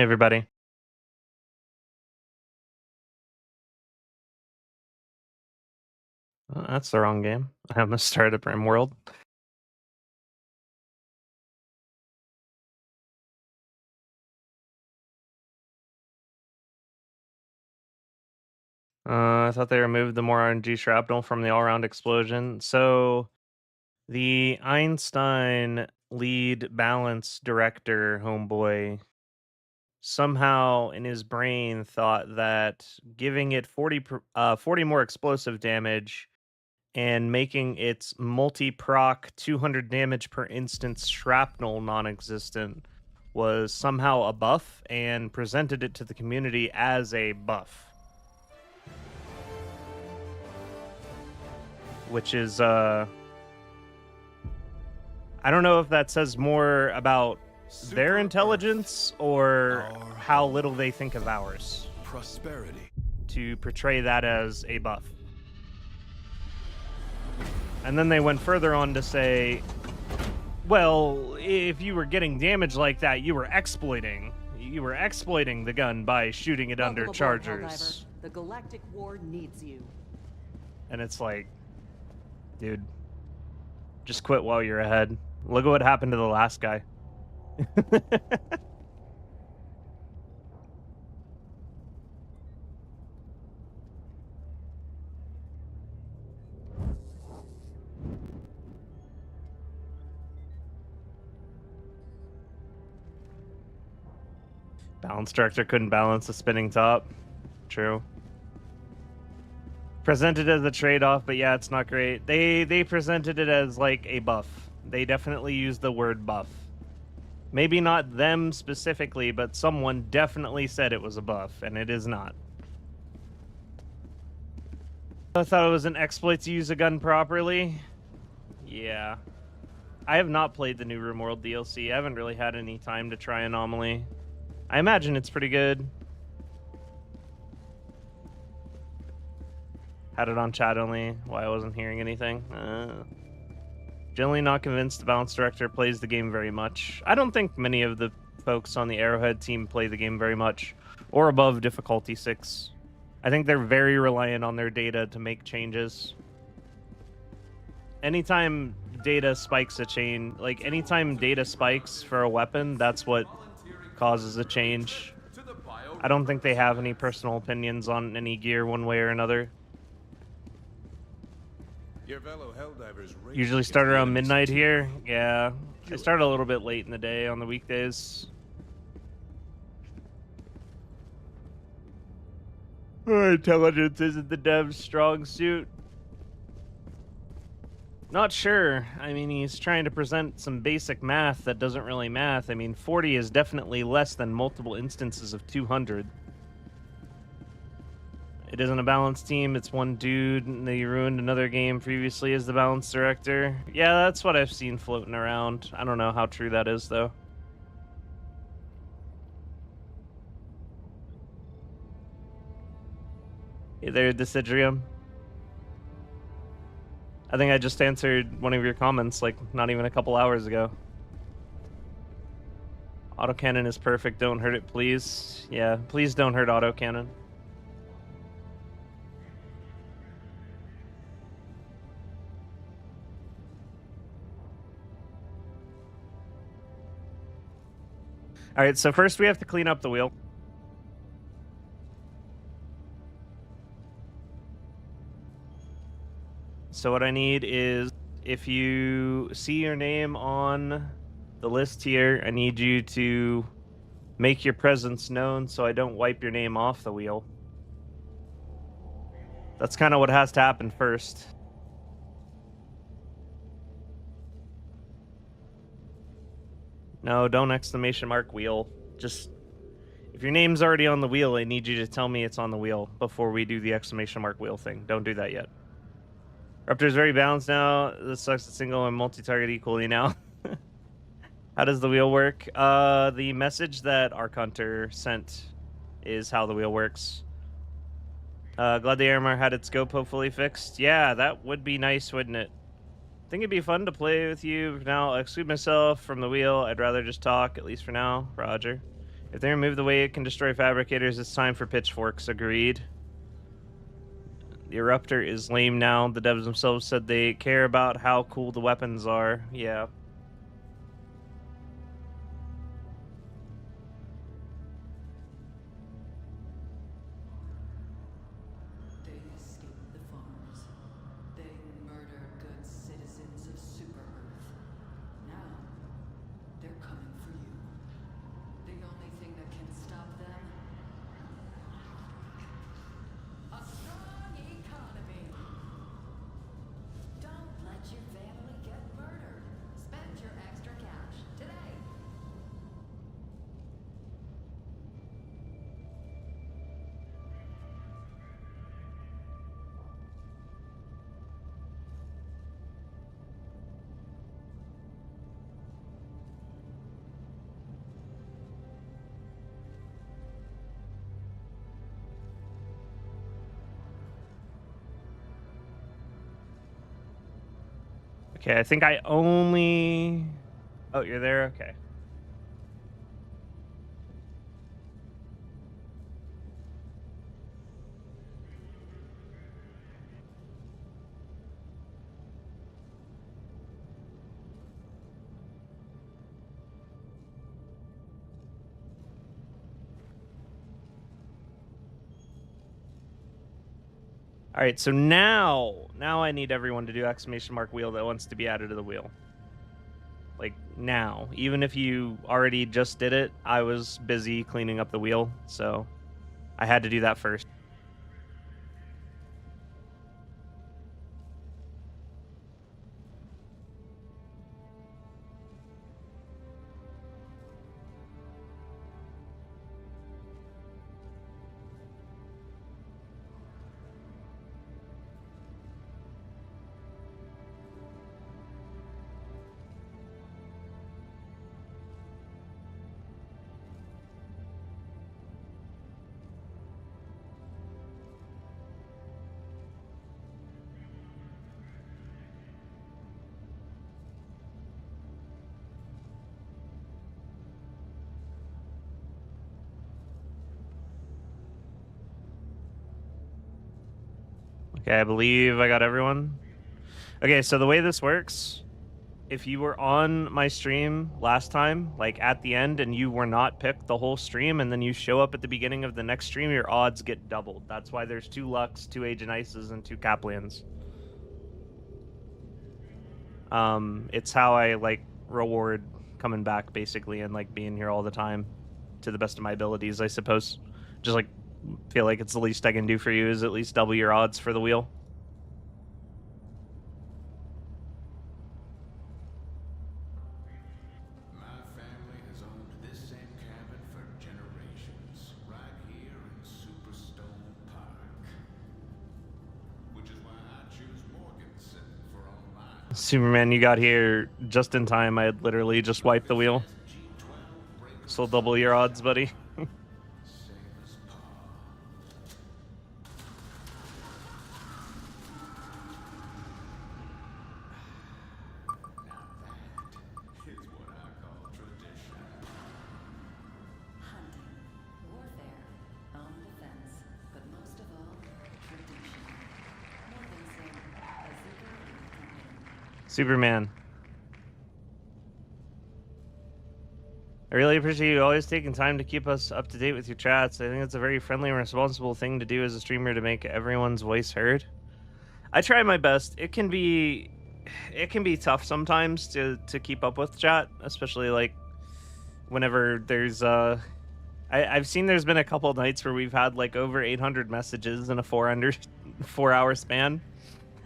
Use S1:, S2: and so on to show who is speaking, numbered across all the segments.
S1: Hey everybody. That's the wrong game. I almost started Brim World. I thought they removed the more RNG shrapnel from the all-round explosion. So the Einstein lead balance director homeboy somehow in his brain thought that giving it 40 more explosive damage and making its multi-proc 200 damage per instance shrapnel non-existent was somehow a buff and presented it to the community as a buff. Which is I don't know if that says more about their intelligence or how little they think of ours.
S2: Prosperity.
S1: To portray that as a buff. And then they went further on to say, well, if you were getting damage like that, you were exploiting. You were exploiting the gun by shooting it under chargers.
S3: The Galactic War needs you.
S1: And it's like, dude, just quit while you're ahead. Look at what happened to the last guy. Balance director couldn't balance the spinning top. True. Presented as a trade-off, but yeah, it's not great. They presented it as like a buff. They definitely used the word buff. Maybe not them specifically, but someone definitely said it was a buff, and it is not. I thought it was an exploit to use a gun properly. Yeah. I have not played the new RimWorld DLC. I haven't really had any time to try Anomaly. I imagine it's pretty good. Had it on chat only, why I wasn't hearing anything. Generally not convinced the balance director plays the game very much. I don't think many of the folks on the Arrowhead team play the game very much, or above difficulty 6. I think they're very reliant on their data to make changes. Anytime data spikes a chain, like anytime data spikes for a weapon, that's what causes a change. I don't think they have any personal opinions on any gear one way or another.
S2: Your fellow Helldivers
S1: Usually start around midnight here. Yeah, I start a little bit late in the day on the weekdays. Intelligence isn't the dev's strong suit. Not sure. I mean, he's trying to present some basic math that doesn't really math. I mean, 40 is definitely less than multiple instances of 200. It isn't a balanced team. It's one dude, and they ruined another game previously as the balance director. Yeah, that's what I've seen floating around. I don't know how true that is, though. Hey there, Decidrium. I think I just answered one of your comments, like, not even a couple hours ago. Autocannon is perfect. Don't hurt it, please. Yeah, please don't hurt autocannon. Alright, so first we have to clean up the wheel. So what I need is, if you see your name on the list here, I need you to make your presence known so I don't wipe your name off the wheel. That's kind of what has to happen first. No, don't exclamation mark wheel. Just, if your name's already on the wheel, I need you to tell me it's on the wheel before we do the exclamation mark wheel thing. Don't do that yet. Eruptor's very balanced now. This sucks at single and multi-target equally now. How does the wheel work? The message that Arc Hunter sent is how the wheel works. Glad the armor had its scope hopefully fixed. Yeah, that would be nice, wouldn't it? I think it'd be fun to play with you. For now, I'll exclude myself from the wheel. I'd rather just talk, at least for now. Roger. If they remove the way it can destroy fabricators, it's time for pitchforks. Agreed. The Eruptor is lame now. The devs themselves said they care about how cool the weapons are. Yeah.
S3: They escaped the farms. They murder good citizens of Super Earth. Now, they're coming for you. The only thing that can stop them? A strong economy. Don't let your family get murdered. Spend your extra cash today.
S1: Okay, I think I only... Oh, you're there? Okay. All right, so now I need everyone to do exclamation mark wheel that wants to be added to the wheel. Like now, even if you already just did it, I was busy cleaning up the wheel, so I had to do that first. Okay, I believe I got everyone. Okay, so the way this works, if you were on my stream last time, like at the end, and you were not picked the whole stream, and then you show up at the beginning of the next stream, your odds get doubled. That's why there's 2 Lux, 2 Agent Ices, and 2 Kaplans. It's how I, like, reward coming back, basically, and, like, being here all the time to the best of my abilities, I suppose. Just, like, feel like it's the least I can do for you is at least double your odds for the wheel.
S2: My family has owned this same cabin for generations, right here in Superstone Park. Which is why I choose Morganson for all my
S1: Superman, you got here just in time. I had literally just wiped the wheel.
S2: G12 break
S1: So double your odds, buddy.
S2: same as Pa. Now that is what I call tradition.
S3: Hunting, warfare, own defense, but most of all, tradition. Morganson, a Super Earth company.
S1: Superman. I really appreciate you always taking time to keep us up to date with your chats. I think it's a very friendly and responsible thing to do as a streamer to make everyone's voice heard. I try my best. It can be tough sometimes to keep up with chat, especially like whenever there's I've seen there's been a couple nights where we've had like over 800 messages in a 4-hour span,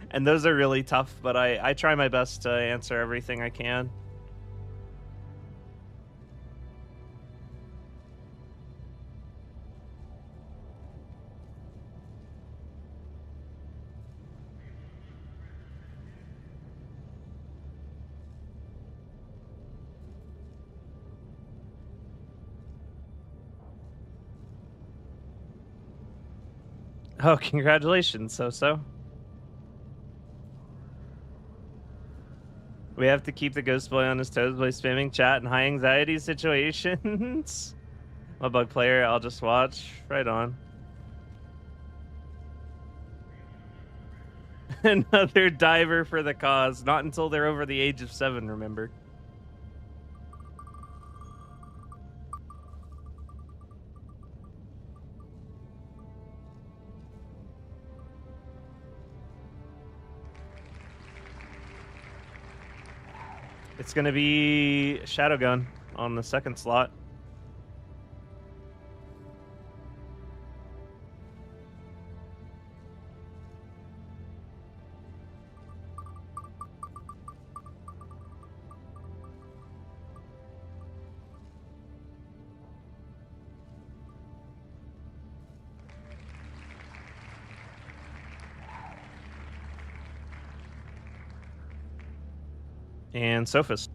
S1: and those are really tough, but I try my best to answer everything I can. Oh, congratulations, So. We have to keep the ghost boy on his toes by spamming chat in high anxiety situations. I'm a bug player. I'll just watch. Right on. Another diver for the cause. Not until they're over the age of 7, remember? It's going to be Shadowgun on the second slot. And Sophist.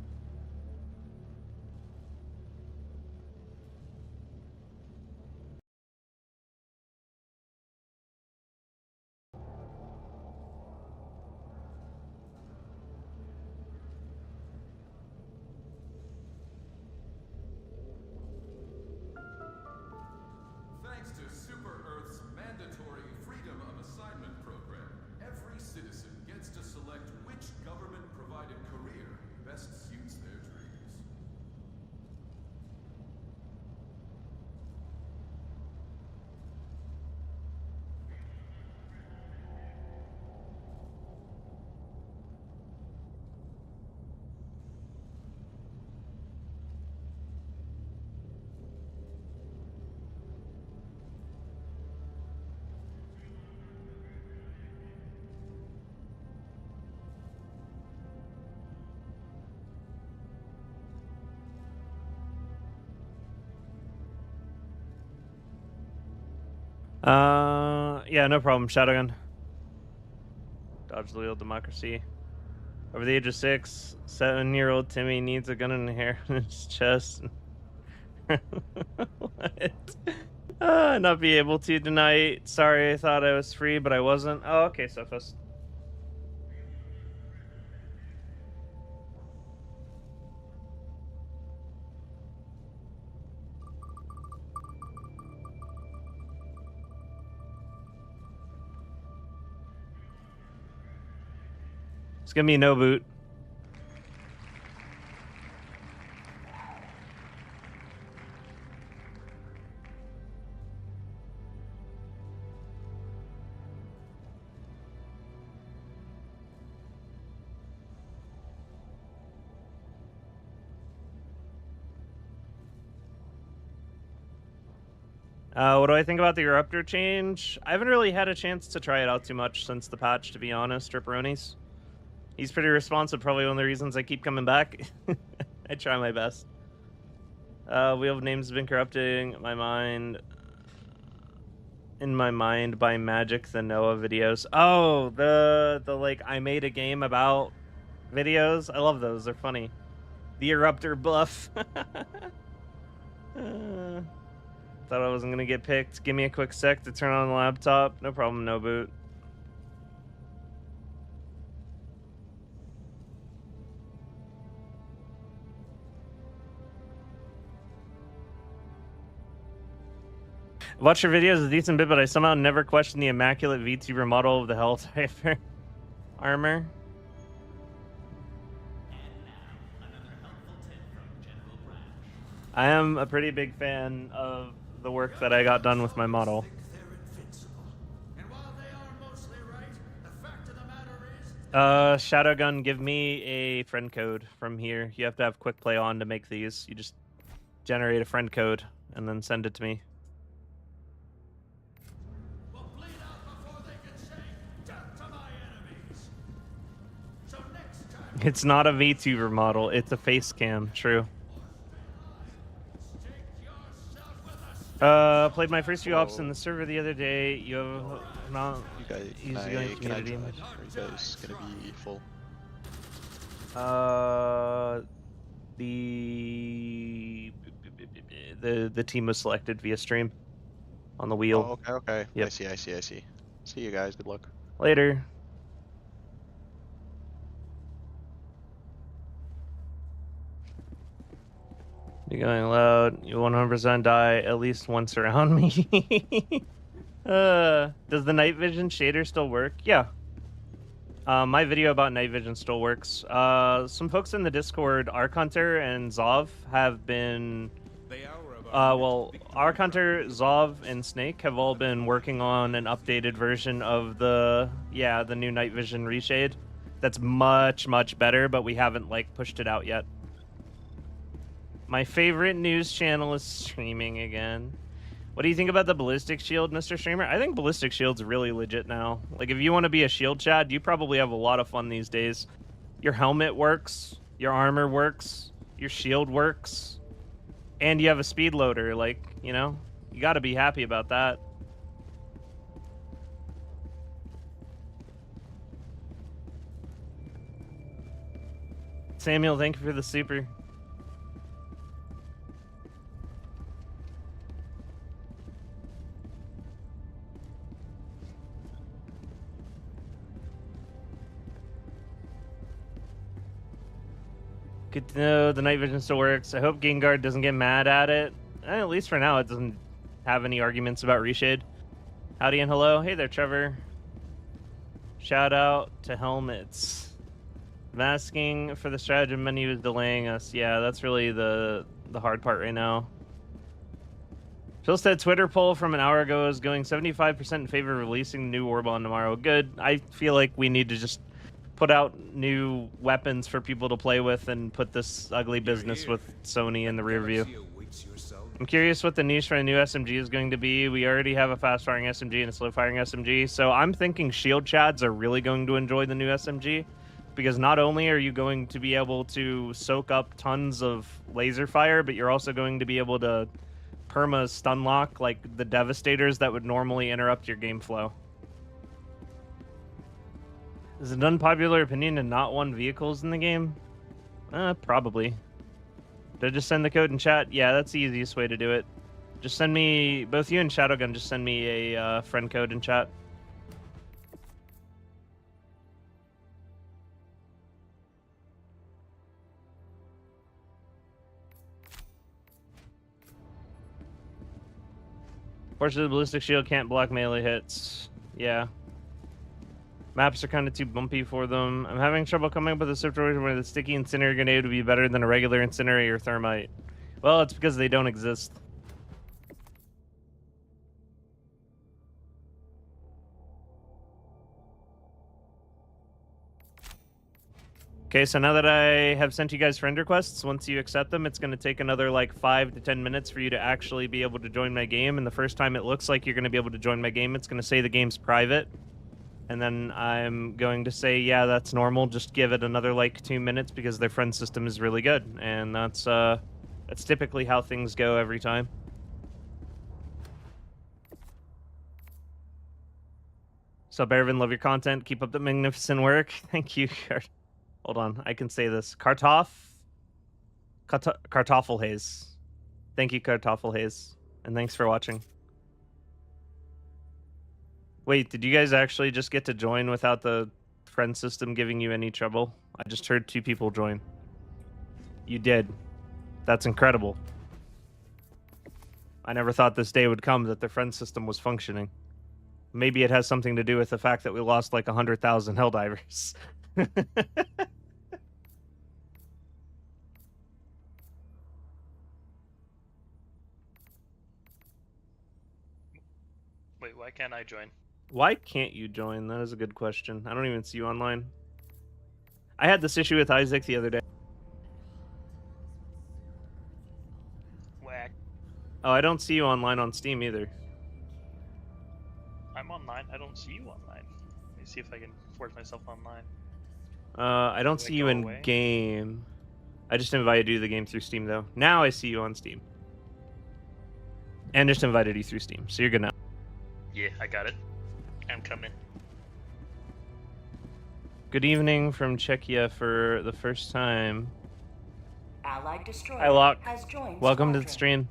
S2: Thanks to Super Earth's mandatory Freedom of Assignment program, every citizen gets to select which government-provided career best suits their dreams.
S1: Yeah, no problem. Shadowgun. Dodge the wheel, democracy. Over the age of 6, 7-year-old Timmy needs a gun in the hair in his chest. What? Not be able to tonight. Sorry, I thought I was free, but I wasn't. Oh, okay, Sophist. It's gonna be no boot. What do I think about the Eruptor change? I haven't really had a chance to try it out too much since the patch, to be honest, Ripperonis. He's pretty responsive, probably one of the reasons I keep coming back. I try my best. Wheel of Names has been corrupting my mind. In my mind by Magic the Noah videos. Oh, the like I made a game about videos. I love those. They're funny. The Eruptor buff. Thought I wasn't gonna get picked. Give me a quick sec to turn on the laptop. No problem, no boot. I've watched your videos a decent bit, but I somehow never questioned the immaculate VTuber model of the Helldiver armor. I am a pretty big fan of the work that I got done with my model. Shadowgun, give me a friend code from here. You have to have quick play on to make these. You just generate a friend code and then send it to me. It's not a VTuber model, it's a face cam, true. Played my first few ops in the server the other day. You have not easygoing community.
S4: Are you guys gonna be full?
S1: The team was selected via stream on the wheel.
S4: Oh, okay.
S1: Yep.
S4: I see. See you guys. Good luck.
S1: Later. You're going loud. You 100% die at least once around me. Does the night vision shader still work? Yeah. My video about night vision still works. Some folks in the Discord, Arc Hunter and Zov, have been... well, Arc Hunter, Zov, and Snake have all been working on an updated version of the new night vision reshade. That's much, much better, but we haven't, like, pushed it out yet. My favorite news channel is streaming again. What do you think about the ballistic shield, Mr. Streamer? I think ballistic shield's really legit now. Like, if you want to be a shield chad, you probably have a lot of fun these days. Your helmet works, your armor works, your shield works, and you have a speed loader. Like, you know, you gotta be happy about that. Samuel, thank you for the super. Good to know the night vision still works. I hope Gengar doesn't get mad at it. At least for now, it doesn't have any arguments about reshade. Howdy and hello. Hey there, Trevor. Shout out to helmets. Masking for the stratagem menu is delaying us. Yeah, that's really the hard part right now. Phil said Twitter poll from an hour ago is going 75% in favor of releasing the new Warbond tomorrow. Good. I feel like we need to just put out new weapons for people to play with and put this ugly business with Sony in the rear view. I'm curious what the niche for a new SMG is going to be. We already have a fast-firing SMG and a slow-firing SMG, so I'm thinking shield chads are really going to enjoy the new SMG, because not only are you going to be able to soak up tons of laser fire, but you're also going to be able to perma stun lock like the devastators that would normally interrupt your game flow. Is it an unpopular opinion to not want vehicles in the game? Probably. Did I just send the code in chat? Yeah, that's the easiest way to do it. Just send me, both you and Shadowgun, just send me a friend code in chat. Fortunately, the ballistic shield can't block melee hits. Yeah. Maps are kind of too bumpy for them. I'm having trouble coming up with a situation where the sticky incinerator grenade would be better than a regular incinerator thermite. Well, it's because they don't exist. Okay, so now that I have sent you guys friend requests, once you accept them, it's going to take another like 5 to 10 minutes for you to actually be able to join my game. And the first time it looks like you're going to be able to join my game, it's going to say the game's private. And then I'm going to say, yeah, that's normal. Just give it another like 2 minutes because their friend system is really good. And that's typically how things go every time. So, Bearvin, love your content. Keep up the magnificent work. Thank you. Hold on, I can say this. Kartoffelhaze. Thank you, Kartoffelhaze. And thanks for watching. Wait, did you guys actually just get to join without the friend system giving you any trouble? I just heard 2 people join. You did. That's incredible. I never thought this day would come that the friend system was functioning. Maybe it has something to do with the fact that we lost like 100,000 Helldivers.
S5: Wait, why can't I join?
S1: Why can't you join? That is a good question. I don't even see you online. I had this issue with Isaac the other day.
S5: Whack.
S1: Oh, I don't see you online on Steam either.
S5: I'm online. I don't see you online. Let me see if I can force myself online.
S1: I don't
S5: Do I
S1: see you
S5: go
S1: in
S5: away?
S1: game. I just invited you to the game through Steam, though. Now I see you on Steam. And just invited you through Steam, so you're good now.
S5: Yeah, I got it. I'm coming.
S1: Good evening from Czechia for the first time.
S3: Allied destroyer
S1: Hi, Locke.
S3: has joined
S1: Welcome to the
S3: squadron.
S1: stream.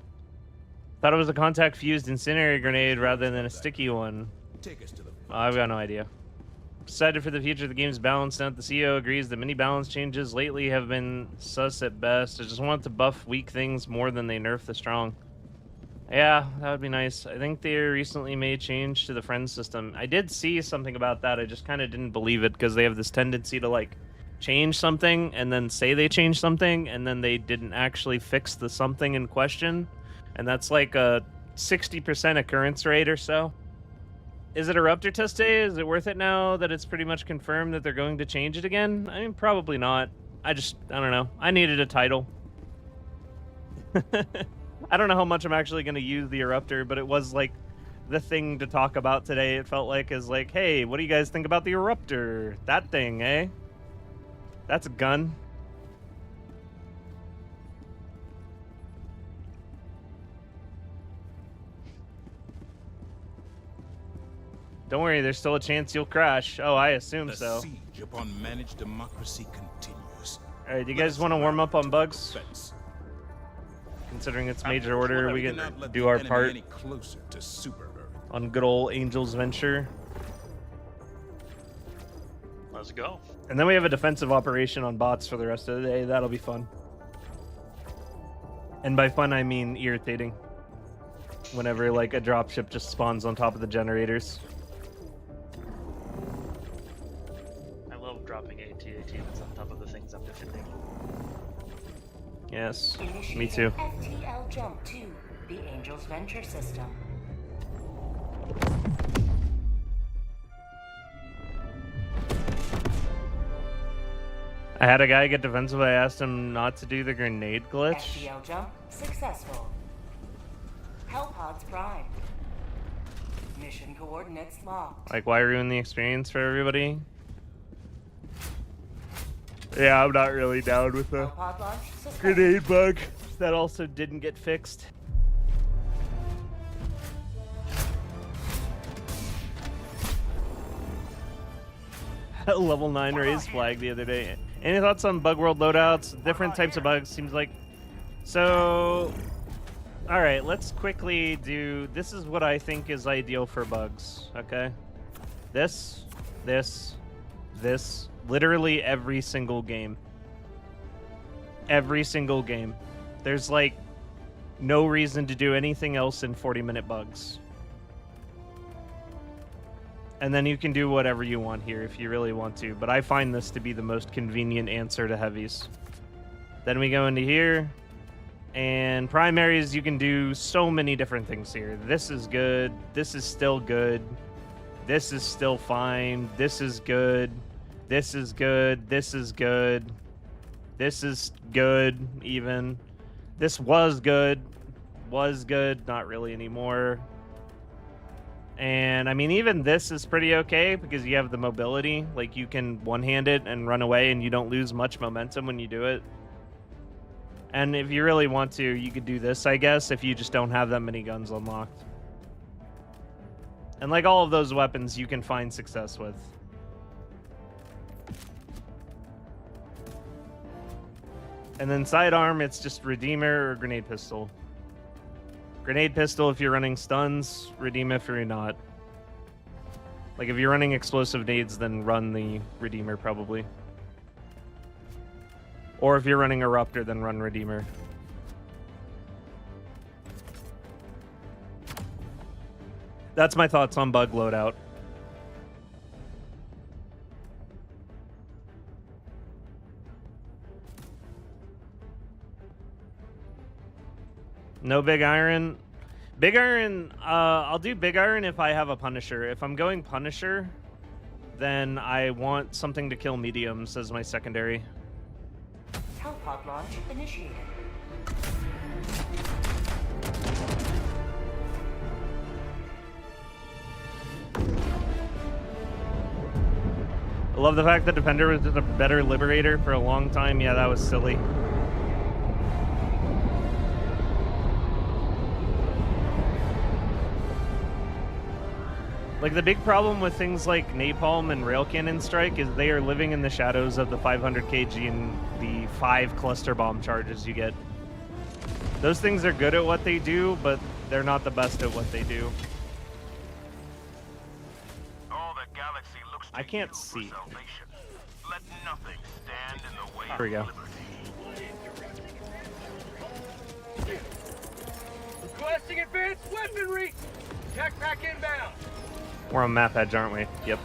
S1: Thought it was a contact-fused incinerator grenade rather than a sticky one.
S2: Take us to the
S1: I've got no idea. Excited for the future of the game's balance. Now the CEO agrees that many balance changes lately have been sus at best. I just want to buff weak things more than they nerf the strong. Yeah, that would be nice. I think they recently made change to the friend system. I did see something about that. I just kind of didn't believe it because they have this tendency to like change something and then say they changed something and then they didn't actually fix the something in question. And that's like a 60% occurrence rate or so. Is it Eruptor test day? Is it worth it now that it's pretty much confirmed that they're going to change it again? I mean, probably not. I don't know. I needed a title. I don't know how much I'm actually going to use the Eruptor, but it was like the thing to talk about today. It felt like is like, hey, what do you guys think about the Eruptor? That thing, eh? That's a gun. Don't worry, there's still a chance you'll crash. Oh, I assume so.
S6: The siege upon managed democracy continues.
S1: All right, do you guys want to warm up on bugs? Considering it's major order, we can do our part on good old Angel's Venture.
S5: Let's go.
S1: And then we have a defensive operation on bots for the rest of the day. That'll be fun. And by fun, I mean irritating. Whenever like a dropship just spawns on top of the generators.
S5: I love dropping AT-AT that's on top of the things I'm defending.
S1: Yes,
S7: Initiating
S1: me too.
S7: FTL jump to the Angel's Venture system.
S1: I had a guy get defensive. I asked him not to do the grenade glitch.
S7: FTL jump successful. Hellpods primed. Mission coordinates locked.
S1: Like, why ruin the experience for everybody? Yeah, I'm not really down with the
S7: Hellpod launch successful.
S1: grenade bug. That also didn't get fixed. Level 9 raised flag the other day. Any thoughts on bug world loadouts? Different types of bugs seems like. So, all right, let's quickly do. This is what I think is ideal for bugs. Okay, this, literally every single game. Every single game. There's like no reason to do anything else in 40-minute bugs. And then you can do whatever you want here if you really want to. But I find this to be the most convenient answer to heavies. Then we go into here. And primaries, you can do so many different things here. This is good. This is still good. This is still fine. This is good. This is good. This is good. This is good, even. This was good. Was good. Not really anymore. And I mean, even this is pretty okay because you have the mobility. Like, you can one-hand it and run away and you don't lose much momentum when you do it. And if you really want to, you could do this, I guess, if you just don't have that many guns unlocked. And like all of those weapons, you can find success with. And then sidearm, it's just Redeemer or Grenade Pistol. Grenade Pistol if you're running stuns, Redeem if you're not. Like if you're running explosive nades, then run the Redeemer probably. Or if you're running Eruptor, then run Redeemer. That's my thoughts on bug loadout. No Big Iron. Big Iron, I'll do Big Iron if I have a Punisher. If I'm going Punisher, then I want something to kill mediums as my secondary.
S7: Hellpod launch initiated.
S1: I love the fact that Defender was just a better Liberator for a long time. Yeah, that was silly. Like, the big problem with things like Napalm and Rail Cannon Strike is they are living in the shadows of the 500 kg and the 5 cluster bomb charges you get. Those things are good at what they do, but they're not the best at what they do.
S2: Oh, the galaxy looks
S1: I can't see.
S2: Let nothing stand in the way.
S1: Here we go.
S8: Requesting advanced weaponry! Tech pack inbound!
S1: We're on map edge, aren't we? Yep.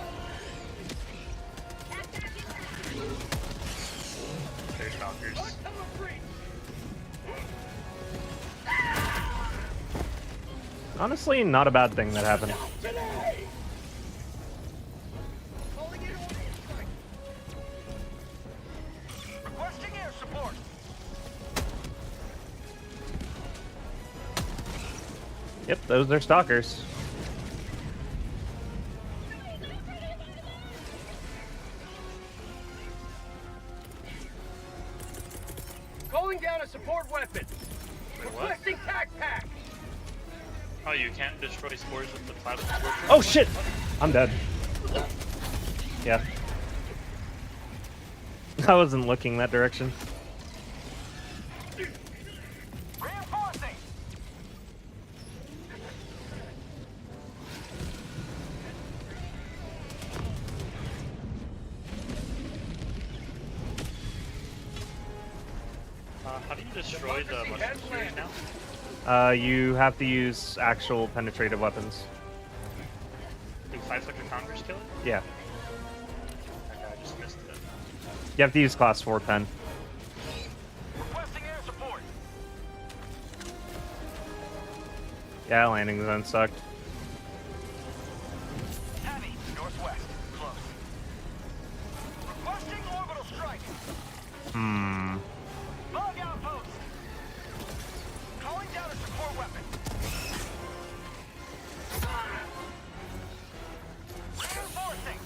S5: There's stalkers.
S1: Honestly, not a bad thing that happened.
S8: Requesting air support!
S1: Yep, those are stalkers.
S8: Calling down a support weapon!
S5: Wait, what?
S8: Requesting tac pack!
S5: Oh, you can't destroy spores with the cloud explosion?
S1: Oh shit! I'm dead. Yeah. I wasn't looking that direction.
S8: Reinforcing!
S5: How do you destroy the mushroom spheres now?
S1: You have to use actual penetrative weapons.
S5: Do 500 Congress kill it?
S1: Yeah.
S5: Okay, I just missed it.
S1: You have to use class 4 pen.
S8: Requesting air support!
S1: Yeah, landing zone sucked.
S8: Heavy, northwest, close. Requesting orbital strike!
S1: Hmm.
S8: Bug outpost! Calling down a support weapon! Reinforcing!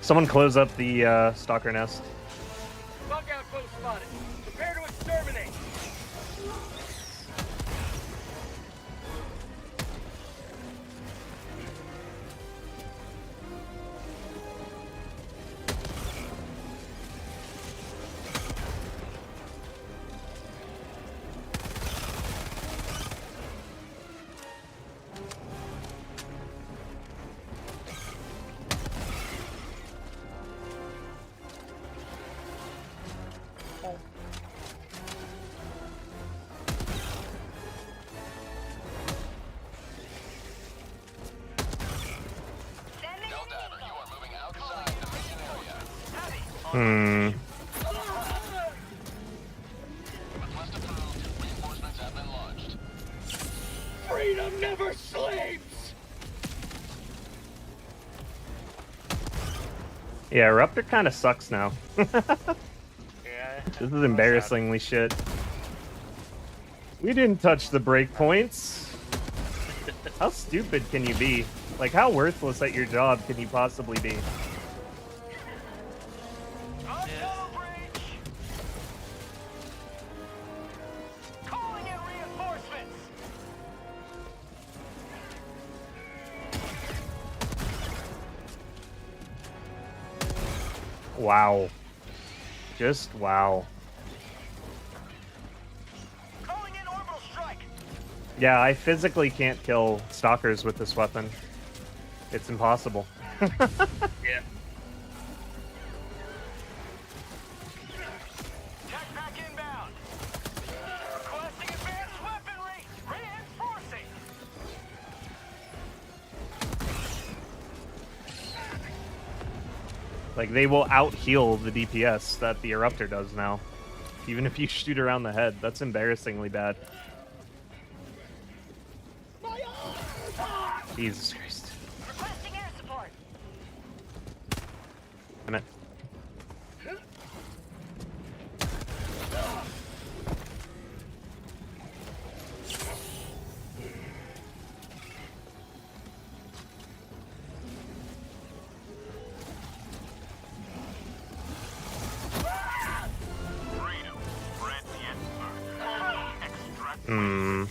S1: Someone close up the stalker nest.
S8: Bug outpost spotted! Prepare to exterminate!
S2: Helldiver, you are moving outside the mission area.
S1: Hmm.
S2: Request approved. Reinforcements have been launched.
S8: Freedom never sleeps!
S1: Yeah, Eruptor kind of sucks now.
S5: Yeah.
S1: This is embarrassingly shit. We didn't touch the breakpoints. How stupid can you be? Like, how worthless at your job can you possibly be?
S8: Tunnel breach! Calling in reinforcements!
S1: Wow. Just wow.
S8: Calling in orbital strike!
S1: Yeah, I physically can't kill stalkers with this weapon. It's impossible.
S5: Yeah.
S8: Tech pack inbound! Requesting advanced weaponry! Reinforcing!
S1: Like, they will out-heal the DPS that the Eruptor does now. Even if you shoot around the head. That's embarrassingly bad. Jesus Christ.
S7: Requesting air support.
S1: Damn it.
S2: Freedom. Red Pietsburg. Extract.
S1: Hmm.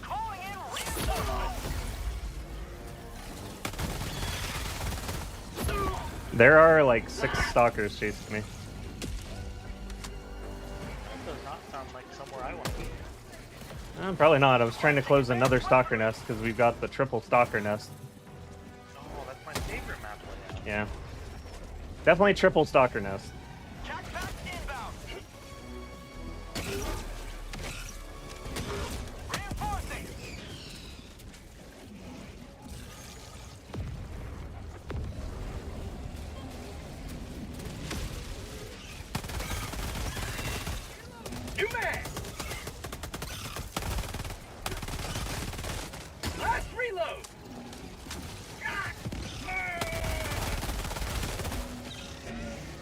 S8: Calling in reinforcements!
S1: There are like 6 stalkers chasing me.
S5: That does not sound like somewhere I want to be.
S1: Probably not. I was trying to close another stalker nest because we've got the triple stalker nest.
S5: Oh, that's my favorite map layout.
S1: Yeah. Definitely triple stalker nest.
S8: Jackpack inbound. Reinforcing. New man. Last reload.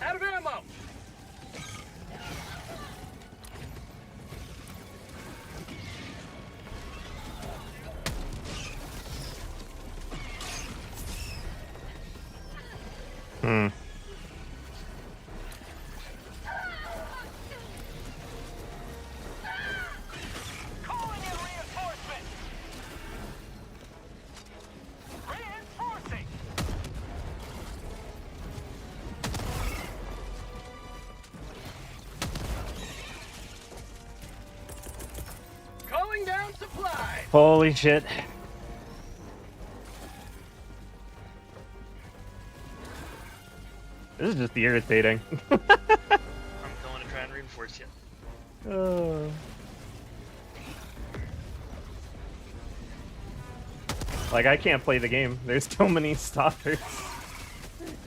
S8: Out of ammo.
S1: Hmm.
S8: Calling in reinforcement. Reinforcing. Calling down supply.
S1: Holy shit. This is just irritating.
S5: I'm going to try and reinforce you.
S1: Oh. Like, I can't play the game. There's so many stalkers.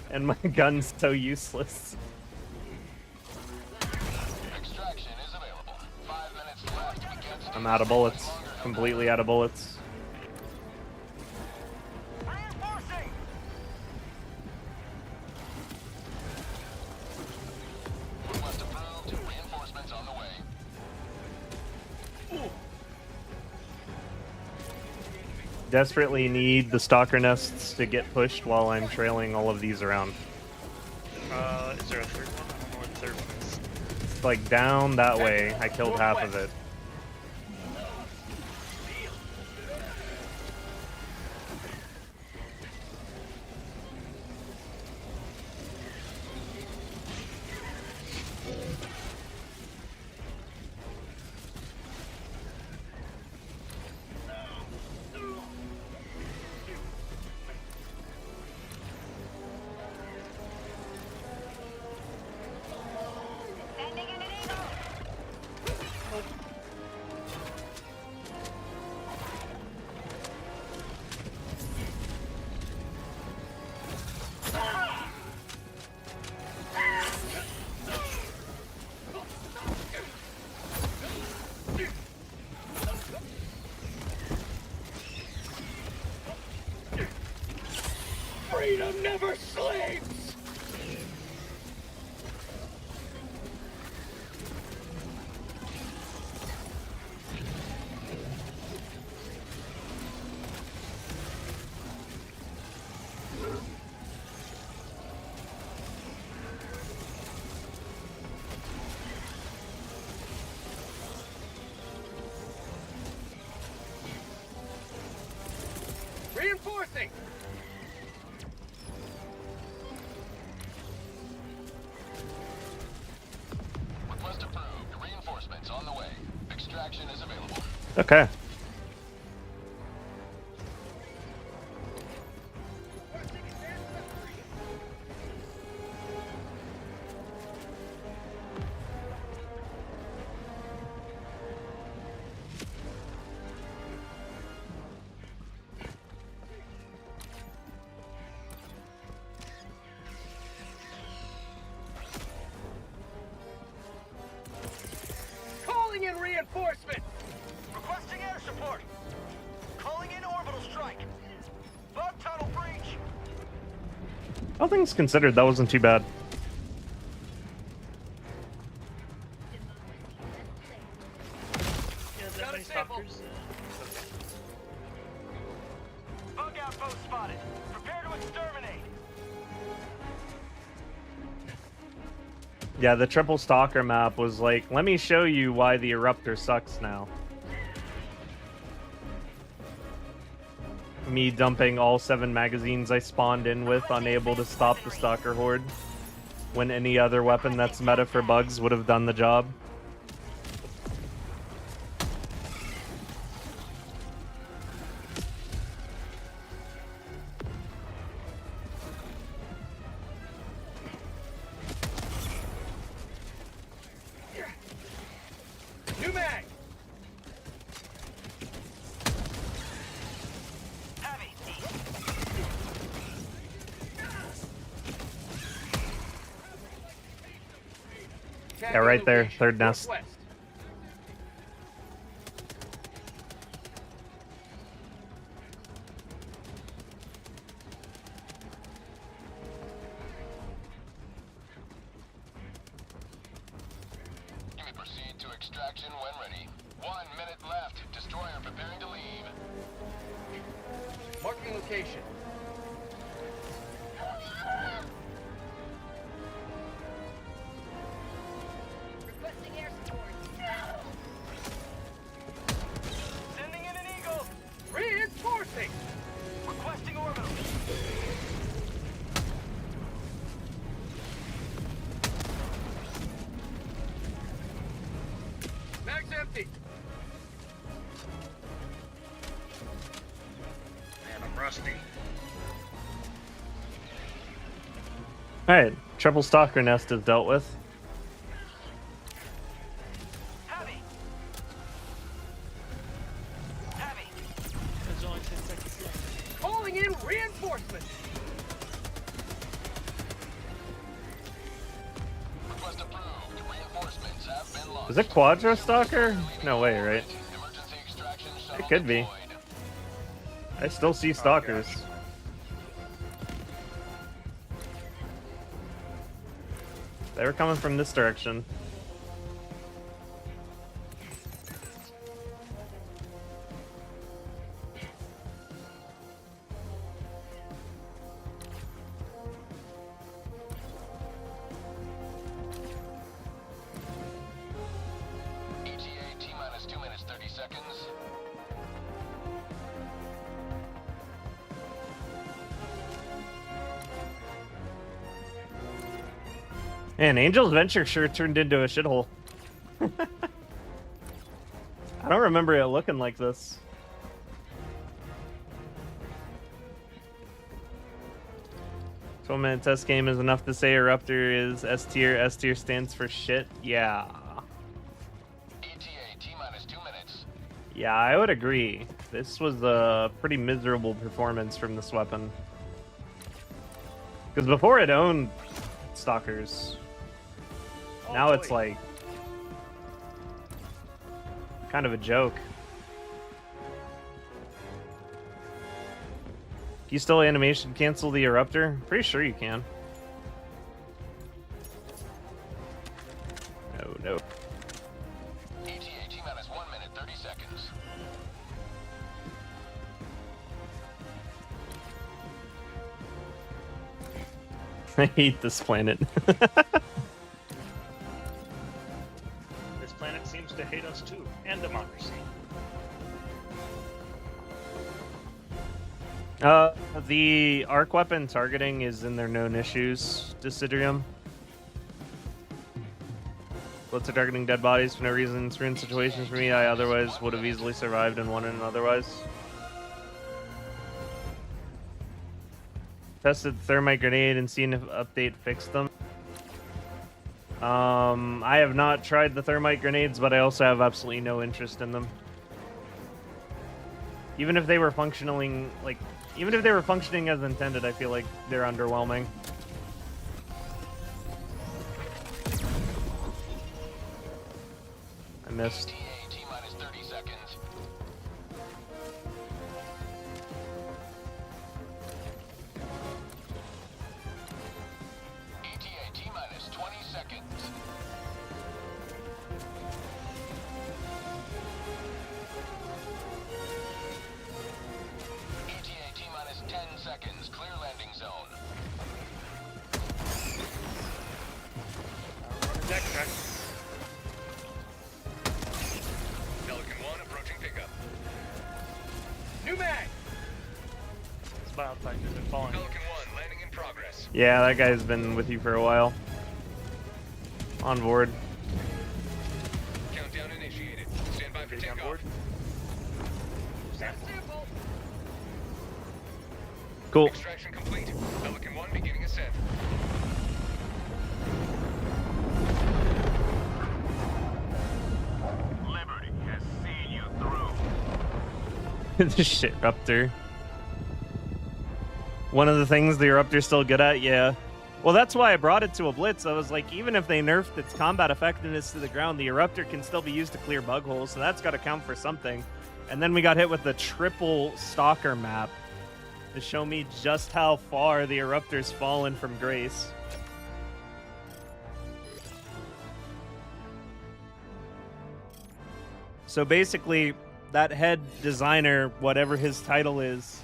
S1: And my gun's so useless.
S2: Extraction is available. 5 minutes left. We get
S1: I'm out of bullets. Completely out of bullets.
S8: Reinforcing.
S2: request approved. Reinforcements on the way.
S1: Desperately need the stalker nests to get pushed while I'm trailing all of these around.
S5: Is there a third one? I don't know what the third one is.
S1: It's like down that way. I killed half of it.
S8: Freedom never sleeps! Reinforcing!
S2: Request approved. Reinforcements on the way. Extraction is available.
S1: Okay.
S8: Calling in reinforcement! Requesting air support! Calling in orbital strike! Bug tunnel breach!
S1: All things considered, that wasn't too bad.
S5: Yeah, that
S8: Got a
S5: many
S8: sample.
S5: stalkers. Okay.
S8: Bug outpost spotted. Prepare to exterminate!
S1: Yeah, the triple stalker map was like, let me show you why the Eruptor sucks now. me dumping all 7 magazines I spawned in with, unable to stop the Stalker Horde, when any other weapon that's meta for bugs would have done the job.
S8: New mag! Heavy.
S1: Yeah, right there, third nest.
S8: Northwest.
S2: You may proceed to extraction when ready. 1 minute left. Destroyer preparing to leave.
S8: Marking location.
S9: Requesting air support.
S8: Sending in an eagle. Reinforcing. Requesting orbital. Mag's empty.
S5: Man, I'm rusty.
S1: Alright, triple Stalker nest is dealt with.
S8: Heavy. Heavy.
S5: There's only 10 seconds left.
S8: Calling in reinforcements.
S2: Request approved. Reinforcements have been launched.
S1: Is it Quadra Stalker? No way, right?
S2: Emergency extraction
S1: It
S2: shuttle
S1: could be.
S2: deployed.
S1: I still see Stalkers. They were coming from this direction.
S2: ETA T-minus 2 minutes 30 seconds.
S1: Man, Angel's Venture sure turned into a shithole. I don't remember it looking like this. Minute test game is enough to say Eruptor is S tier. S tier stands for shit. Yeah.
S2: ETA T-minus 2 minutes.
S1: Yeah, I would agree. This was a pretty miserable performance from this weapon. Because before it owned Stalkers. Now it's like kind of a joke. Can you still animation cancel the Eruptor? Pretty sure you can. Oh no.
S2: ETA T-minus 1 minute 30 seconds.
S1: I hate this planet.
S5: This planet seems to hate us too, and democracy.
S1: The arc weapon targeting is in their known issues, Decidium. Bullets are targeting dead bodies for no reason. It's ruined situations for me I otherwise would have easily survived and won in otherwise. Tested thermite grenade and seen if update fixed them. I have not tried the thermite grenades, but I also have absolutely no interest in them. Even if they were functioning as intended, I feel like they're underwhelming. I missed.
S2: ETA T-minus 30 seconds. ETA T-minus 20 seconds. ETA T-minus 10 seconds. Clear landing zone.
S5: Deck check.
S2: Pelican 1 approaching pickup.
S8: New mag.
S5: Wildfire has been falling.
S8: Pelican 1 landing in progress.
S1: Yeah, that guy's been with you for a while. On board.
S8: Countdown initiated. Stand by for
S5: Being on board.
S8: takeoff.
S9: Sample.
S1: Cool.
S8: Extraction complete. Pelican 1 beginning ascent. Liberty has seen you through.
S1: The shit Eruptor. One of the things the Eruptor's still good at, yeah. Well, that's why I brought it to a blitz. I was like, even if they nerfed its combat effectiveness to the ground, the Eruptor can still be used to clear bug holes, so that's got to count for something. And then we got hit with the triple Stalker map to show me just how far the Eruptor's fallen from grace. So basically, that head designer, whatever his title is,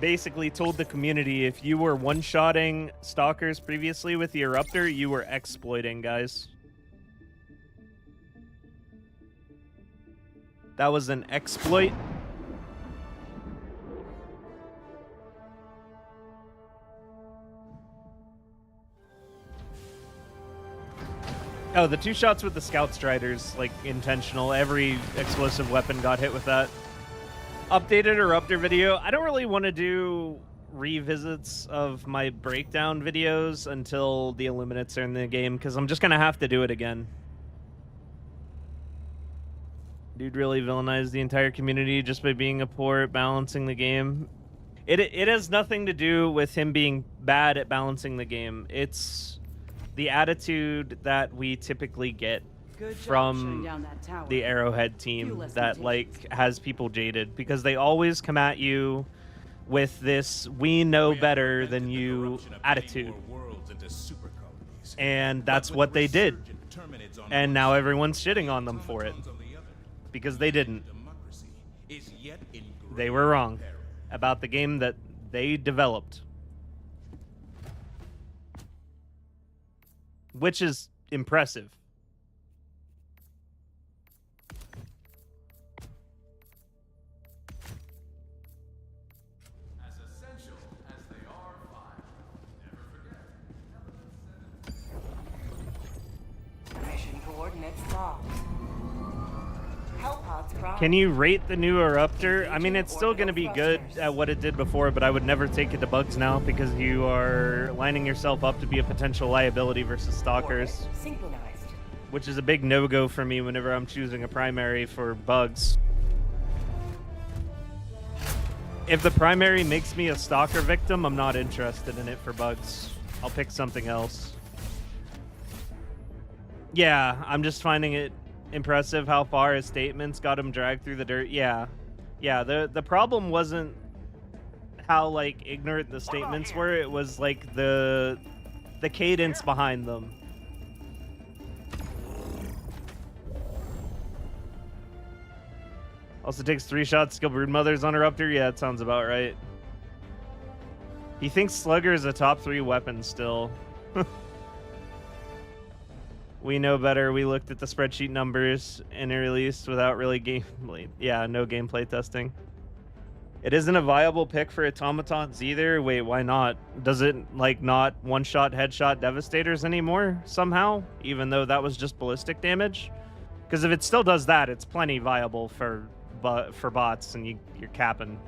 S1: basically told the community if you were one-shotting stalkers previously with the Eruptor, you were exploiting, guys. That was an exploit. Oh, the 2 shots with the Scout Striders, like, intentional. Every explosive weapon got hit with that. Updated Eruptor video. I don't really want to do revisits of my breakdown videos until the Illuminates are in the game, because I'm just going to have to do it again. Dude really villainized the entire community just by being a poor at balancing the game. It has nothing to do with him being bad at balancing the game. It's the attitude that we typically get from the Arrowhead team that, like, has people jaded, because they always come at you with this "we know better than you" attitude. And that's what they did. And now everyone's shitting on them for it. Because they didn't. They were wrong about the game that they developed. Which is impressive.
S2: As essential as they are fine. Never forget.
S7: Mission coordinates locked. Hellpods crossed.
S1: Can you rate the new Eruptor? I mean, it's still going to be good at what it did before, but I would never take it to bugs now, because you are lining yourself up to be a potential liability versus stalkers.
S7: Synchronized.
S1: Which is a big no-go for me whenever I'm choosing a primary for bugs. If the primary makes me a stalker victim, I'm not interested in it for bugs. I'll pick something else. Yeah, I'm just finding it impressive how far his statements got him dragged through the dirt. Yeah. The problem wasn't how, like, ignorant the statements were. It was like the cadence behind them. Also takes 3 shots to kill Broodmothers on Eruptor. Yeah, that sounds about right. He thinks Slugger is a top 3 weapon still. We know better. We looked at the spreadsheet numbers in a release without really gameplay. Yeah, no gameplay testing. It isn't a viable pick for automatons either. Wait, why not? Does it, like, not one-shot headshot Devastators anymore somehow? Even though that was just ballistic damage? Because if it still does that, it's plenty viable for bots, and you're capping.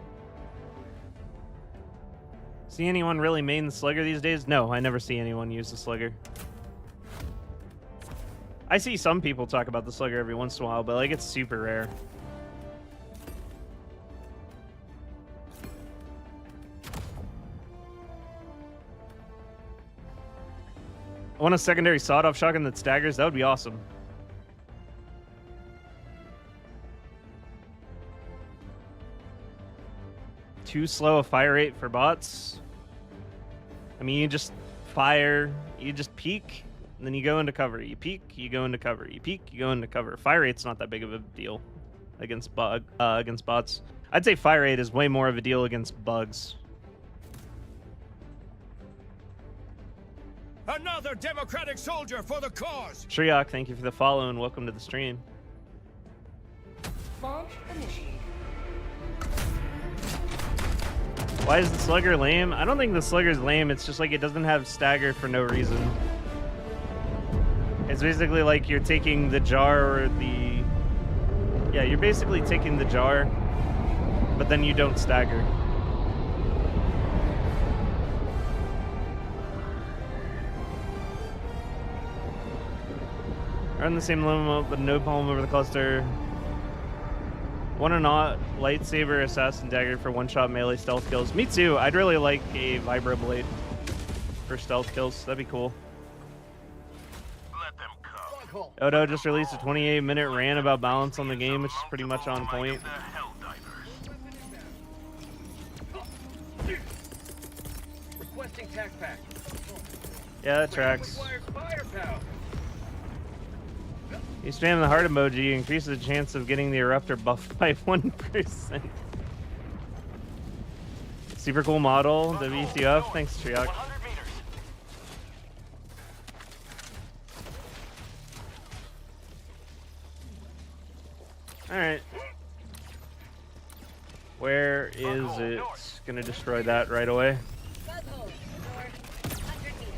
S1: See anyone really main the Slugger these days? No, I never see anyone use the Slugger. I see some people talk about the Slugger every once in a while, but, like, it's super rare. I want a secondary sawed-off shotgun that staggers. That would be awesome. Too slow a fire rate for bots. I mean, you just fire, you just peek, and then you go into cover. You peek, you go into cover. You peek, you go into cover. Fire rate's not that big of a deal against bots. I'd say fire rate is way more of a deal against bugs.
S6: Another democratic soldier for the cause.
S1: Shriok, thank you for the follow and welcome to the stream.
S7: Launch initiated.
S1: Why is the slugger lame? I don't think the slugger's lame. It's just like it doesn't have stagger for no reason. It's basically like you're taking the jar or the... Yeah, you're basically taking the jar, but then you don't stagger. Run the same limit, but no palm over the cluster. Want a not lightsaber, assassin dagger for one-shot melee stealth kills. Me too. I'd really like a vibroblade for stealth kills. That'd be cool.
S8: Let them come.
S1: Odo just released a 28-minute rant about balance on the game, which is pretty much on point.
S8: Requesting tac pack.
S1: Yeah, that tracks.
S8: Requires firepower.
S1: You spam the heart emoji, increases the chance of getting the Eruptor buffed by 1%. Super cool model, WTF. Thanks, Triok.
S8: 100 meters.
S1: Alright. Where is it? Gonna destroy that right away.
S9: Bug hole. North. 100 meters.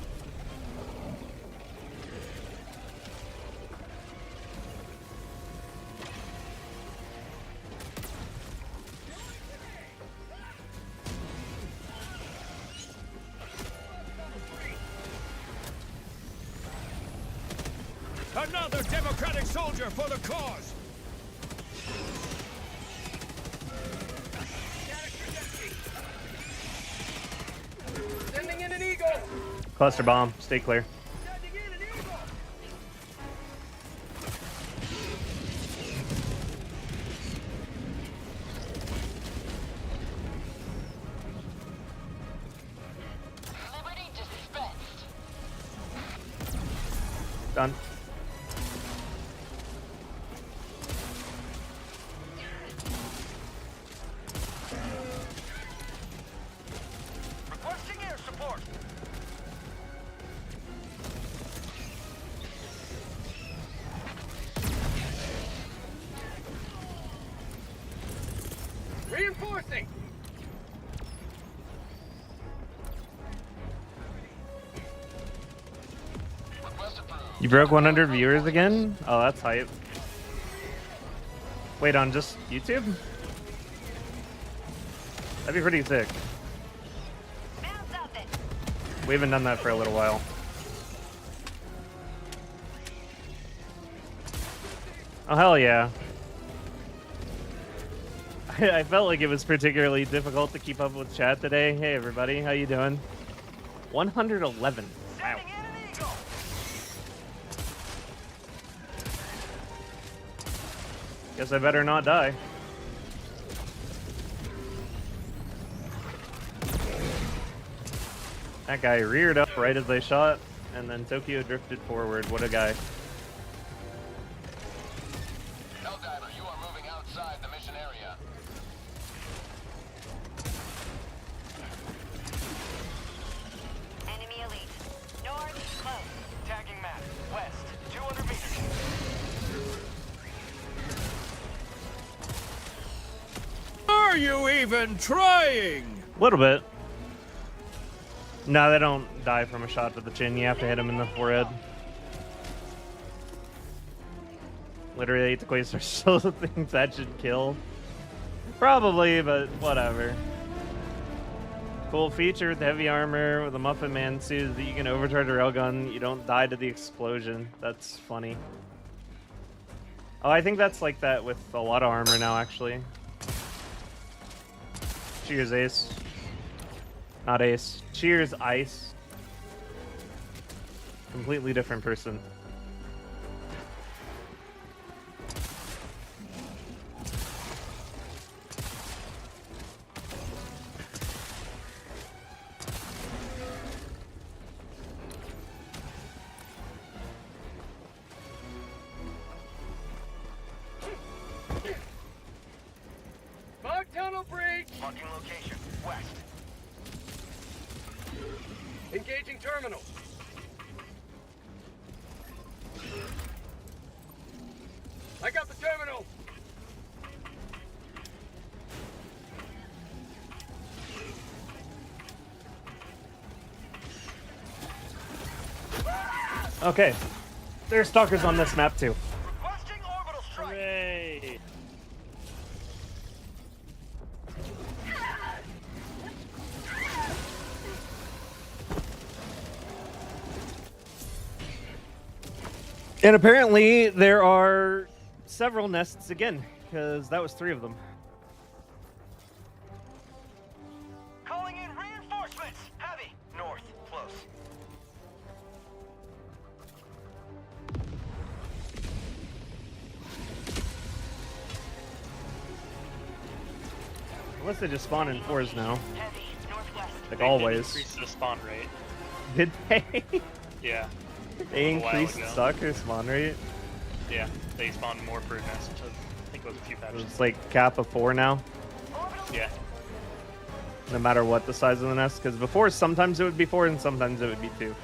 S6: Another democratic soldier for the cause.
S8: Sending in an eagle.
S1: Cluster bomb, stay clear.
S8: Sending in an eagle.
S7: Liberty dispensed.
S1: Done.
S8: Requesting air support. Reinforcing.
S1: You broke 100 viewers again? Oh, that's hype. Wait, on just YouTube? That'd be pretty sick.
S9: Found something.
S1: We haven't done that for a little while. Oh, hell yeah. I felt like it was particularly difficult to keep up with chat today. Hey, everybody. How you doing? 111. Wow.
S8: Sending in an eagle.
S1: Guess I better not die. That guy reared up right as I shot, and then Tokyo drifted forward. What a guy.
S8: Helldiver, you are moving outside the mission area.
S9: Enemy elite. North. Close.
S8: Tagging map. West. 200 meters.
S6: Are you even trying?
S1: A little bit. No, they don't die from a shot to the chin. You have to hit them in the forehead. Literally, the Quasar still thinks that should kill. Probably, but whatever. Cool feature with the heavy armor, with the Muffin Man suit, is that you can overcharge a railgun. You don't die to the explosion. That's funny. Oh, I think that's like that with a lot of armor now, actually. Cheers, Ace. Not Ace. Cheers, Ice. Completely different person.
S8: Fog tunnel breach. Marking location. West. Engaging terminal. I got the terminal.
S1: Okay. There's stalkers on this map too.
S8: Requesting orbital strike.
S5: Hooray!
S1: And apparently there are several nests again, because that was 3 of them.
S8: Calling in reinforcements. Heavy. North. Close.
S1: Unless they just spawn in 4s now,
S9: Heavy. Northwest.
S1: like
S5: They
S1: always.
S5: did increase the spawn rate.
S1: Did they?
S5: Yeah.
S1: They
S5: A while
S1: increased
S5: ago.
S1: stalker spawn rate?
S5: Yeah. They spawned more per nest. I think it was a few patches.
S1: It's like cap of 4 now,
S5: Yeah.
S1: no matter what the size of the nest. Because before, sometimes it would be 4 and sometimes it would be 2.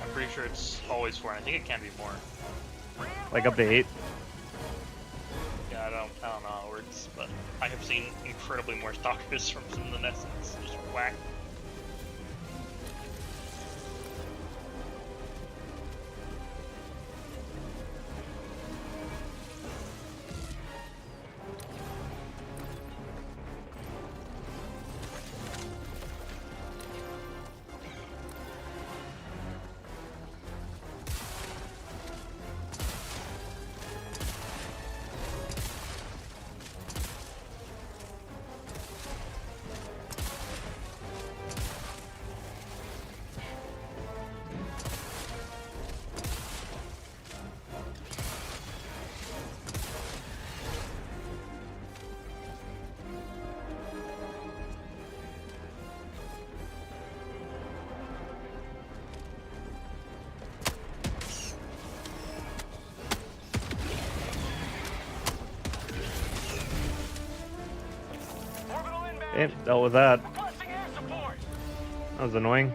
S5: I'm pretty sure it's always 4. And I think it can be more.
S1: Like up to 8.
S5: Yeah, I don't know how it works, but I have seen incredibly more stalkers from some of the nests. It's just whack.
S8: Orbital inbound.
S1: It dealt with that.
S8: Requesting air support.
S1: That was annoying.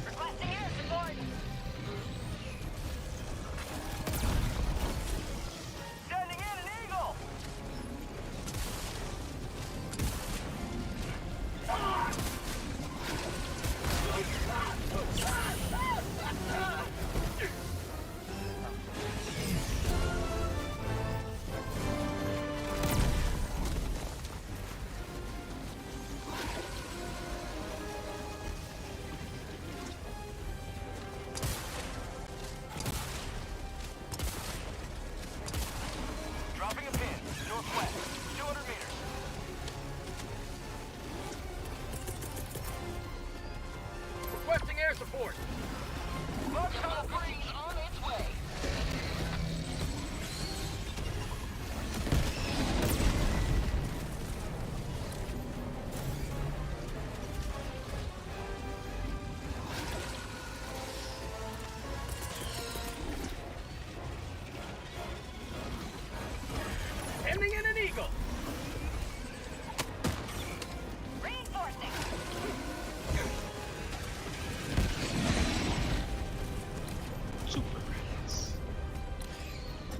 S9: Requesting air support.
S8: Sending in an eagle. Dropping a pin. Northwest. 200 meters. Requesting air support. Foxtrot 3 on its way. Sending in an eagle.
S9: Reinforcing.
S5: Super credits.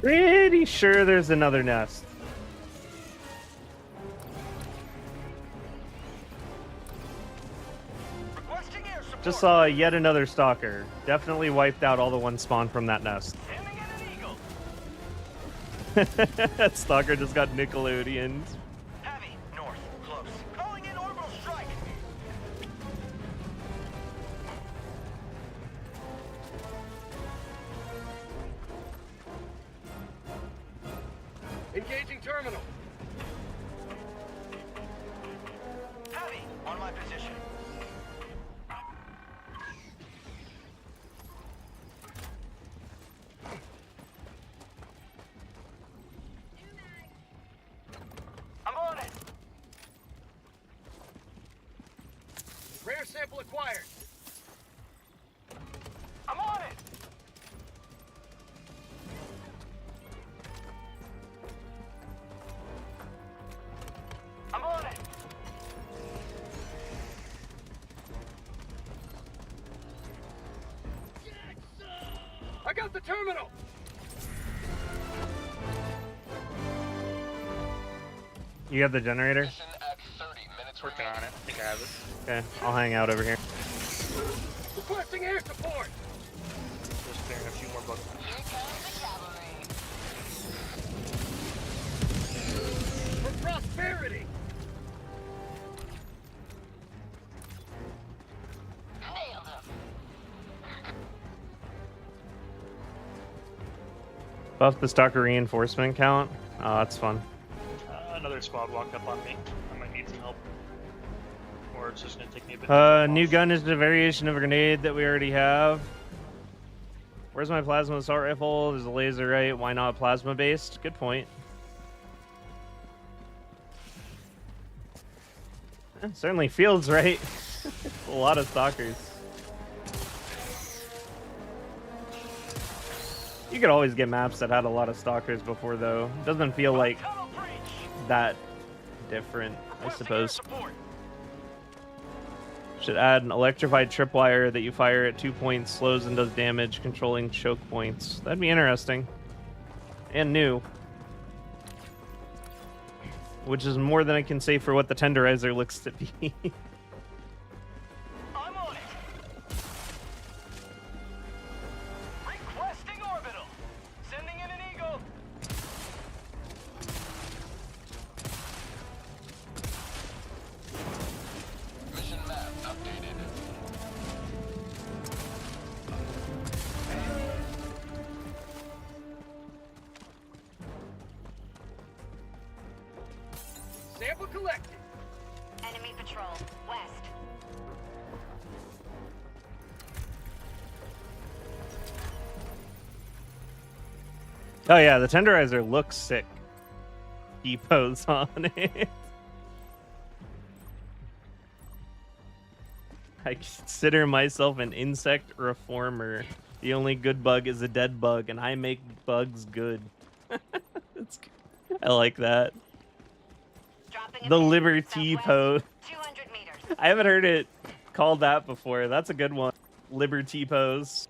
S1: Pretty sure there's another nest.
S8: Requesting air support.
S1: Just saw yet another stalker. Definitely wiped out all the ones spawned from that nest.
S8: Sending in an eagle.
S1: That stalker just got Nickelodeoned.
S8: Heavy. North. Close. Calling in orbital strike. Engaging terminal. Heavy. On my position. I'm on it. Rare sample acquired. I'm on it. out the terminal!
S1: You got the generator?
S8: Mission at 30 minutes
S5: Working on it. I think I have it.
S1: Okay, I'll hang out over here.
S8: Requesting air support!
S5: Just clearing a few more bugs.
S9: Here comes the cavalry.
S8: For prosperity!
S9: Nailed him.
S1: Buff the stalker reinforcement count. Oh, that's fun.
S5: Another squad walked up on me. I might need some help. Or it's just gonna take me a bit. to
S1: New
S5: off.
S1: gun is a variation of a grenade that we already have. Where's my plasma assault rifle? There's a laser, right? Why not plasma based? Good point. Certainly feels right. A lot of stalkers. You could always get maps that had a lot of stalkers before, though. It doesn't feel like
S8: Tunnel breach!
S1: that different, I
S8: Requesting
S1: suppose.
S8: air support!
S1: Should add an electrified tripwire that you fire at 2 points, slows and does damage, controlling choke points. That'd be interesting. And new. Which is more than I can say for what the tenderizer looks to be.
S8: I'm on it! Requesting orbital! Sending in an eagle! Mission map updated. Sample collected.
S9: Enemy patrol. West.
S1: Oh yeah, the tenderizer looks sick. Depots on it. I consider myself an insect reformer. The only good bug is a dead bug, and I make bugs good. That's good. I like that.
S9: Dropping a
S1: The
S9: pin.
S1: Liberty
S9: Southwest,
S1: pose.
S9: 200 meters.
S1: I haven't heard it called that before. That's a good one. Liberty pose.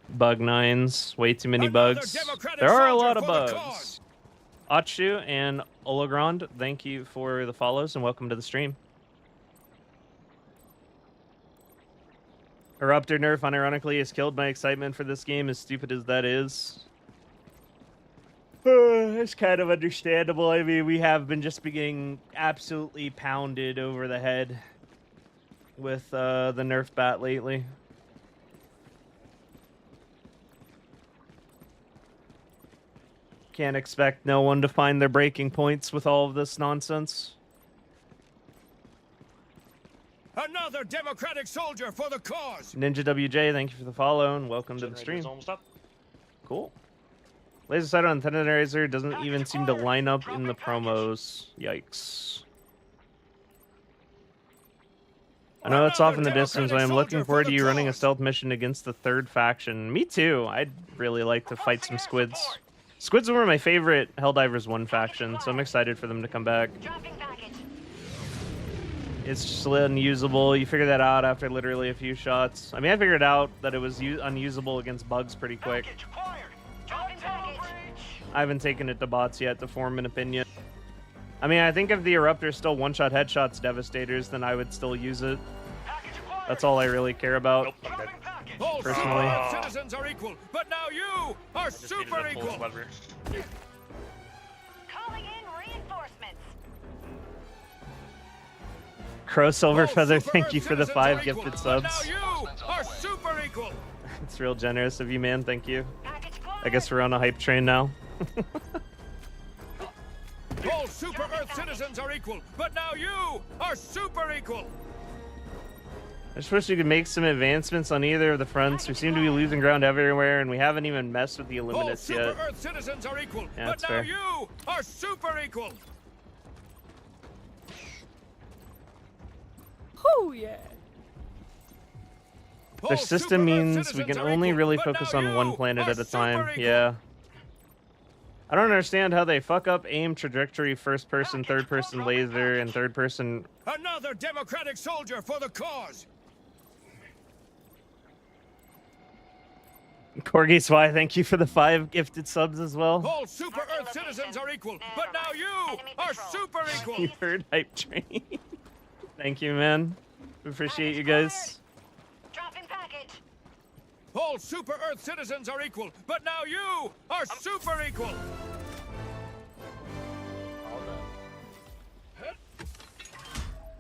S1: Bug nines. Way too many
S6: Another
S1: bugs.
S6: Democratic
S1: There are a
S6: soldier
S1: lot of
S6: for the
S1: bugs.
S6: cause.
S1: Achu and Olagrand, thank you for the follows and welcome to the stream. Eruptor nerf unironically has killed my excitement for this game, as stupid as that is. It's kind of understandable. I mean, we have been just being absolutely pounded over the head with the nerf bat lately. Can't expect no one to find their breaking points with all of this nonsense.
S6: Another Democratic soldier for the cause.
S1: Ninja WJ, thank you for the follow and welcome to the
S5: Generator's
S1: stream.
S5: almost up.
S1: Cool. Laser sight on tenderizer doesn't even seem to line up in the promos. Yikes. I know it's off in the distance, but I'm looking forward to you running a stealth mission against the third faction. Me too. I'd really like to fight some squids. Squids were my favorite Helldivers 1 faction, so I'm excited for them to come back.
S9: Dropping package.
S1: It's just unusable. You figure that out after literally a few shots. I mean, I figured out that it was unusable against bugs pretty quick.
S8: Package acquired!
S9: Dropping package.
S1: I haven't taken it to bots yet to form an opinion. I mean, I think if the Eruptor still one-shot headshots Devastators, then I would still use it.
S8: Package acquired!
S1: That's all I really care about.
S5: Nope, I'm dead.
S8: Dropping package!
S6: All
S1: Personally.
S6: Superearth citizens are equal, but now you are
S5: I just needed
S6: super
S5: to pull
S6: equal.
S5: the lever.
S9: Calling in reinforcements.
S1: Crow Silver
S6: All
S1: Feather, thank
S6: Superearth
S1: you for the
S6: citizens
S1: 5
S6: are equal,
S1: gifted
S6: but
S1: subs.
S6: now you are super equal.
S1: It's real generous of you, man. Thank you.
S9: Package
S1: I guess we're on a hype train now.
S6: All super Earth citizens are equal, but now you are super equal.
S1: I just wish we could make some advancements on either of the fronts. We seem to be losing ground everywhere, and we haven't even messed with the
S6: All
S1: Illuminates
S6: super
S1: yet.
S6: Earth citizens are equal,
S1: Yeah,
S6: but
S1: that's
S6: now
S1: fair.
S6: you are super equal.
S10: Oh yeah.
S6: All
S1: Their
S6: super
S1: system
S6: Earth
S1: means we
S6: citizens
S1: can
S6: are
S1: only
S6: equal,
S1: really
S6: but
S1: focus
S6: now
S1: on one
S6: you
S1: planet
S6: are
S1: at a
S6: super
S1: time.
S6: equal.
S1: Yeah. I don't understand how they fuck up aim, trajectory, first person, third person laser, and third person.
S6: Another democratic soldier for the cause.
S1: Corgi Spy, thank you for the 5 gifted subs as well.
S6: All super Earth citizens are equal, but now you are super equal.
S1: You heard hype train. Thank you, man. We appreciate you guys.
S9: Dropping package.
S6: All super Earth citizens are equal, but now you are super equal.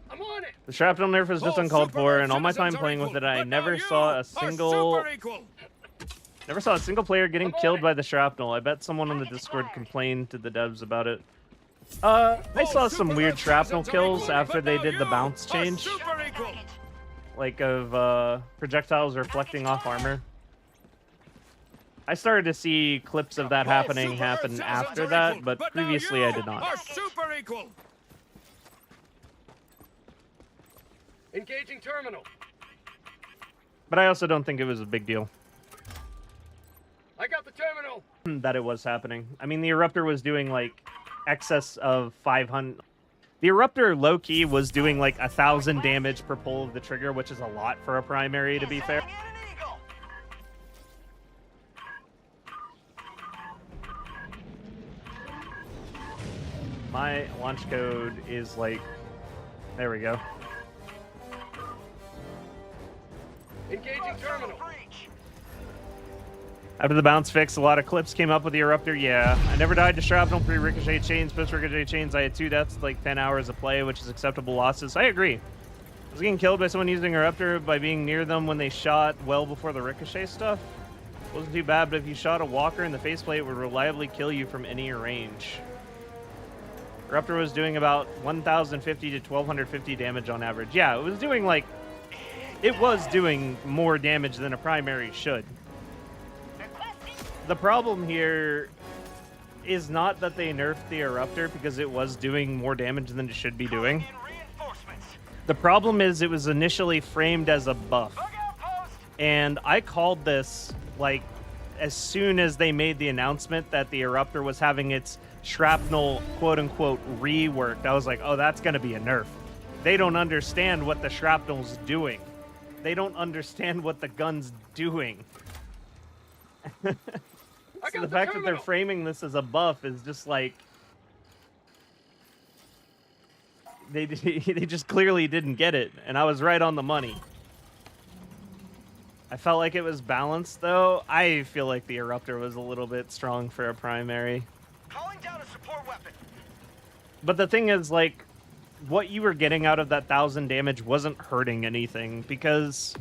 S8: I'm on it.
S1: The shrapnel nerf is just
S6: All
S1: uncalled
S6: super
S1: for,
S6: Earth
S1: and all my
S6: citizens
S1: time
S6: are
S1: playing with
S6: equal,
S1: it, I
S6: but now
S1: never
S6: you
S1: saw a
S6: are
S1: single
S6: super equal.
S1: player getting killed by the shrapnel. I bet someone on the Discord complained to the devs about it. I saw some weird shrapnel kills after they did the bounce change, like of projectiles reflecting off armor. I started to see clips of that happen after that, but previously I did not.
S6: Are super equal.
S8: Engaging terminal.
S1: But I also don't think it was a big deal
S8: I got the terminal.
S1: that it was happening. I mean, the Eruptor was doing like excess of 500. The Eruptor low-key was doing like 1,000 damage per pull of the trigger, which is a lot for a primary, to be fair. My launch code is like, there we go.
S8: Engaging terminal.
S1: After the bounce fix, a lot of clips came up with the Eruptor. Yeah, I never died to shrapnel, pre-ricochet chains, post-ricochet chains. I had 2 deaths, like 10 hours of play, which is acceptable losses. I agree. I was getting killed by someone using Eruptor by being near them when they shot well before the ricochet stuff. Wasn't too bad, but if you shot a walker in the faceplate, it would reliably kill you from any range. Eruptor was doing about 1,050 to 1,250 damage on average. Yeah, it was doing like... It was doing more damage than a primary should. The problem here is not that they nerfed the Eruptor because it was doing more damage than it should be doing. The problem is it was initially framed as a buff. And I called this, like, as soon as they made the announcement that the Eruptor was having its shrapnel, quote-unquote, reworked. I was like, oh, that's going to be a nerf. They don't understand what the shrapnel's doing. They don't understand what the gun's doing. So the fact that they're framing this as a buff is just like... They just clearly didn't get it, and I was right on the money. I felt like it was balanced, though. I feel like the Eruptor was a little bit strong for a primary.
S8: Calling down a support weapon.
S1: But the thing is, like, what you were getting out of that 1,000 damage wasn't hurting anything, because...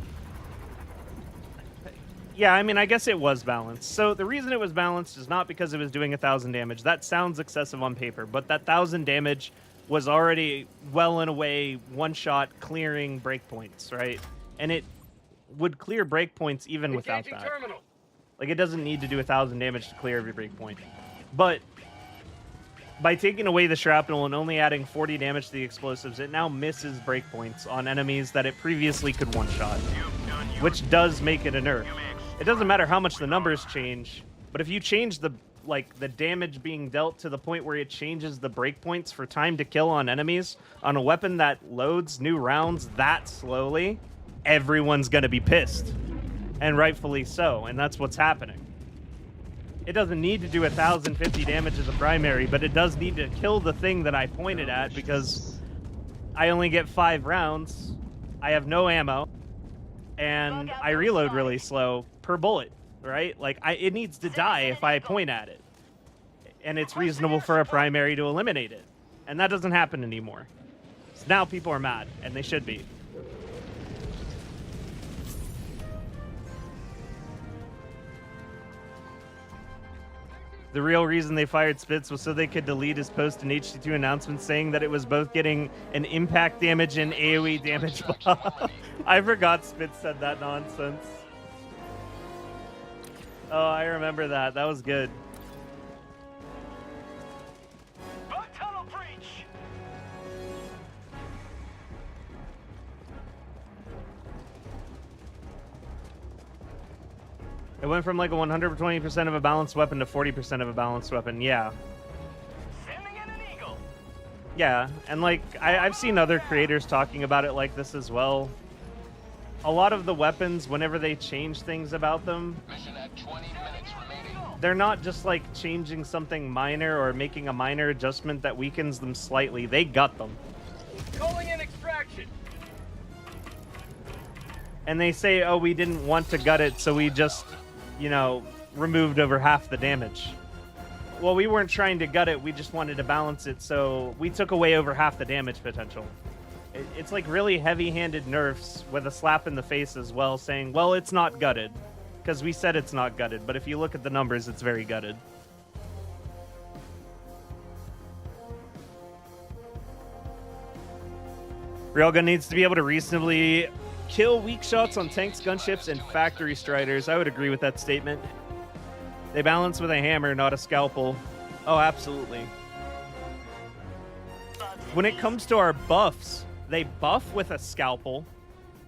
S1: Yeah, I mean, I guess it was balanced. So the reason it was balanced is not because it was doing 1,000 damage. That sounds excessive on paper, but that 1,000 damage was already well and away one-shot clearing breakpoints, right? And it would clear breakpoints even without that. Like, it doesn't need to do 1,000 damage to clear every breakpoint. But by taking away the shrapnel and only adding 40 damage to the explosives, it now misses breakpoints on enemies that it previously could one-shot, which does make it a nerf. It doesn't matter how much the numbers change, but if you change the damage being dealt to the point where it changes the breakpoints for time to kill on enemies on a weapon that loads new rounds that slowly, everyone's gonna be pissed, and rightfully so. And that's what's happening. It doesn't need to do 1,050 damage as a primary, but it does need to kill the thing that I pointed at, because I only get 5 rounds, I have no ammo, and I reload really slow per bullet, right? Like, it needs to die if I point at it. And it's reasonable for a primary to eliminate it. And that doesn't happen anymore. So now people are mad, and they should be. The real reason they fired Spitz was so they could delete his post and HT2 announcement saying that it was both getting an impact damage and AoE damage buff. I forgot Spitz said that nonsense. Oh, I remember that. That was good.
S8: Tunnel breach.
S1: It went from like a 120% of a balanced weapon to 40% of a balanced weapon. Yeah.
S8: Sending in an eagle.
S1: Yeah, and like I've seen other creators talking about it like this as well. A lot of the weapons, whenever they change things about them,
S8: Mission at 20 minutes remaining.
S1: they're not just like changing something minor or making a minor adjustment that weakens them slightly. They gut them.
S8: Calling in extraction.
S1: And they say, oh, we didn't want to gut it, so we just, you know, removed over half the damage. Well, we weren't trying to gut it, we just wanted to balance it, so we took away over half the damage potential. It's like really heavy-handed nerfs with a slap in the face as well, saying, well, it's not gutted. Because we said it's not gutted, but if you look at the numbers, it's very gutted. Railgun needs to be able to reasonably kill weak shots on tanks, gunships, and factory striders. I would agree with that statement. They balance with a hammer, not a scalpel. Oh, absolutely. When it comes to our buffs, they buff with a scalpel.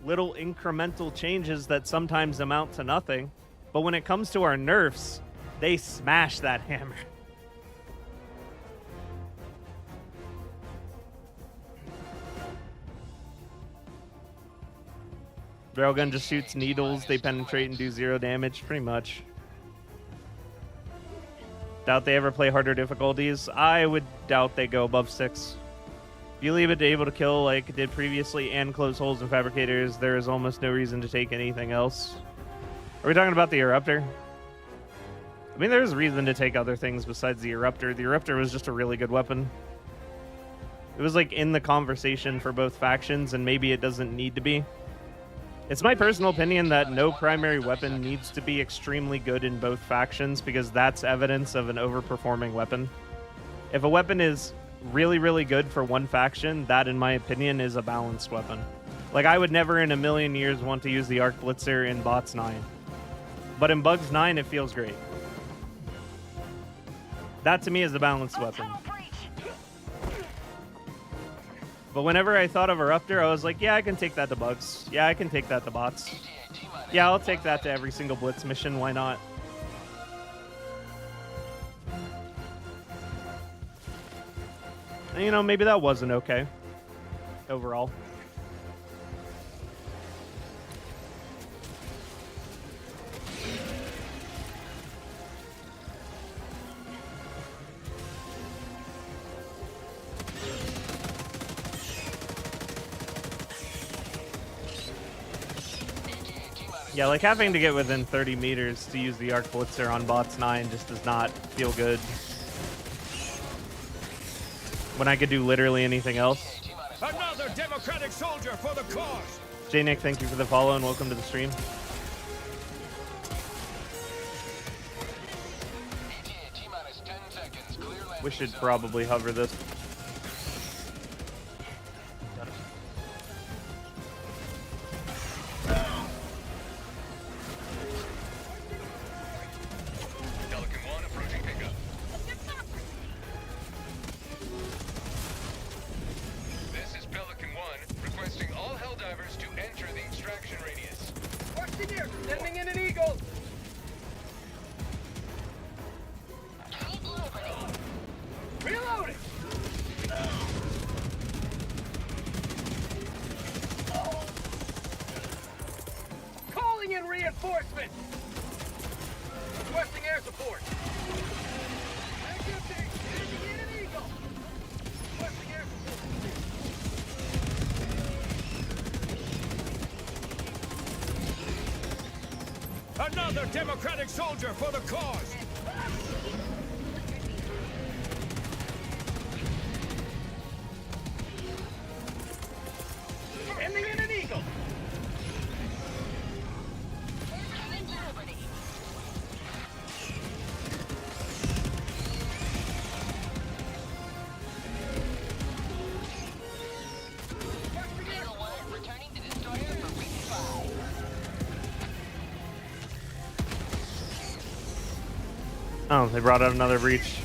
S1: Little incremental changes that sometimes amount to nothing. But when it comes to our nerfs, they smash that hammer. Railgun just shoots needles, they penetrate and do 0 damage, pretty much. Doubt they ever play harder difficulties. I would doubt they go above 6. If you leave it able to kill like it did previously and close holes in fabricators, there is almost no reason to take anything else. Are we talking about the Eruptor? I mean, there's reason to take other things besides the Eruptor. The Eruptor was just a really good weapon. It was like in the conversation for both factions, and maybe it doesn't need to be. It's my personal opinion that no primary weapon needs to be extremely good in both factions, because that's evidence of an overperforming weapon. If a weapon is really, really good for one faction, that, in my opinion, is a balanced weapon. Like, I would never in a million years want to use the Arc Blitzer in Bots 9. But in Bugs 9, it feels great. That, to me, is a balanced weapon. But whenever I thought of Eruptor, I was like, yeah, I can take that to Bugs. Yeah, I can take that to Bots. Yeah, I'll take that to every single Blitz mission. Why not? And, you know, maybe that wasn't okay. Overall. Yeah, like having to get within 30 meters to use the Arc Blitzer on Bots 9 just does not feel good. When I could do literally anything else.
S6: Another democratic soldier for the cause.
S1: J-Nick, thank you for the follow and welcome to the stream. We should probably hover this.
S6: This is Pelican 1, requesting all Helldivers to enter the extraction radius.
S8: Engineer, sending in an eagle. Reloading. Calling in reinforcements. Requesting air support. Sending in an eagle. Requesting air support.
S6: Another democratic soldier for the cause.
S8: Sending in an eagle.
S1: Oh, they brought out another breach.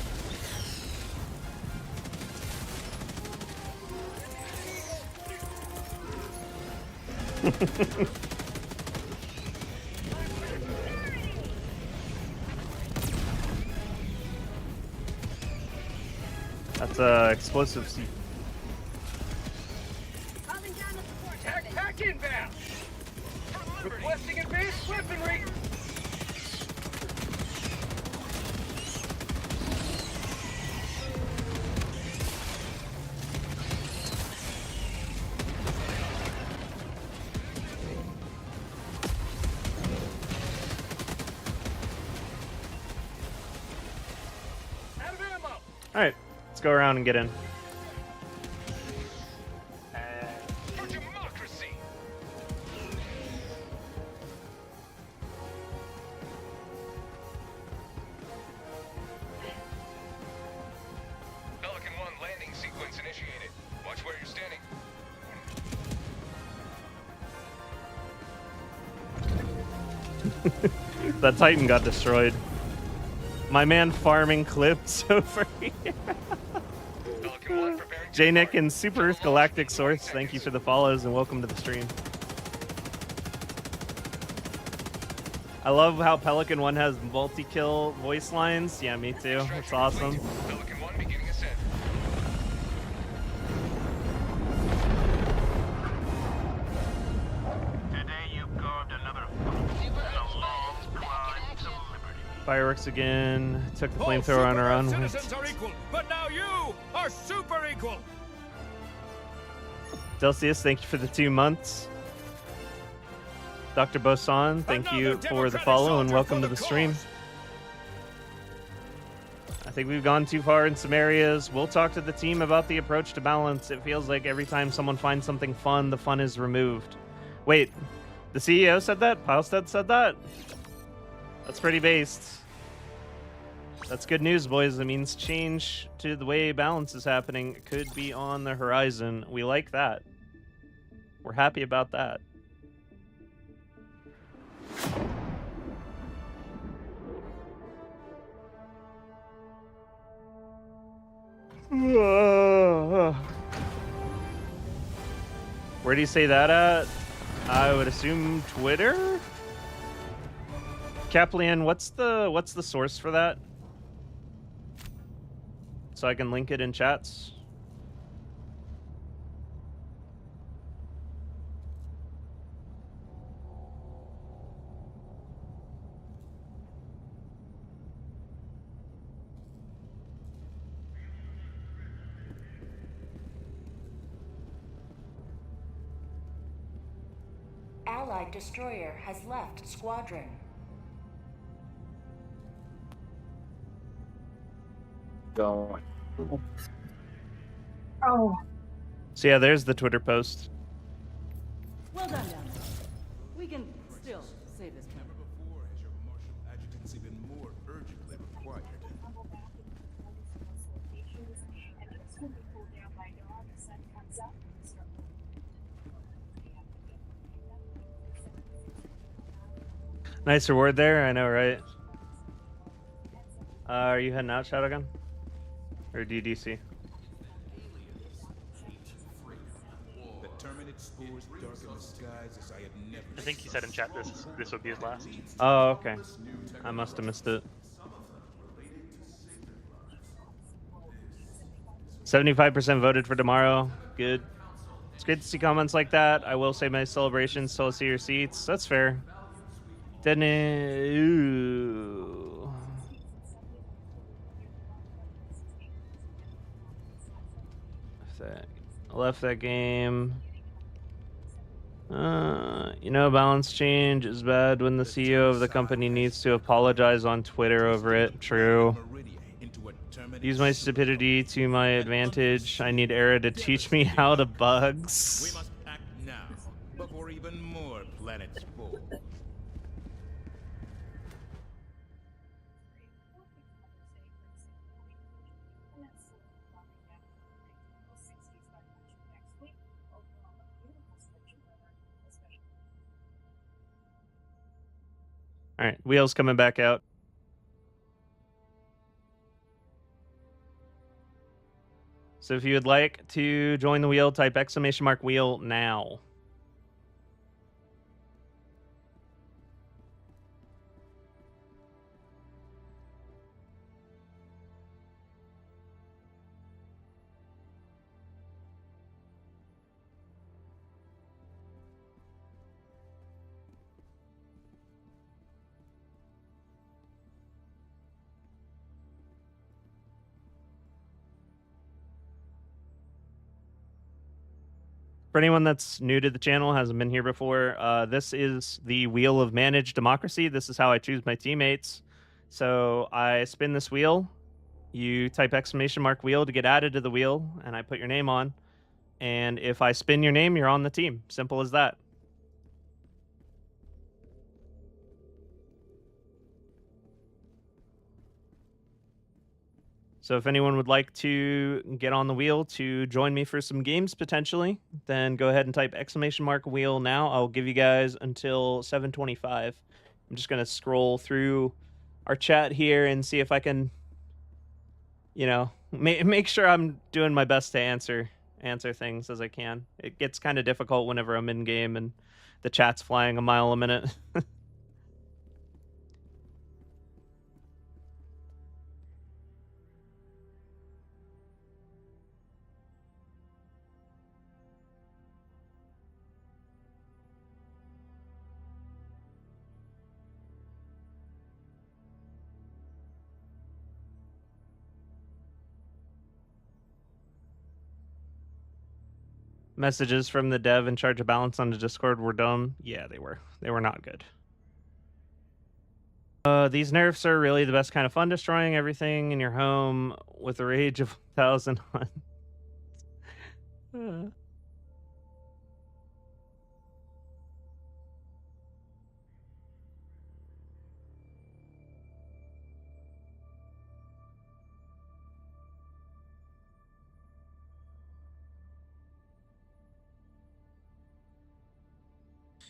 S1: explosive C.
S8: Pack inbound! Requesting advanced weaponry! Out of ammo!
S1: Alright, let's go around and get in.
S6: For democracy! Pelican 1 landing sequence initiated. Watch where you're standing.
S1: That Titan got destroyed. My man farming clips over here.
S6: Pelican 1 preparing to
S1: J-Nick
S6: depart.
S1: and Super Earth Galactic Source, thank you for the follows and welcome to the stream. I love how Pelican 1 has multi-kill voice lines. Yeah, me too. It's awesome.
S6: Pelican 1 beginning ascent.
S8: Today you've carved another foot in a long climb to liberty.
S1: Fireworks again. Took the flamethrower on our own.
S8: Citizens are equal, but now you are super equal.
S1: Delcius, thank you for the 2 months. Dr. Bosan, thank you
S8: Another
S1: for the
S8: democratic
S1: follow and
S8: soldier
S1: welcome
S8: for
S1: to
S8: the
S1: the stream.
S8: cause.
S1: I think we've gone too far in some areas. We'll talk to the team about the approach to balance. It feels like every time someone finds something fun, the fun is removed. Wait, the CEO said that? Pilestead said that? That's pretty based. That's good news, boys. It means change to the way balance is happening could be on the horizon. We like that. We're happy about that. Where do you say that at? I would assume Twitter? Kaplan, what's the source for that? So I can link it in chats.
S7: Allied destroyer has left squadron.
S10: Going.
S1: So yeah, there's the Twitter post.
S3: Well done, down there. We can still save this planet.
S2: Never before has your martial adjutancy been more urgently required.
S1: Nice reward there, I know, right? Are you heading out, Shadowgun? Or DDC?
S2: The Terminate spores darken the skies as I had never
S5: I think he said in chat this would be his last.
S1: Oh, okay. I must have missed it. 75% voted for tomorrow. Good. It's great to see comments like that. I will say my celebrations still see your seats. That's fair. Didn't it? Ooh. I left that game. You know, balance change is bad when the CEO of the company needs to apologize on Twitter over it. True. Use my stupidity to my advantage. I need Era to teach me how to
S2: We
S1: bugs.
S2: must act now before even more planets fall.
S1: All right, wheels coming back out. So if you would like to join the wheel, type !wheel now. For anyone that's new to the channel, hasn't been here before, this is the wheel of managed democracy. This is how I choose my teammates. So I spin this wheel, you type !wheel to get added to the wheel, and I put your name on. And if I spin your name, you're on the team. Simple as that. So if anyone would like to get on the wheel to join me for some games potentially, then go ahead and type !wheel now. I'll give you guys until 7:25. I'm just going to scroll through our chat here and see if I can, you know, make sure I'm doing my best to answer things as I can. It gets kind of difficult whenever I'm in game and the chat's flying a mile a minute. Messages from the dev in charge of balance on the Discord were dumb. Yeah, they were. They were not good. These nerfs are really the best kind of fun, destroying everything in your home with a rage of 1,000 on.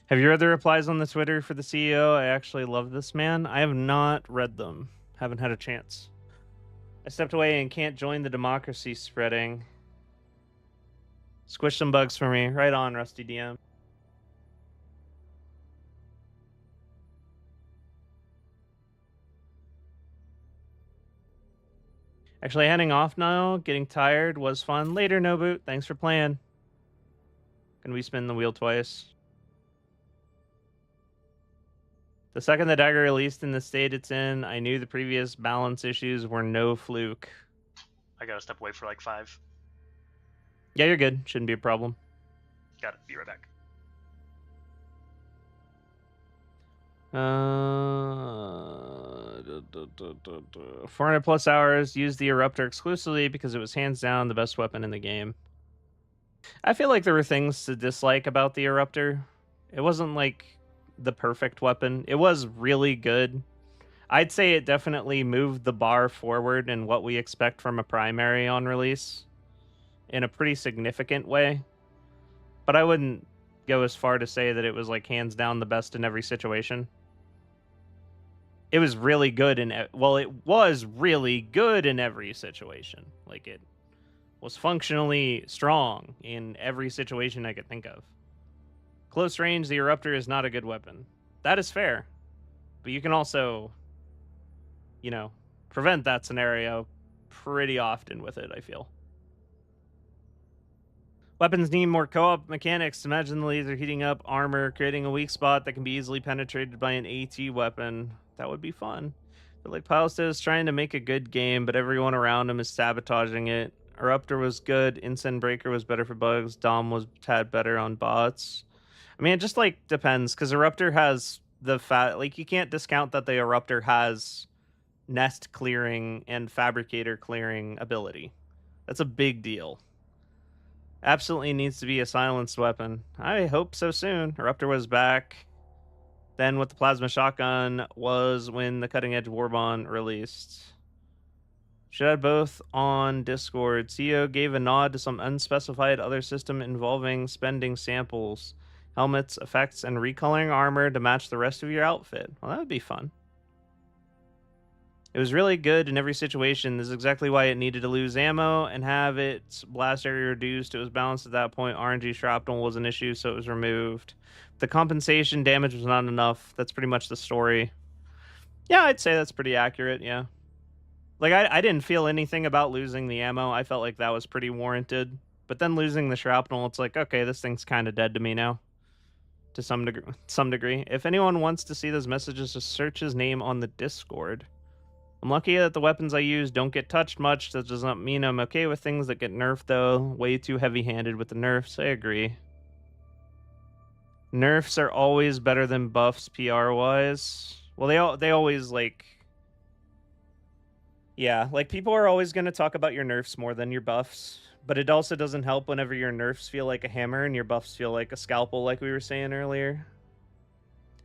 S1: Have you read the replies on the Twitter for the CEO? I actually love this man. I have not read them. Haven't had a chance. I stepped away and can't join the democracy spreading. Squish some bugs for me. Right on, Rusty DM. Actually, heading off now. Getting tired was fun. Later, No Boot. Thanks for playing. Can we spin the wheel twice? The second the dagger released in the state it's in, I knew the previous balance issues were no fluke.
S5: I gotta step away for like 5.
S1: Yeah, you're good. Shouldn't be a problem.
S5: Got it. Be right back.
S1: 400 plus hours. Used the Eruptor exclusively because it was hands down the best weapon in the game. I feel like there were things to dislike about the Eruptor. It wasn't like the perfect weapon. It was really good. I'd say it definitely moved the bar forward in what we expect from a primary on release in a pretty significant way. But I wouldn't go as far to say that it was like hands down the best in every situation. It was really good in it was really good in every situation. Like, it was functionally strong in every situation I could think of. Close range, the Eruptor is not a good weapon. That is fair. But you can also, you know, prevent that scenario pretty often with it, I feel. Weapons need more co-op mechanics. Imagine the laser heating up armor, creating a weak spot that can be easily penetrated by an AT weapon. That would be fun. But like Palestine is trying to make a good game, but everyone around him is sabotaging it. Eruptor was good. Incense Breaker was better for bugs. Dom was tad better on bots. I mean, it just like depends, because Eruptor has the like, you can't discount that the Eruptor has nest clearing and fabricator clearing ability. That's a big deal. Absolutely needs to be a silenced weapon. I hope so soon. Eruptor was back. Then with the plasma shotgun was when the cutting edge Warbond released. Should have both on Discord. CEO gave a nod to some unspecified other system involving spending samples, helmets, effects, and recoloring armor to match the rest of your outfit. Well, that would be fun. It was really good in every situation. This is exactly why it needed to lose ammo and have its blast area reduced. It was balanced at that point. RNG shrapnel was an issue, so it was removed. The compensation damage was not enough. That's pretty much the story. Yeah, I'd say that's pretty accurate, yeah. Like, I didn't feel anything about losing the ammo. I felt like that was pretty warranted. But then losing the shrapnel, it's like, okay, this thing's kind of dead to me now. To some degree. If anyone wants to see those messages, just search his name on the Discord. I'm lucky that the weapons I use don't get touched much. That does not mean I'm okay with things that get nerfed, though. Way too heavy-handed with the nerfs. I agree. Nerfs are always better than buffs PR wise. Well, they always like. Yeah, like people are always going to talk about your nerfs more than your buffs, but it also doesn't help whenever your nerfs feel like a hammer and your buffs feel like a scalpel, like we were saying earlier.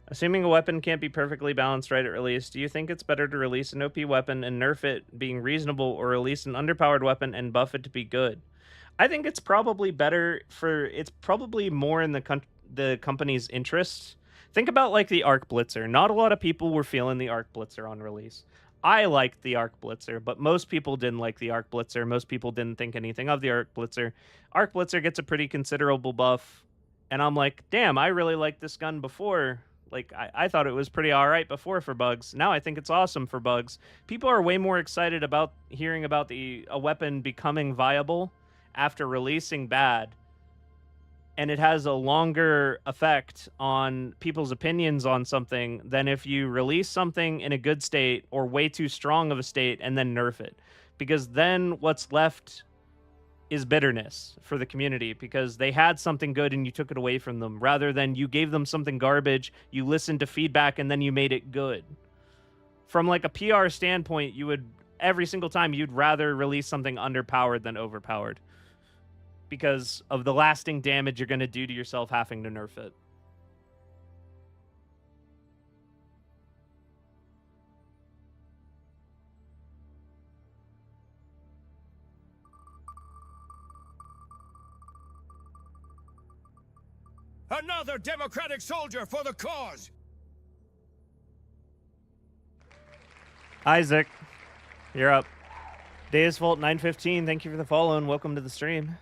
S1: Assuming a weapon can't be perfectly balanced right at release, do you think it's better to release an OP weapon and nerf it being reasonable, or release an underpowered weapon and buff it to be good? I think it's probably better for, it's probably more in the company's interest. Think about like the Arc Blitzer. Not a lot of people were feeling the Arc Blitzer on release. I liked the Arc Blitzer, but most people didn't like the Arc Blitzer. Most people didn't think anything of the Arc Blitzer. Arc Blitzer gets a pretty considerable buff, and I'm like, damn, I really liked this gun before. Like, I thought it was pretty alright before for bugs. Now I think it's awesome for bugs. People are way more excited about hearing about a weapon becoming viable after releasing bad, and it has a longer effect on people's opinions on something than if you release something in a good state or way too strong of a state and then nerf it. Because then what's left is bitterness for the community, because they had something good and you took it away from them, rather than you gave them something garbage, you listened to feedback, and then you made it good. From like a PR standpoint, you would, every single time, you'd rather release something underpowered than overpowered, because of the lasting damage you're going to do to yourself having to nerf it.
S8: Another democratic soldier for the cause!
S1: Isaac, you're up. Deus Vault 915, thank you for the follow and welcome to the stream.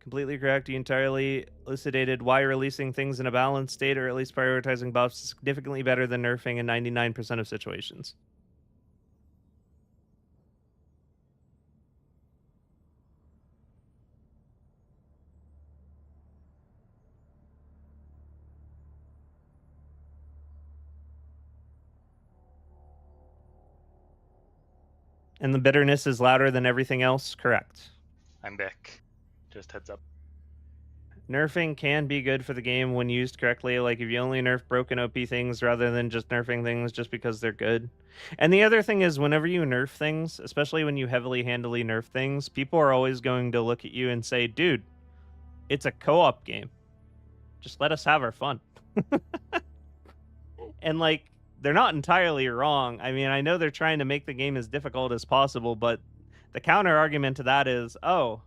S1: Completely correct. You entirely elucidated why releasing things in a balanced state, or at least prioritizing buffs, is significantly better than nerfing in 99% of situations. And the bitterness is louder than everything else? Correct.
S5: I'm back. Just heads up.
S1: Nerfing can be good for the game when used correctly, like if you only nerf broken OP things rather than just nerfing things just because they're good. And the other thing is, whenever you nerf things, especially when you heavily handily nerf things, people are always going to look at you and say, dude, it's a co-op game. Just let us have our fun. And like, they're not entirely wrong. I mean, I know they're trying to make the game as difficult as possible, but the counter argument to that is, oh,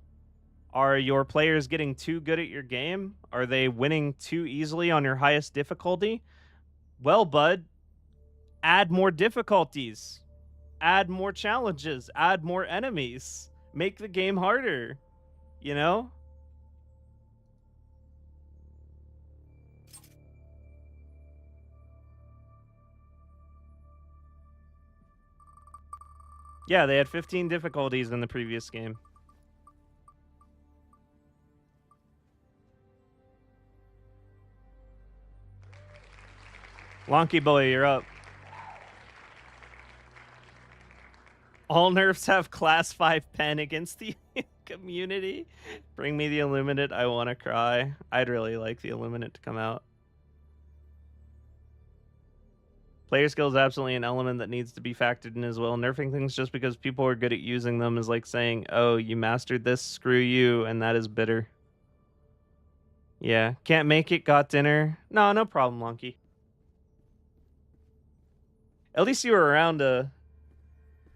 S1: are your players getting too good at your game? Are they winning too easily on your highest difficulty? Well, bud, add more difficulties, add more challenges, add more enemies, make the game harder, you know? Yeah, they had 15 difficulties in the previous game. Wonky boy, you're up. All nerfs have class 5 pen against the community. Bring me the Illuminate, I want to cry. I'd really like the Illuminate to come out. Player skill is absolutely an element that needs to be factored in as well. Nerfing things just because people are good at using them is like saying, oh, you mastered this, screw you, and that is bitter. Yeah, can't make it, got dinner. No problem, Wonky. At least you were around to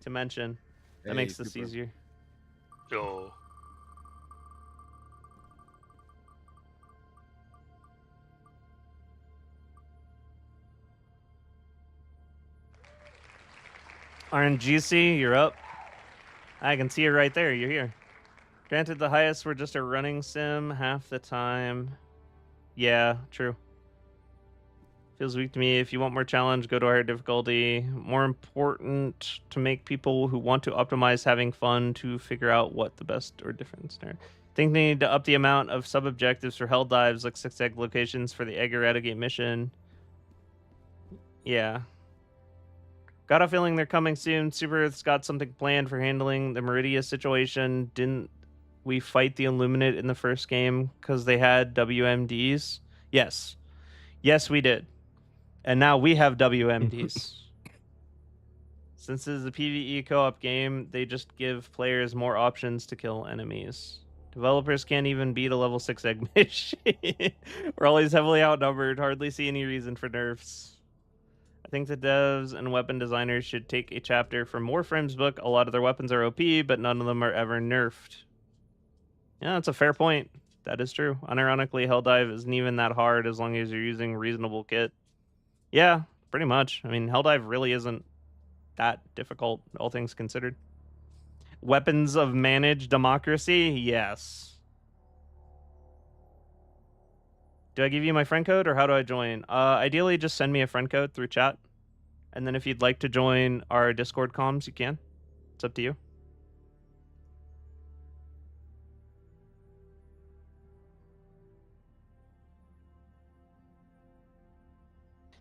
S1: mention. That makes this easier.
S5: Yo.
S1: RNGC, you're up. I can see you right there. You're here. Granted, the highest were just a running sim half the time. Yeah, true. Feels weak to me. If you want more challenge, go to higher difficulty. More important to make people who want to optimize having fun to figure out what the best or difference are. Think they need to up the amount of sub-objectives for Helldives, like 6 egg locations for the egg eradicate mission. Yeah. Got a feeling they're coming soon. Super Earth's got something planned for handling the Meridia situation. we fight the Illuminate in the first game because they had WMDs? Yes. Yes, we did. And now we have WMDs. Since this is a PvE co-op game, they just give players more options to kill enemies. Developers can't even beat a level 6 egg machine. We're always heavily outnumbered. Hardly see any reason for nerfs. I think the devs and weapon designers should take a chapter from Warframe's book. A lot of their weapons are OP, but none of them are ever nerfed. Yeah, that's a fair point. That is true. Unironically, Helldive isn't even that hard as long as you're using reasonable kit. Yeah, pretty much. I mean, Helldive really isn't that difficult, all things considered. Weapons of managed democracy? Yes. Do I give you my friend code, or how do I join? Ideally, just send me a friend code through chat. And then if you'd like to join our Discord comms, you can. It's up to you.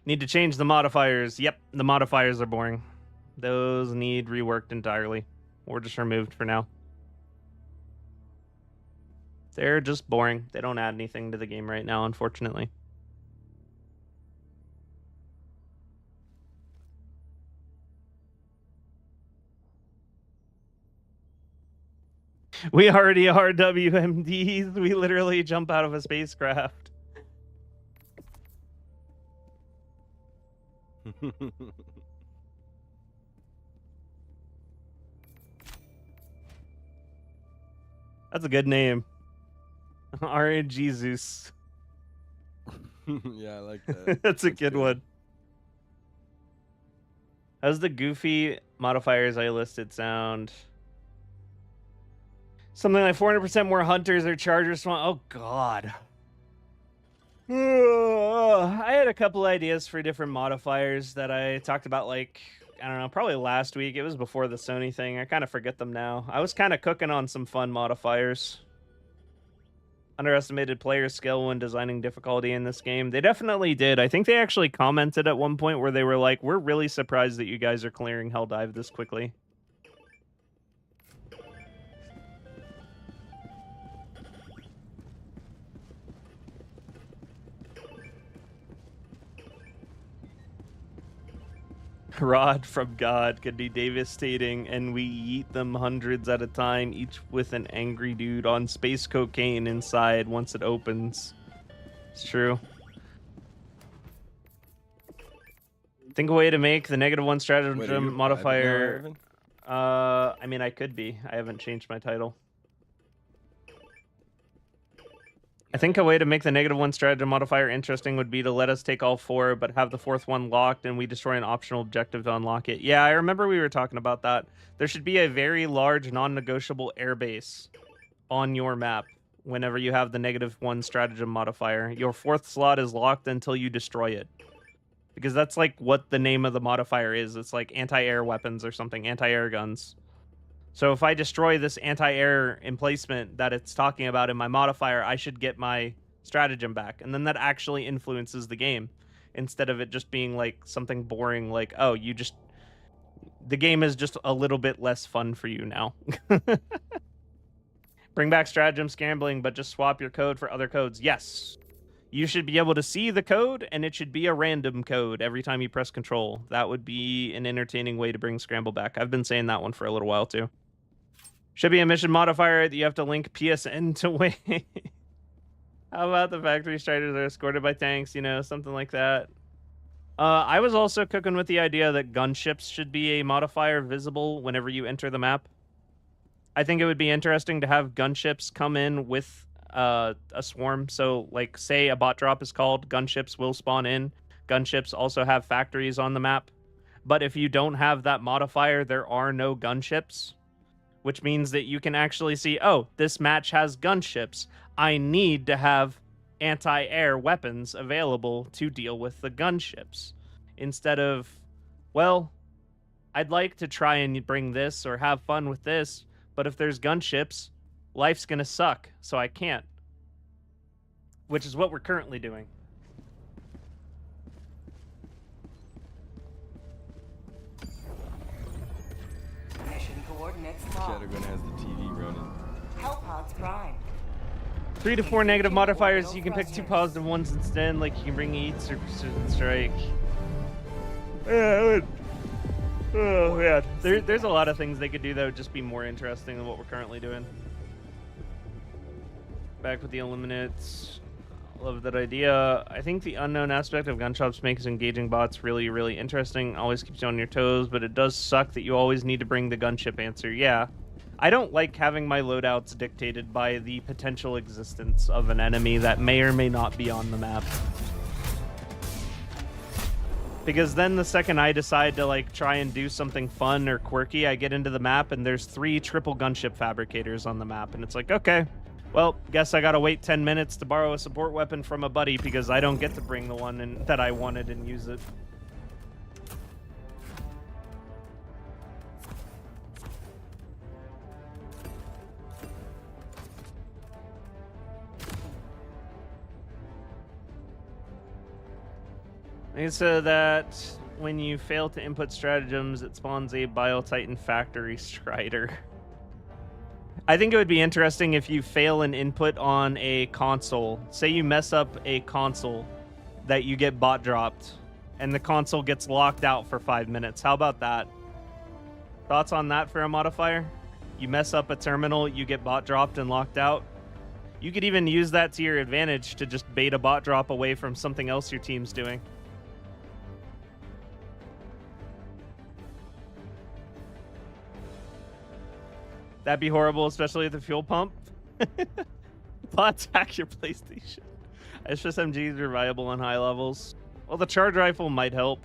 S1: Need to change the modifiers. Yep, the modifiers are boring. Those need reworked entirely, or just removed for now. They're just boring. They don't add anything to the game right now, unfortunately. We already are WMDs. We literally jump out of a spacecraft. That's a good name. RNG Zeus.
S11: Yeah, I like that.
S1: That's a good one. How's the goofy modifiers I listed sound? Something like 400% more hunters or chargers. Oh, God. I had a couple ideas for different modifiers that I talked about, like, I don't know, probably last week. It was before the Sony thing. I kind of forget them now. I was kind of cooking on some fun modifiers. Underestimated player skill when designing difficulty in this game. They definitely did. I think they actually commented at one point where they were like, we're really surprised that you guys are clearing Helldive this quickly. Rod from God can be devastating, and we eat them hundreds at a time, each with an angry dude on space cocaine inside once it opens. It's true. Think a way to make the -1 stratagem modifier. I mean, I could be. I haven't changed my title. I think a way to make the -1 stratagem modifier interesting would be to let us take all 4, but have the 4th one locked, and we destroy an optional objective to unlock it. Yeah, I remember we were talking about that. There should be a very large, non-negotiable airbase on your map whenever you have the -1 stratagem modifier. Your 4th slot is locked until you destroy it. Because that's like what the name of the modifier is. It's like anti-air weapons or something, anti-air guns. So if I destroy this anti-air emplacement that it's talking about in my modifier, I should get my stratagem back. And then that actually influences the game. Instead of it just being like something boring like, oh, you just... The game is just a little bit less fun for you now. Bring back stratagem scrambling, but just swap your code for other codes. Yes. You should be able to see the code, and it should be a random code every time you press control. That would be an entertaining way to bring scramble back. I've been saying that one for a little while, too. Should be a mission modifier that you have to link PSN to win. How about the factory striders are escorted by tanks, you know, something like that. I was also cooking with the idea that gunships should be a modifier visible whenever you enter the map. I think it would be interesting to have gunships come in with a swarm. So, like, say a bot drop is called, gunships will spawn in. Gunships also have factories on the map. But if you don't have that modifier, there are no gunships. Which means that you can actually see, oh, this match has gunships. I need to have anti-air weapons available to deal with the gunships. Instead of, well, I'd like to try and bring this or have fun with this, but if there's gunships, life's gonna suck, so I can't. Which is what we're currently doing.
S7: Mission coordinates locked.
S11: Shadowgun has the TV running.
S7: Hellpods primed.
S1: 3 to 4 negative modifiers. You can pick 2 positive ones instead. Like you can bring Eats or Precision Strike. Yeah, I would. Oh yeah. There's a lot of things they could do that would just be more interesting than what we're currently doing. Back with the Illuminates. Love that idea. I think the unknown aspect of gun shops makes engaging bots really, really interesting. Always keeps you on your toes, but it does suck that you always need to bring the gunship answer. Yeah. I don't like having my loadouts dictated by the potential existence of an enemy that may or may not be on the map. Because then the second I decide to like try and do something fun or quirky, I get into the map and there's 3 triple gunship fabricators on the map, and it's like, okay, well, guess I gotta wait 10 minutes to borrow a support weapon from a buddy because I don't get to bring the one that I wanted and use it. It said that when you fail to input stratagems, it spawns a Bile-Titan factory strider. I think it would be interesting if you fail an input on a console. Say you mess up a console that you get bot dropped, and the console gets locked out for 5 minutes. How about that? Thoughts on that for a modifier? You mess up a terminal, you get bot dropped and locked out. You could even use that to your advantage to just bait a bot drop away from something else your team's doing. That'd be horrible, especially at the fuel pump. Bots hack your PlayStation. SMGs are viable on high levels. Well, the charge rifle might help.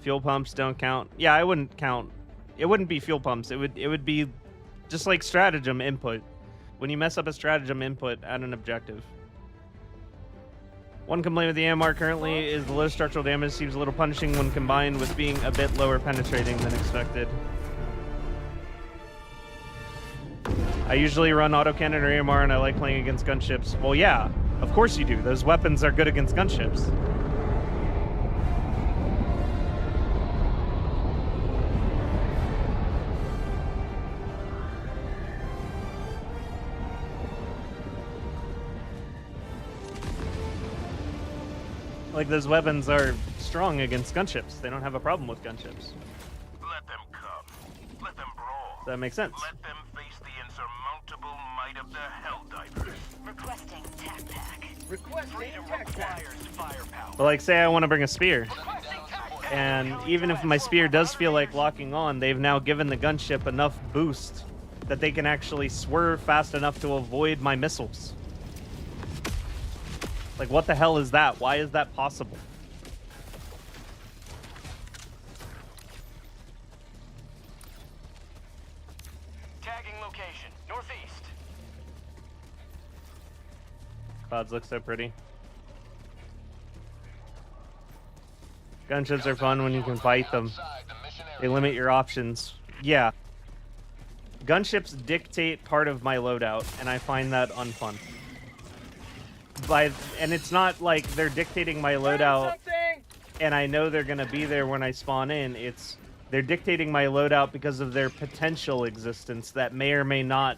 S1: Fuel pumps don't count. Yeah, I wouldn't count. It wouldn't be fuel pumps. It would be just like stratagem input. When you mess up a stratagem input at an objective. One complaint with the AMR currently is the low structural damage seems a little punishing when combined with being a bit lower penetrating than expected. I usually run autocannon or AMR and I like playing against gunships. Well, yeah, of course you do. Those weapons are good against gunships. Like, those weapons are strong against gunships. They don't have a problem with gunships.
S8: Let them come. Let them brawl.
S1: Does that make sense?
S8: Let them face the insurmountable might of the Helldivers.
S9: Requesting tac pack.
S8: Requesting tac pack. Firepower.
S1: But like, say I want to bring a spear. And even if my spear does feel like locking on, they've now given the gunship enough boost that they can actually swerve fast enough to avoid my missiles. Like, what the hell is that? Why is that possible?
S8: Tagging location, northeast.
S1: Clouds look so pretty. Gunships are fun when you can fight them. They limit your options. Yeah. Gunships dictate part of my loadout, and I find that unfun. And it's not like they're dictating my loadout and I know they're gonna be there when I spawn in. It's they're dictating my loadout because of their potential existence that may or may not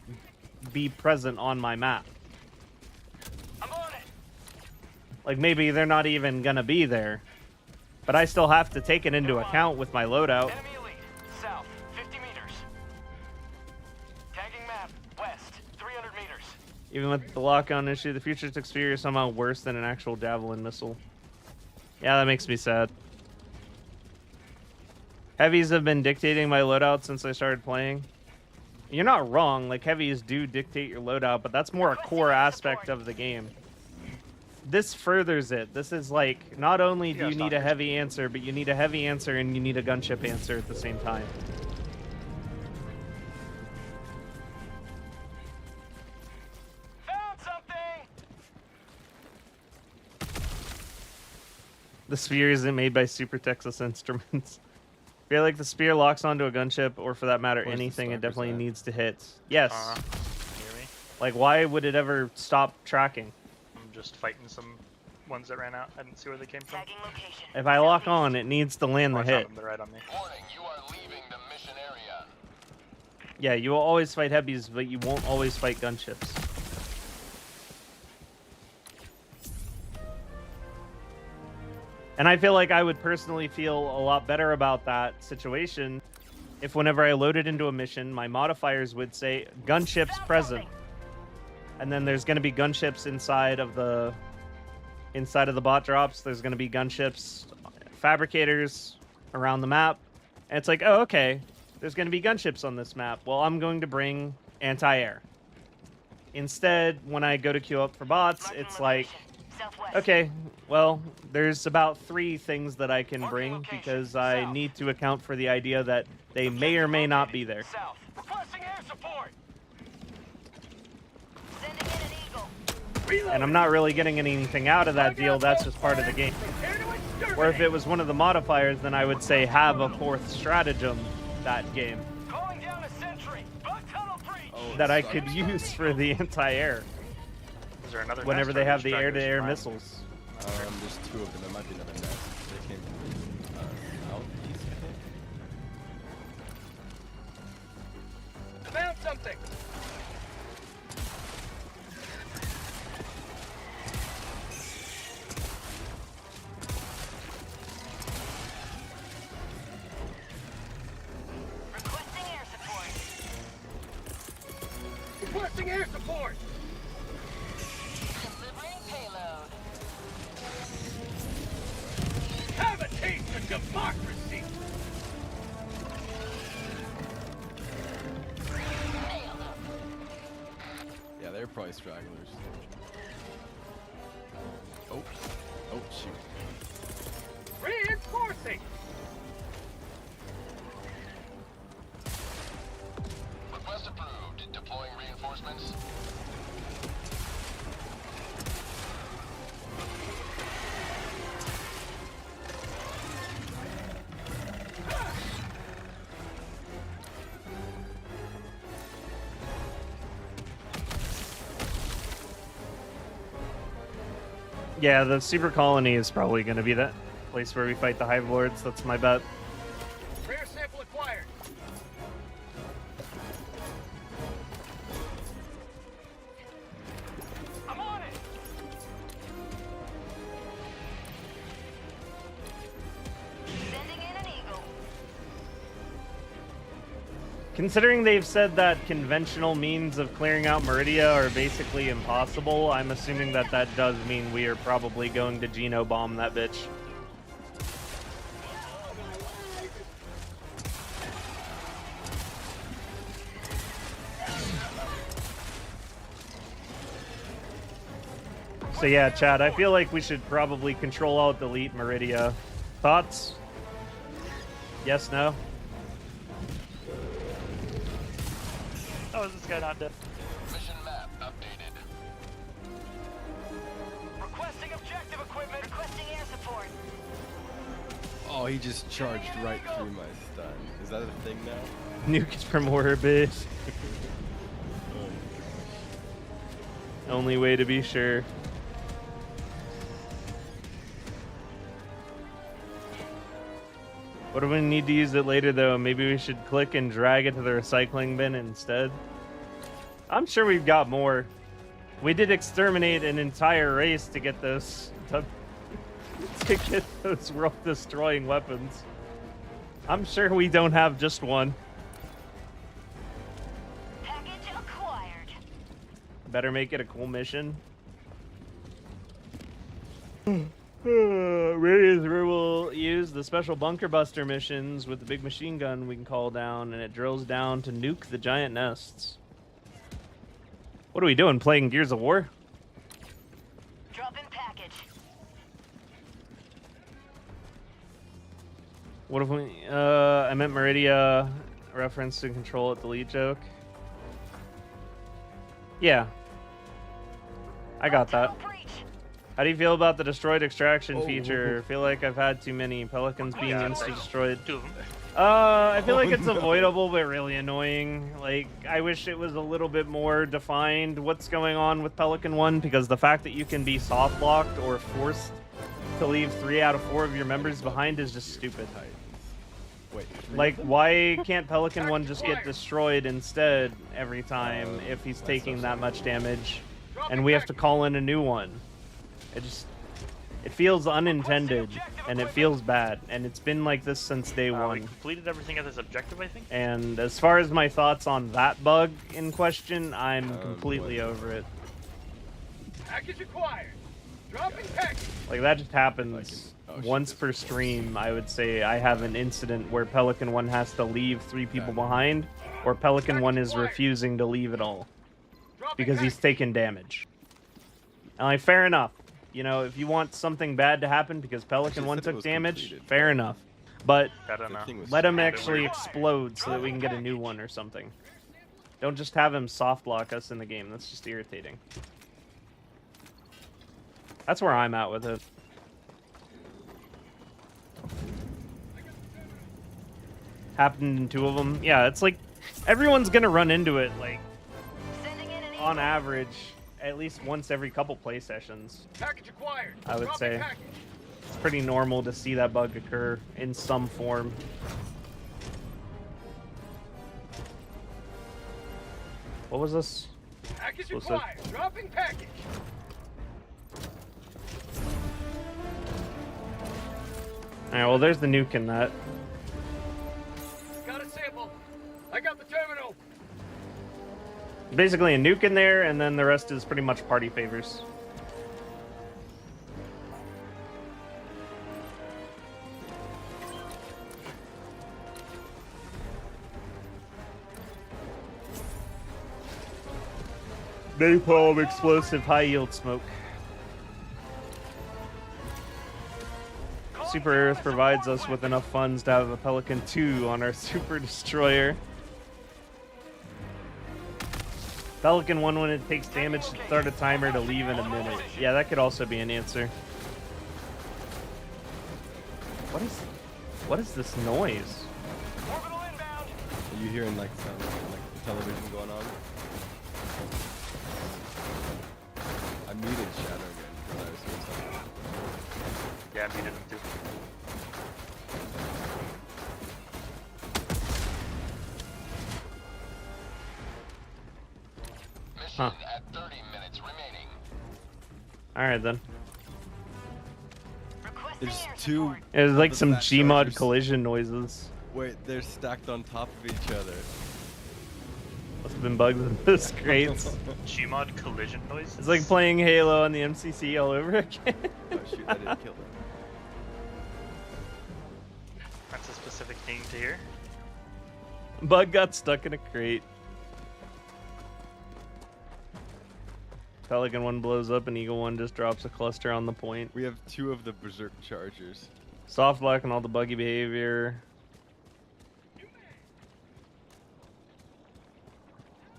S1: be present on my map.
S8: I'm on it.
S1: Like, maybe they're not even gonna be there, but I still have to take it into account with my loadout.
S8: Enemy elite, south, 50 meters. Tagging map, west, 300 meters.
S1: Even with the lock-on issue, the futuristic spear is somehow worse than an actual javelin missile. Yeah, that makes me sad. Heavies have been dictating my loadout since I started playing. You're not wrong, like, heavies do dictate your loadout, but that's more a core aspect of the game. This furthers it. This is like, not only do you need a heavy answer, but you need a heavy answer and you need a gunship answer at the same time.
S8: Found something.
S1: The spear isn't made by Super Texas Instruments. I feel like the spear locks onto a gunship, or for that matter, anything, it definitely needs to hit. Yes.
S5: Hear me?
S1: Like, why would it ever stop tracking?
S5: I'm just fighting some ones that ran out. I didn't see where they came from.
S9: Tagging location.
S1: If I lock on, it needs to land
S5: Oh,
S1: the
S5: I found
S1: hit.
S5: them. They're right on me.
S8: Warning, you are leaving the mission area.
S1: Yeah, you will always fight heavies, but you won't always fight gunships. And I feel like I would personally feel a lot better about that situation if whenever I loaded into a mission, my modifiers would say gunships present. And then there's going to be gunships inside of the bot drops. There's going to be gunships, fabricators around the map. And it's like, oh, okay, there's going to be gunships on this map. Well, I'm going to bring anti-air. Instead, when I go to queue up for bots, it's like, okay, well, there's about 3 things that I can bring because I need to account for the idea that they may or may not be there.
S8: South. Requesting air support.
S9: Sending in an eagle.
S1: And I'm not really getting anything out of that deal. That's just part of the game. Or if it was one of the modifiers, then I would say have a 4th stratagem that game
S8: Calling down a sentry. Bug tunnel breach.
S1: that I could use for the anti-air
S5: Is there another
S1: whenever
S5: nest,
S1: they
S5: or
S1: have
S5: just
S1: the
S5: trying to
S1: air-to-air
S5: survive?
S1: missiles.
S11: There's 2 of them. There might be another nest. They came from southeast, I think.
S8: Found something.
S9: Requesting air support.
S8: Requesting air support.
S9: Delivering payload.
S8: Have a taste of democracy.
S9: Nailed him.
S11: Yeah, they're probably stragglers. Oh. Oh, shoot.
S8: Reinforcing.
S6: Request approved. Deploying reinforcements.
S1: Yeah, the super colony is probably going to be that place where we fight the Hive Lords. That's my bet.
S8: Rare sample acquired. I'm on it.
S9: Sending in an eagle.
S1: Considering they've said that conventional means of clearing out Meridia are basically impossible, I'm assuming that that does mean we are probably going to Geno bomb that bitch. So yeah, Chad, I feel like we should probably control alt delete Meridia. Thoughts? Yes, no?
S5: Oh, is this guy not dead?
S6: Mission map updated.
S8: Requesting objective equipment.
S9: Requesting air support.
S11: Oh, he just charged right through my stun. Is that a thing now?
S1: Nuke it from orbit. Only way to be sure. What do we need to use it later, though? Maybe we should click and drag it to the recycling bin instead. I'm sure we've got more. We did exterminate an entire race to get those to get those world-destroying weapons. I'm sure we don't have just one.
S9: Package acquired.
S1: Better make it a cool mission. Radius will use the special bunker buster missions with the big machine gun we can call down, and it drills down to nuke the giant nests. What are we doing? Playing Gears of War?
S9: Drop in package.
S1: What if we? I meant Meridia reference to control at delete joke. Yeah, I got that. How do you feel about the destroyed extraction feature? I feel like I've had too many pelicans being insta-destroyed.
S5: 2 of them.
S1: I feel like it's avoidable, but really annoying. Like, I wish it was a little bit more defined what's going on with Pelican 1, because the fact that you can be soft-blocked or forced to leave 3 out of 4 of your members behind is just stupid.
S11: Wait.
S1: Like, why can't Pelican 1 just get destroyed instead every time if he's taking that much damage, and we have to call in a new one? It feels unintended, and it feels bad, and it's been like this since day
S5: We
S1: one.
S5: completed everything at this objective, I think.
S1: And as far as my thoughts on that bug in question, I'm completely over it.
S8: Package acquired. Dropping package.
S1: Like, that just happens once per stream. I would say I have an incident where Pelican 1 has to leave 3 people behind, or Pelican 1 is refusing to leave at all because he's taking damage. And like, fair enough. You know, if you want something bad to happen because Pelican 1 took damage, fair enough. But let him actually explode so that we can get a new one or something. Don't just have him soft lock us in the game. That's just irritating. That's where I'm at with it. Happened in 2 of them. Yeah, it's like everyone's gonna run into it, like, on average, at least once every couple play sessions.
S8: Package acquired.
S1: I would say.
S8: Package.
S1: It's pretty normal to see that bug occur in some form. What was this?
S8: Package acquired. Dropping package.
S1: Alright, well, there's the nuke in that.
S8: Got a sample. I got the terminal.
S1: Basically a nuke in there, and then the rest is pretty much party favors. Napalm explosive high yield smoke. Super Earth provides us with enough funds to have a Pelican 2 on our Super Destroyer. Pelican 1, when it takes damage, should start a timer to leave in a minute. Yeah, that could also be an answer. What is this noise?
S11: Are you hearing like sound like the television going on? I muted Shadow again because I was hearing something.
S5: Yeah, I muted him too.
S1: Huh.
S6: At 30 minutes remaining.
S1: Alright then.
S11: There's 2.
S1: It was like some
S11: fat
S1: Gmod
S11: chargers.
S1: collision noises.
S11: Wait, they're stacked on top of each other.
S1: Must have been bugs in this crates.
S5: Gmod collision noise?
S1: It's like playing Halo on the MCC all over again.
S11: Oh shoot, I didn't kill them.
S5: That's a specific thing to hear.
S1: Bug got stuck in a crate. Pelican 1 blows up and Eagle 1 just drops a cluster on the point.
S11: We have 2 of the Berserk Chargers.
S1: Soft lock and all the buggy behavior.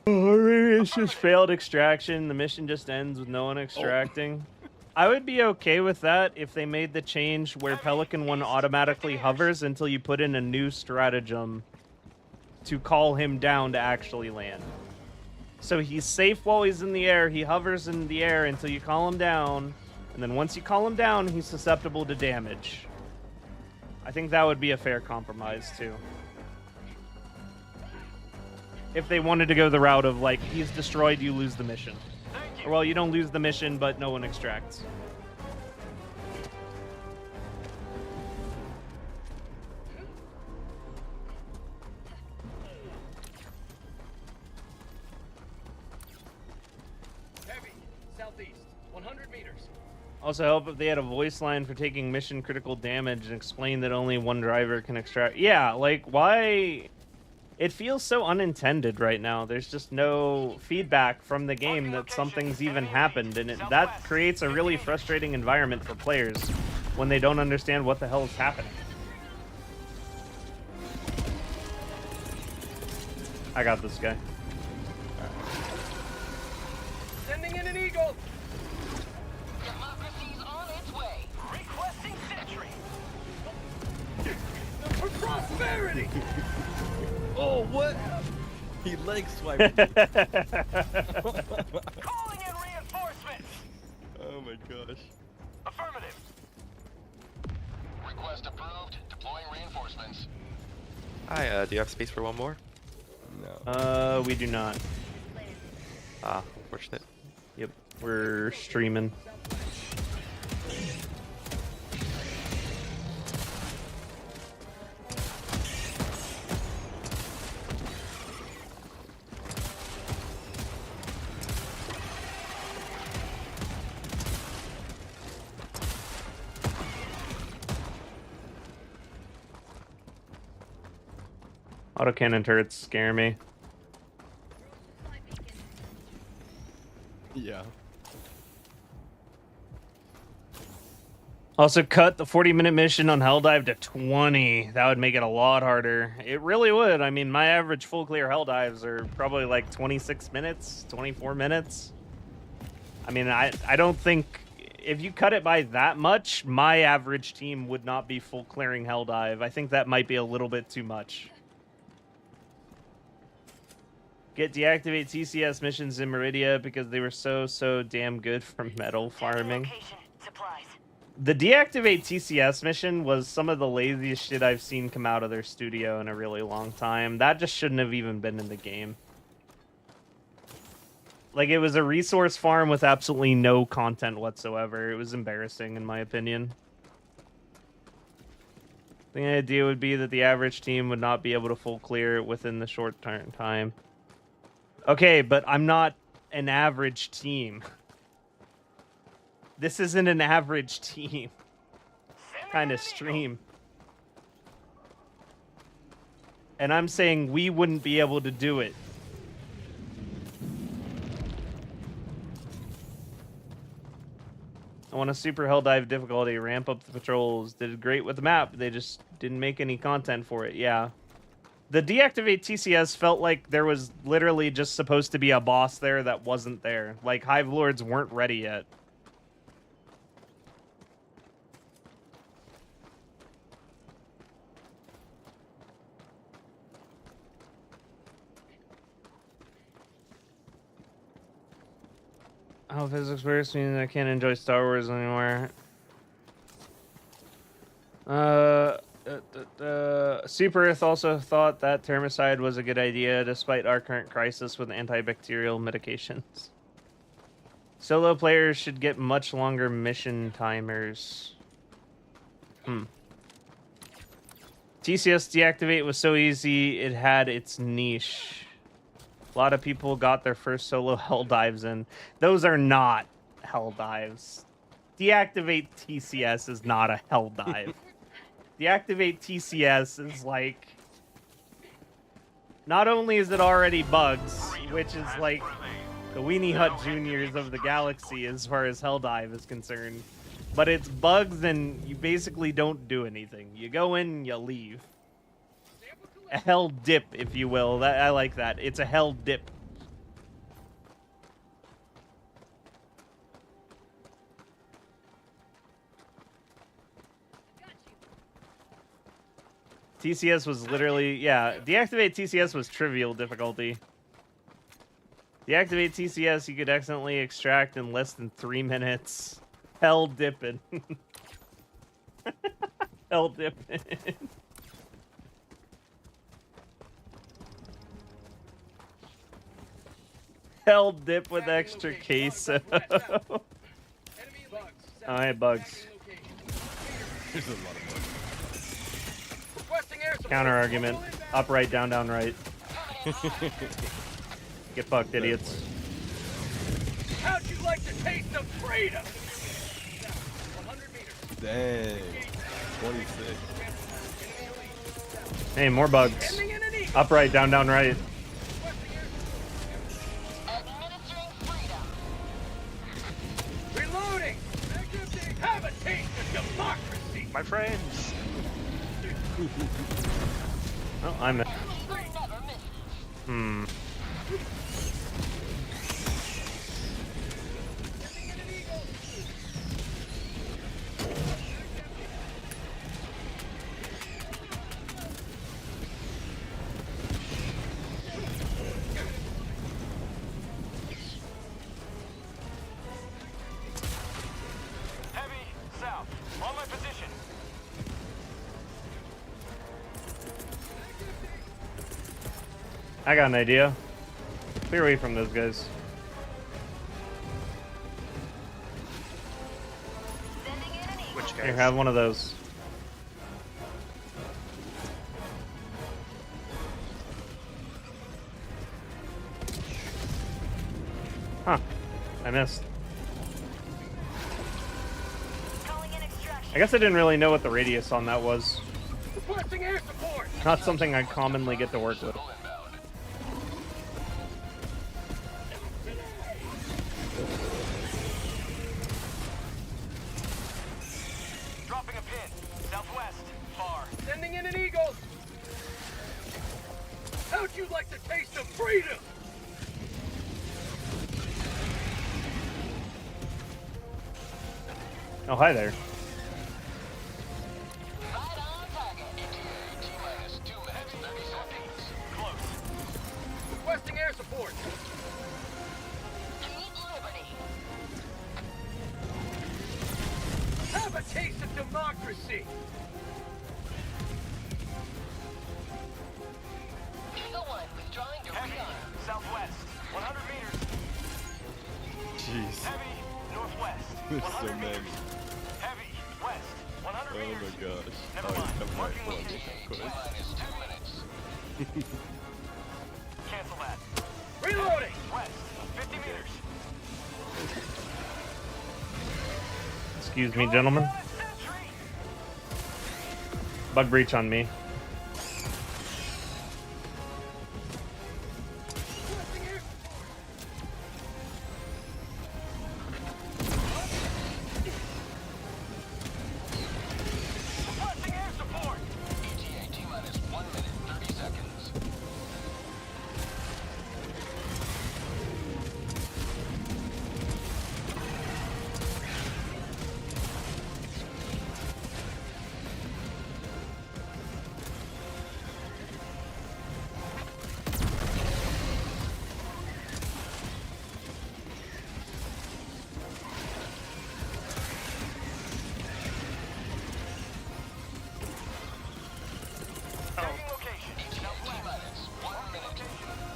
S1: It's just failed extraction. The mission just ends with no one extracting. I would be okay with that if they made the change where Pelican 1 automatically hovers until you put in a new stratagem to call him down to actually land. So he's safe while he's in the air. He hovers in the air until you call him down. And then once you call him down, he's susceptible to damage. I think that would be a fair compromise, too. If they wanted to go the route of, like, he's destroyed, you lose the mission. Or, well, you don't lose the mission, but no one extracts.
S8: Heavy. Southeast. 100 meters.
S1: Also help if they had a voice line for taking mission critical damage and explain that only one driver can extract. Yeah, like, why? It feels so unintended right now. There's just no feedback from the game that something's even happened, and that creates a really frustrating environment for players when they don't understand what the hell is happening. I got this guy.
S8: Sending in an Eagle.
S9: Democracy's on its way. Requesting sentry.
S8: For prosperity.
S11: Oh, what? He leg swiped.
S9: Calling in reinforcements.
S11: Oh my gosh.
S6: Affirmative. Request approved. Deploying reinforcements.
S12: Hi, do you have space for one more?
S11: No.
S1: We do not.
S12: Ah, unfortunate.
S1: Yep, we're streaming. Autocannon turrets scare me.
S11: Yeah.
S1: Also, cut the 40-minute mission on Helldive to 20. That would make it a lot harder. It really would. I mean, my average full clear Helldives are probably like 26 minutes, 24 minutes. I mean, I don't think... If you cut it by that much, my average team would not be full clearing Helldive. I think that might be a little bit too much. Get deactivate TCS missions in Meridia because they were so damn good for metal farming. The deactivate TCS mission was some of the laziest shit I've seen come out of their studio in a really long time. That just shouldn't have even been in the game. Like, it was a resource farm with absolutely no content whatsoever. It was embarrassing, in my opinion. The idea would be that the average team would not be able to full clear within the short time. Okay, but I'm not an average team. This isn't an average team kind of stream. And I'm saying we wouldn't be able to do it. I want a super Helldive difficulty, ramp up the patrols. Did great with the map. They just didn't make any content for it. Yeah. The deactivate TCS felt like there was literally just supposed to be a boss there that wasn't there. Like, Hive Lords weren't ready yet. Oh, physics worse means I can't enjoy Star Wars anymore. Super Earth also thought that Termicide was a good idea despite our current crisis with antibacterial medications. Solo players should get much longer mission timers. TCS deactivate was so easy, it had its niche. A lot of people got their first solo Helldives in. Those are not Helldives. Deactivate TCS is not a Helldive. Deactivate TCS is like... Not only is it already bugs, which is like the Weenie Hut Juniors of the galaxy as far as Helldive is concerned, but it's bugs and you basically don't do anything. You go in, you leave. A hell dip, if you will. I like that. It's a hell dip. TCS was literally, yeah, deactivate TCS was trivial difficulty. Deactivate TCS, you could accidentally extract in less than 3 minutes. Hell dipping. Hell dipping. Hell dip with extra queso. Alright, bugs.
S11: There's a lot of bugs.
S1: Counter argument. Up, right, down, down, right. Get fucked, idiots.
S8: How'd you like the taste of freedom? 100 meters.
S11: Dang. 26.
S1: Hey, more bugs. Up, right, down, down, right.
S8: Reloading. Have a taste of democracy.
S5: My friends.
S1: Oh, I'm...
S8: Heavy, south. On my position.
S1: I got an idea. Clear away from those guys.
S5: Which
S1: Here,
S5: guys?
S1: have one of those. Huh. I missed. I guess I didn't really know what the radius on that was.
S8: Requesting air support.
S1: Not something I commonly get to work with.
S8: Dropping a pin. Southwest. Far. Sending in an eagle. How'd you like the taste of freedom?
S1: Oh, hi there.
S8: Right on target. T-minus 2 minutes, 30 seconds. Close. Requesting air support.
S9: Keep liberty.
S8: Have a taste of democracy.
S9: Eagle 1 withdrawing to rearm.
S8: Southwest. 100 meters.
S11: Jeez.
S8: Heavy. Northwest.
S11: There's
S8: 100
S11: so many.
S8: meters. Heavy. West. 100
S11: Oh
S8: meters.
S11: my gosh.
S8: Never
S11: Oh,
S8: mind.
S11: never mind.
S8: Marking
S11: Hold on,
S8: location.
S11: of course.
S8: T-minus 2 minutes. Cancel that. Reloading. West. 50 meters.
S1: Excuse me, gentlemen.
S8: Sentry.
S1: Bug breach on me.
S8: Requesting air support. Requesting air support. ETA T-minus 1 minute, 30 seconds. Tagging location. Southwest. 1 minute.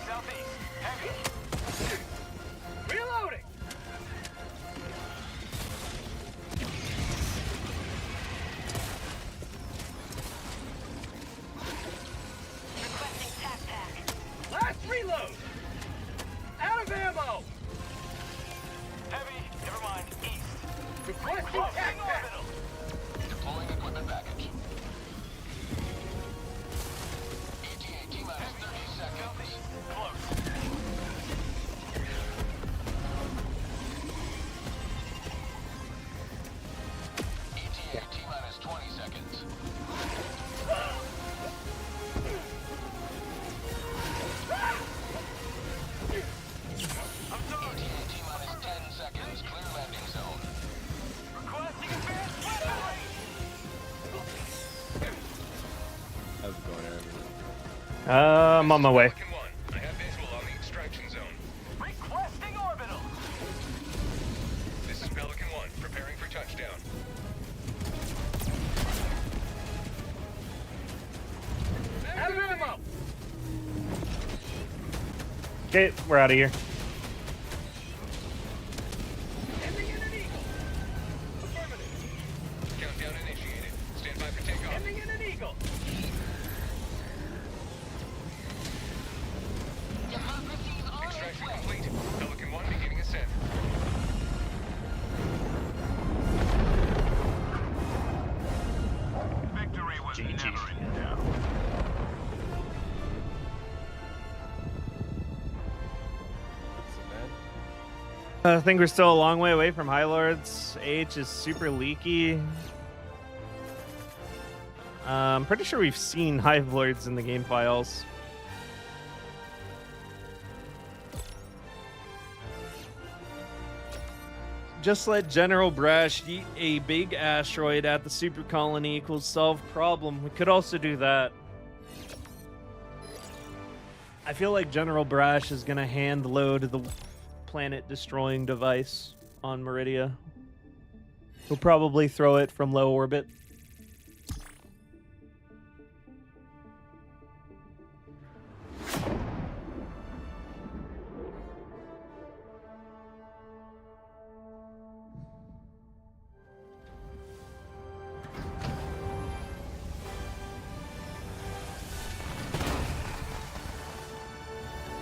S8: Southeast. Heavy. Reloading.
S9: Requesting tac pack.
S8: Last reload. Out of ammo. Heavy. Never mind. East. Requesting tac pack. Deploying equipment package. ETA T-minus 30 seconds. Close. ETA T-minus 20 seconds. I'm done. ETA T-minus 10 seconds. Clear landing zone. Requesting advanced weaponry.
S11: How's it going, Aaron?
S1: I'm on my way.
S6: Pelican 1, I have visual on the extraction zone.
S8: Requesting orbital.
S6: This is Pelican 1, preparing for touchdown.
S8: Out of ammo.
S1: Okay, we're out of here.
S8: Ending in an eagle. Affirmative.
S6: Countdown initiated. Stand by for takeoff.
S8: Ending in an eagle.
S9: Democracy's on its
S6: Extraction
S9: way.
S6: complete. Pelican 1 beginning ascent.
S8: Victory was
S5: GG.
S8: never in doubt.
S11: So, man.
S1: I think we're still a long way away from High Lords. H is super leaky. I'm pretty sure we've seen Hive Lords in the game files. Just let General Brash eat a big asteroid at the super colony equals solve problem. We could also do that. I feel like General Brash is gonna hand load the planet destroying device on Meridia. He'll probably throw it from low orbit.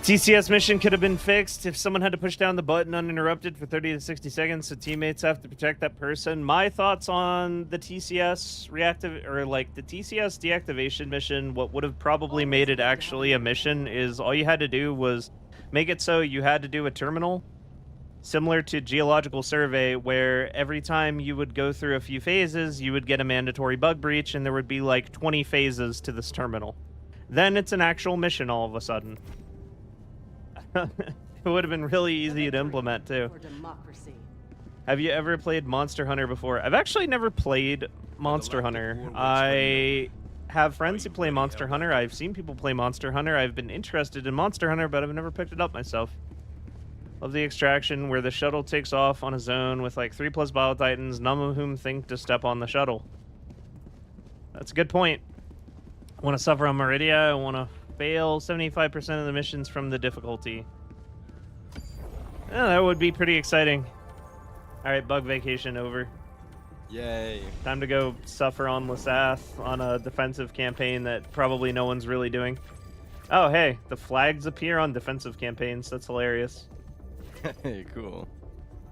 S1: TCS mission could have been fixed if someone had to push down the button uninterrupted for 30 to 60 seconds, so teammates have to protect that person. My thoughts on the TCS the TCS deactivation mission, what would have probably made it actually a mission is all you had to do was make it so you had to do a terminal similar to geological survey, where every time you would go through a few phases, you would get a mandatory bug breach, and there would be like 20 phases to this terminal. Then it's an actual mission all of a sudden. It would have been really easy to implement too. Have you ever played Monster Hunter before? I've actually never played Monster Hunter. I have friends who play Monster Hunter. I've seen people play Monster Hunter. I've been interested in Monster Hunter, but I've never picked it up myself. Love the extraction where the shuttle takes off on a zone with like 3+ Bile Titans, none of whom think to step on the shuttle. That's a good point. I want to suffer on Meridia. I want to fail 75% of the missions from the difficulty. Yeah, that would be pretty exciting. Alright, bug vacation over.
S11: Yay.
S1: Time to go suffer on Lasath on a defensive campaign that probably no one's really doing. Oh, hey, the flags appear on defensive campaigns. That's hilarious.
S11: Hey, cool.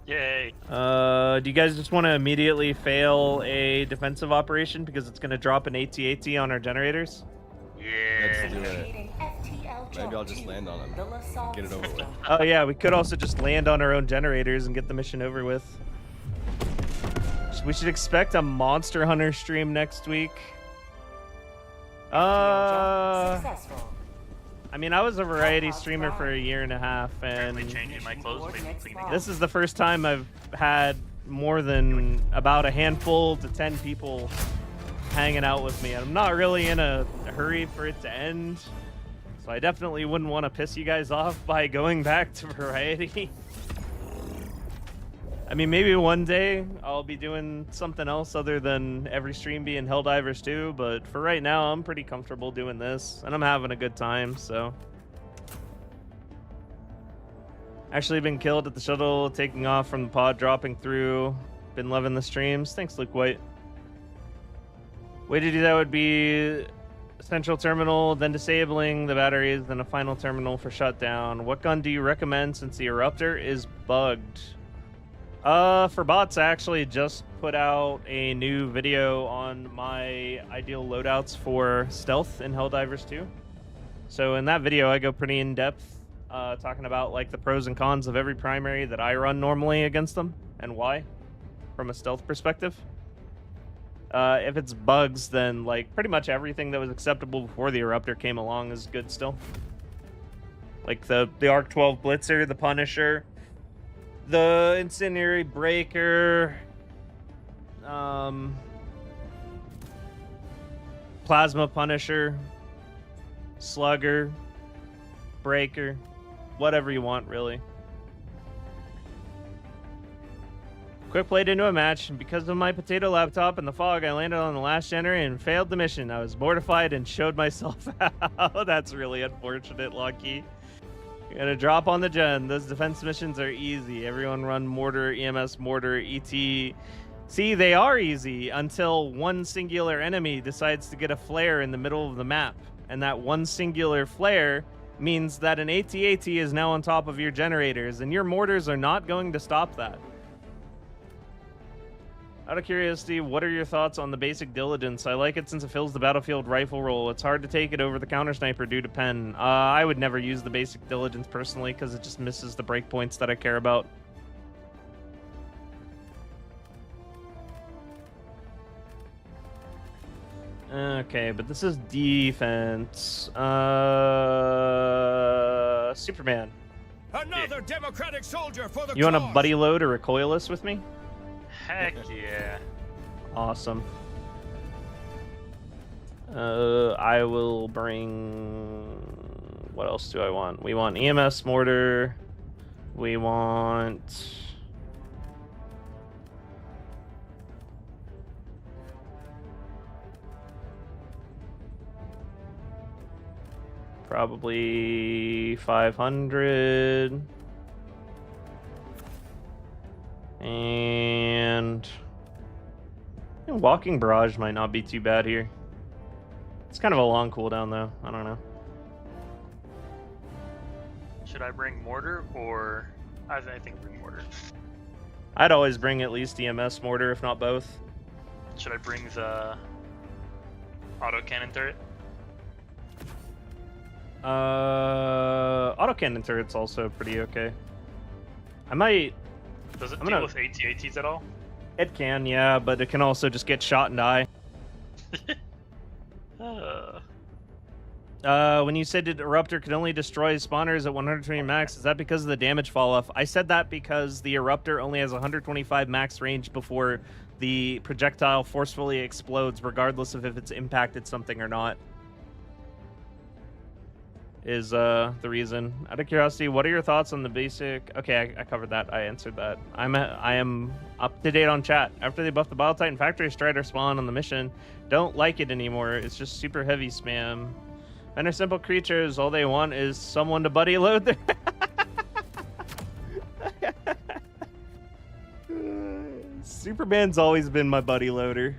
S5: Yay.
S1: Do you guys just want to immediately fail a defensive operation because it's going to drop an AT-AT on our generators?
S11: Let's do it. Maybe I'll just land on them. Get it over with.
S1: Oh yeah, we could also just land on our own generators and get the mission over with. We should expect a Monster Hunter stream next week. I mean, I was a variety streamer for a year and a half, and
S5: Changing my clothes,
S1: this is the first time I've had more than about a handful to 10 people hanging out with me. I'm not really in a hurry for it to end, so I definitely wouldn't want to piss you guys off by going back to variety. I mean, maybe one day I'll be doing something else other than every stream being Helldivers 2, but for right now, I'm pretty comfortable doing this, and I'm having a good time, so. Actually been killed at the shuttle, taking off from the pod, dropping through. Been loving the streams. Thanks, Luke White. Way to do that would be central terminal, then disabling the batteries, then a final terminal for shutdown. What gun do you recommend since the Eruptor is bugged? For bots, I actually just put out a new video on my ideal loadouts for stealth in Helldivers 2. So in that video, I go pretty in-depth, talking about like the pros and cons of every primary that I run normally against them and why, from a stealth perspective. If it's bugs, then like pretty much everything that was acceptable before the Eruptor came along is good still. Like the Arc 12 Blitzer, the Punisher, the Incendiary Breaker, Plasma Punisher, Slugger, Breaker, whatever you want, really. Quick played into a match, and because of my potato laptop and the fog, I landed on the last generator and failed the mission. I was mortified and showed myself out. That's really unfortunate, Lucky. You gotta drop on the gen. Those defense missions are easy. Everyone run mortar, EMS, mortar, ET. See, they are easy until one singular enemy decides to get a flare in the middle of the map. And that one singular flare means that an AT-AT is now on top of your generators, and your mortars are not going to stop that. Out of curiosity, what are your thoughts on the basic diligence? I like it since it fills the battlefield rifle role. It's hard to take it over the counter sniper due to pen. I would never use the basic diligence personally because it just misses the breakpoints that I care about. Okay, but this is defense. Superman.
S8: Another democratic soldier for the
S1: You want a buddy load or recoilless with me?
S5: Heck yeah.
S1: Awesome. I will bring... What else do I want? We want EMS mortar. We want... Probably 500. And walking barrage might not be too bad here. It's kind of a long cooldown though. I don't know.
S5: Should I bring mortar or I think bring mortar.
S1: I'd always bring at least EMS mortar, if not both.
S5: Should I bring the autocannon turret?
S1: Autocannon turret's also pretty okay. I might.
S5: Does it
S1: I'm
S5: deal
S1: gonna-
S5: with AT-ATs at all?
S1: It can, yeah, but it can also just get shot and die. When you said that Eruptor could only destroy spawners at 120 max, is that because of the damage fall off? I said that because the Eruptor only has 125 max range before the projectile forcefully explodes, regardless of if it's impacted something or not. Is the reason. Out of curiosity, what are your thoughts on the basic? Okay, I covered that. I answered that. I am up to date on chat. After they buffed the Bile Titan Factory Strider spawn on the mission, don't like it anymore. It's just super heavy spam. And they're simple creatures. All they want is someone to buddy load their. Superman's always been my buddy loader.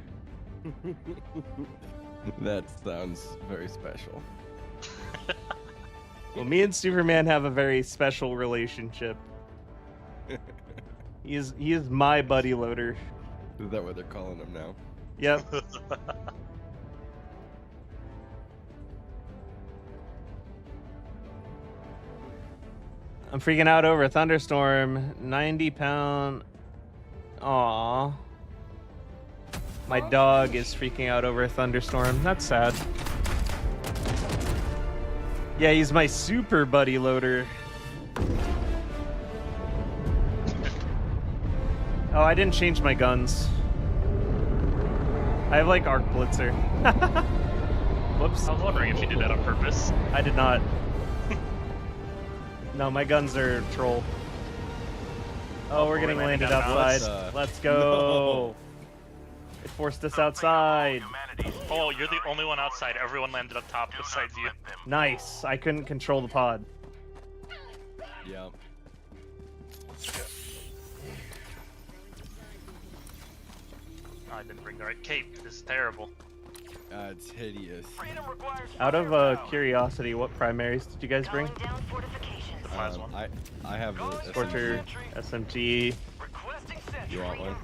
S11: That sounds very special.
S1: Well, me and Superman have a very special relationship. He is my buddy loader.
S11: Is that what they're calling him now?
S1: Yep. I'm freaking out over a thunderstorm. 90-pound. Aww. My dog is freaking out over a thunderstorm. That's sad. Yeah, he's my super buddy loader. Oh, I didn't change my guns. I have like Arc Blitzer. Whoops.
S5: I was wondering if you did that on purpose.
S1: I did not. No, my guns are troll. Oh, we're getting landed outside. Let's go. It forced us outside.
S5: Oh, you're the only one outside. Everyone landed up top besides you.
S1: Nice. I couldn't control the pod.
S11: Yep.
S5: Oh, I didn't bring the right cape. This is terrible.
S11: It's hideous.
S1: Out of curiosity, what primaries did you guys bring?
S5: The plasma.
S11: I have the
S1: Scorcher, SMG.
S11: You want one?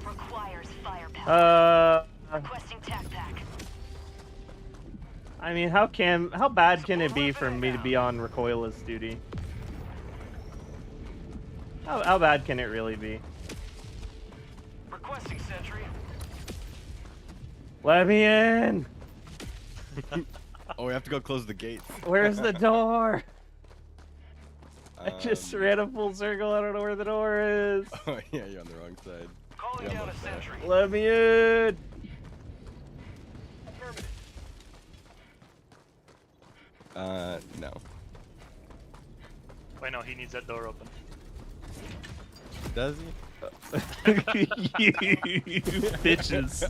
S1: I mean, how bad can it be for me to be on recoilless duty? How bad can it really be?
S8: Requesting sentry.
S1: Let me in.
S11: Oh, we have to go close the gates.
S1: Where's the door? I just ran a full circle. I don't know where the door is.
S11: Oh yeah, you're on the wrong side.
S8: Calling down a sentry.
S1: Let me in.
S11: No.
S5: Wait, no, he needs that door open.
S11: Does he?
S1: You bitches.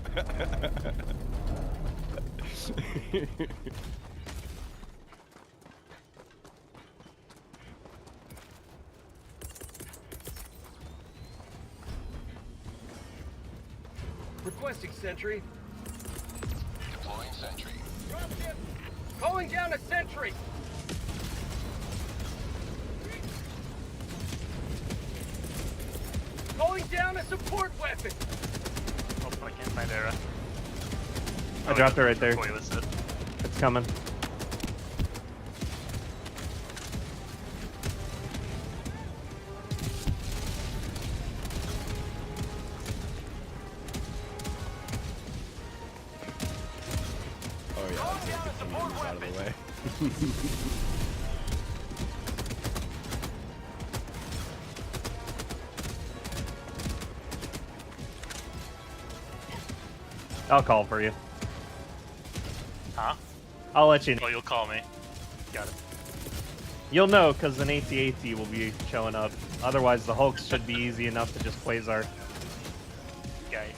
S8: Requesting sentry.
S6: Deploying sentry.
S8: Dropship. Calling down a sentry. Calling down a support weapon.
S5: Oh, I can't find Era.
S1: I dropped it right there.
S5: Boy, was it?
S1: It's coming.
S11: Oh yeah, let's get the things out of the way.
S1: I'll call for you.
S5: Huh?
S1: I'll let you know.
S5: Oh, you'll call me. Got it.
S1: You'll know because an AT-AT will be showing up. Otherwise, the Hulks should be easy enough to just Quasar.
S5: Guy.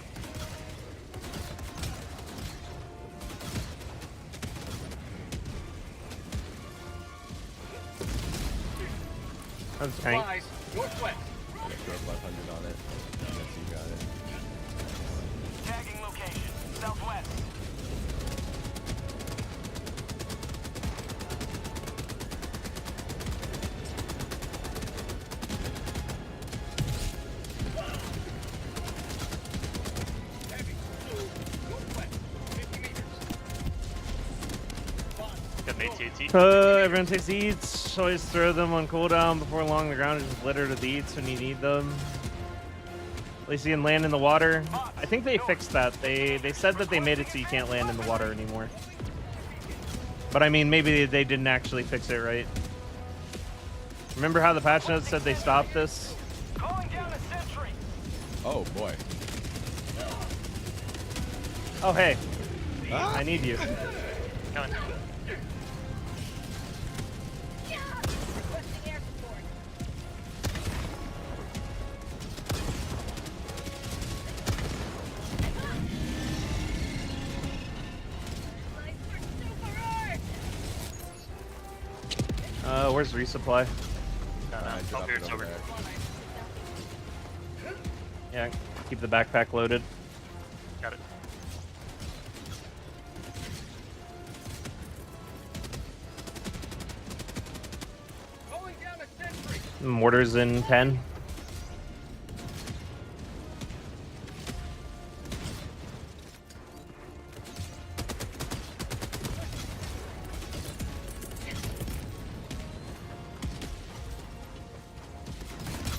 S1: That's tank.
S8: Supplies. Northwest.
S11: I got 500 on it. I guess you got it.
S8: Tagging location. Southwest.
S5: an AT-AT.
S1: Everyone takes eats. Always throw them on cooldown before long. The ground is just littered with eats when you need them. At least you can land in the water. I think they fixed that. They said that they made it so you can't land in the water anymore. But I mean, maybe they didn't actually fix it right. Remember how the patch notes said they stopped this?
S8: Calling down a sentry.
S11: Oh boy.
S1: Oh hey, I need you.
S5: Coming.
S9: Requesting air support.
S1: Where's resupply?
S5: Oh, here it's over.
S1: Yeah, keep the backpack loaded.
S5: Got it.
S8: Calling down a sentry.
S1: Mortars in 10.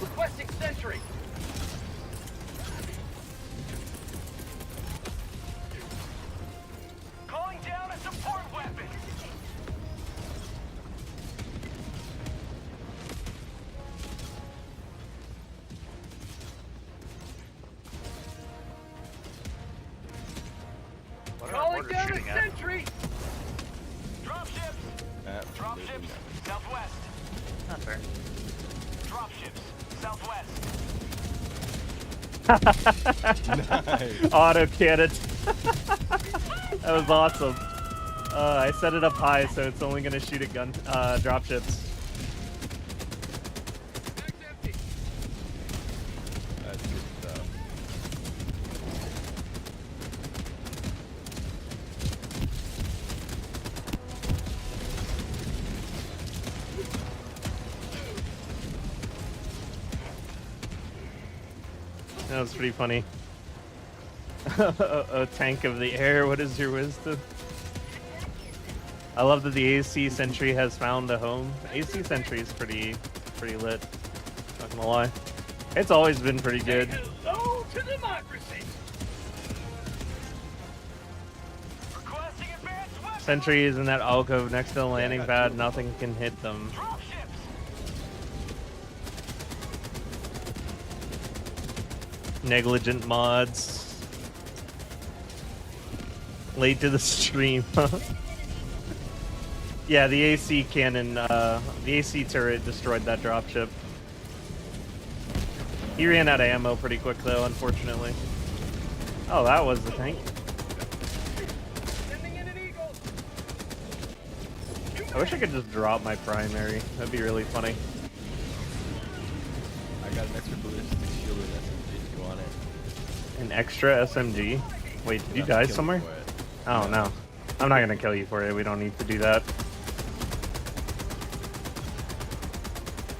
S8: Requesting sentry. Calling down a support weapon.
S5: What are our
S8: Calling
S5: mortars
S8: down a
S5: shooting at?
S8: sentry. Dropships. Dropships. Southwest.
S5: Not fair.
S8: Dropships. Southwest.
S11: Nice.
S1: Auto cannon. That was awesome. I set it up high, so it's only gonna shoot at gun dropships.
S8: Mag's empty.
S11: That's good stuff.
S1: That was pretty funny. A tank of the air. What is your wisdom? I love that the AC sentry has found a home. AC sentry is pretty lit. Not gonna lie, it's always been pretty good.
S8: Hello to democracy. Requesting advanced weapons.
S1: Sentry is in that alcove next to the landing pad. Nothing can hit them.
S8: Dropships.
S1: Negligent mods. Late to the stream. Yeah, the AC cannon, the AC turret destroyed that dropship. He ran out of ammo pretty quick though, unfortunately. Oh, that was the tank.
S8: Sending in an eagle.
S1: I wish I could just drop my primary. That'd be really funny.
S11: I got an extra ballistic shield and SMG if you want it.
S1: An extra SMG? Wait, did you die
S11: Kill me
S1: somewhere?
S11: for it.
S1: Oh no. I'm not gonna kill you for it. We don't need to do that.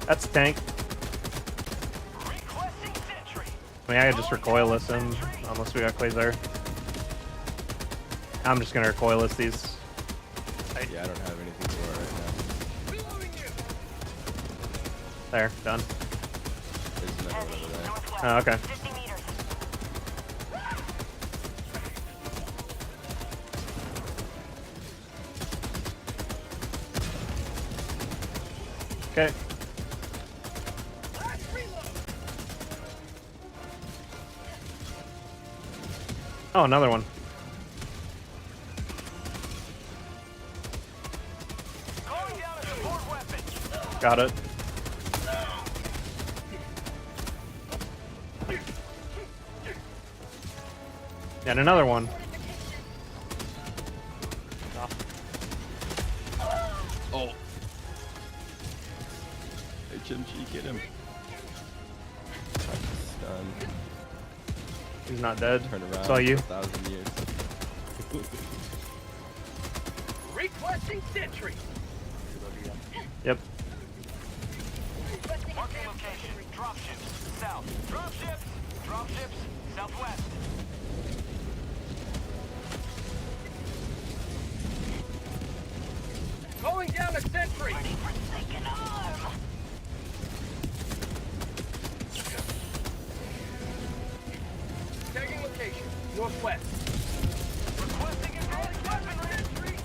S1: That's a tank.
S8: Requesting sentry.
S1: I mean, I could just recoilless him, unless we got Quasar. I'm just gonna recoilless these.
S11: Yeah, I don't have anything for it right
S8: Reloading you.
S1: There, done.
S11: now. There's another one over there.
S1: Oh, okay.
S9: 50 meters.
S1: Okay.
S8: Last reload.
S1: Oh, another one.
S8: Calling down a support weapon.
S1: Got it. And another one.
S11: Oh. HMG, get him. Stun.
S1: He's not dead.
S11: Turn around.
S1: Saw you.
S11: 1,000 years.
S8: Requesting sentry.
S1: Yep.
S8: Marking location. Dropships. South. Dropships. Dropships. Southwest. Calling down a sentry.
S9: Ready for second arm.
S8: Tagging location. Northwest. Requesting advanced weaponry.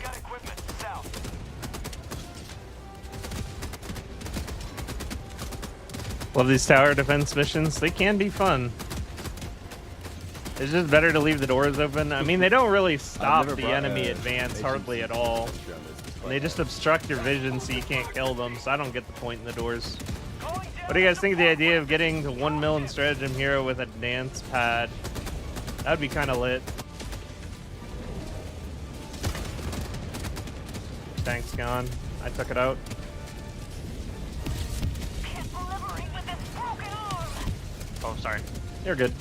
S8: Got equipment south.
S1: Love these tower defense missions. They can be fun. It's just better to leave the doors open. I mean, they don't really stop
S11: never
S1: the
S11: brought
S1: enemy
S11: a
S1: advance
S11: nation
S1: hardly at all.
S11: Sentry on this. It's quite
S1: They just
S11: hard.
S1: obstruct your vision so you can't kill them, so I don't get the point in the doors. What do you guys think of the idea of getting to 1 mil in stratagem hero with a dance pad? That'd be kind of lit. Tank's gone. I took it out.
S9: Can't liberate with this broken arm.
S5: Oh, sorry.
S1: You're good.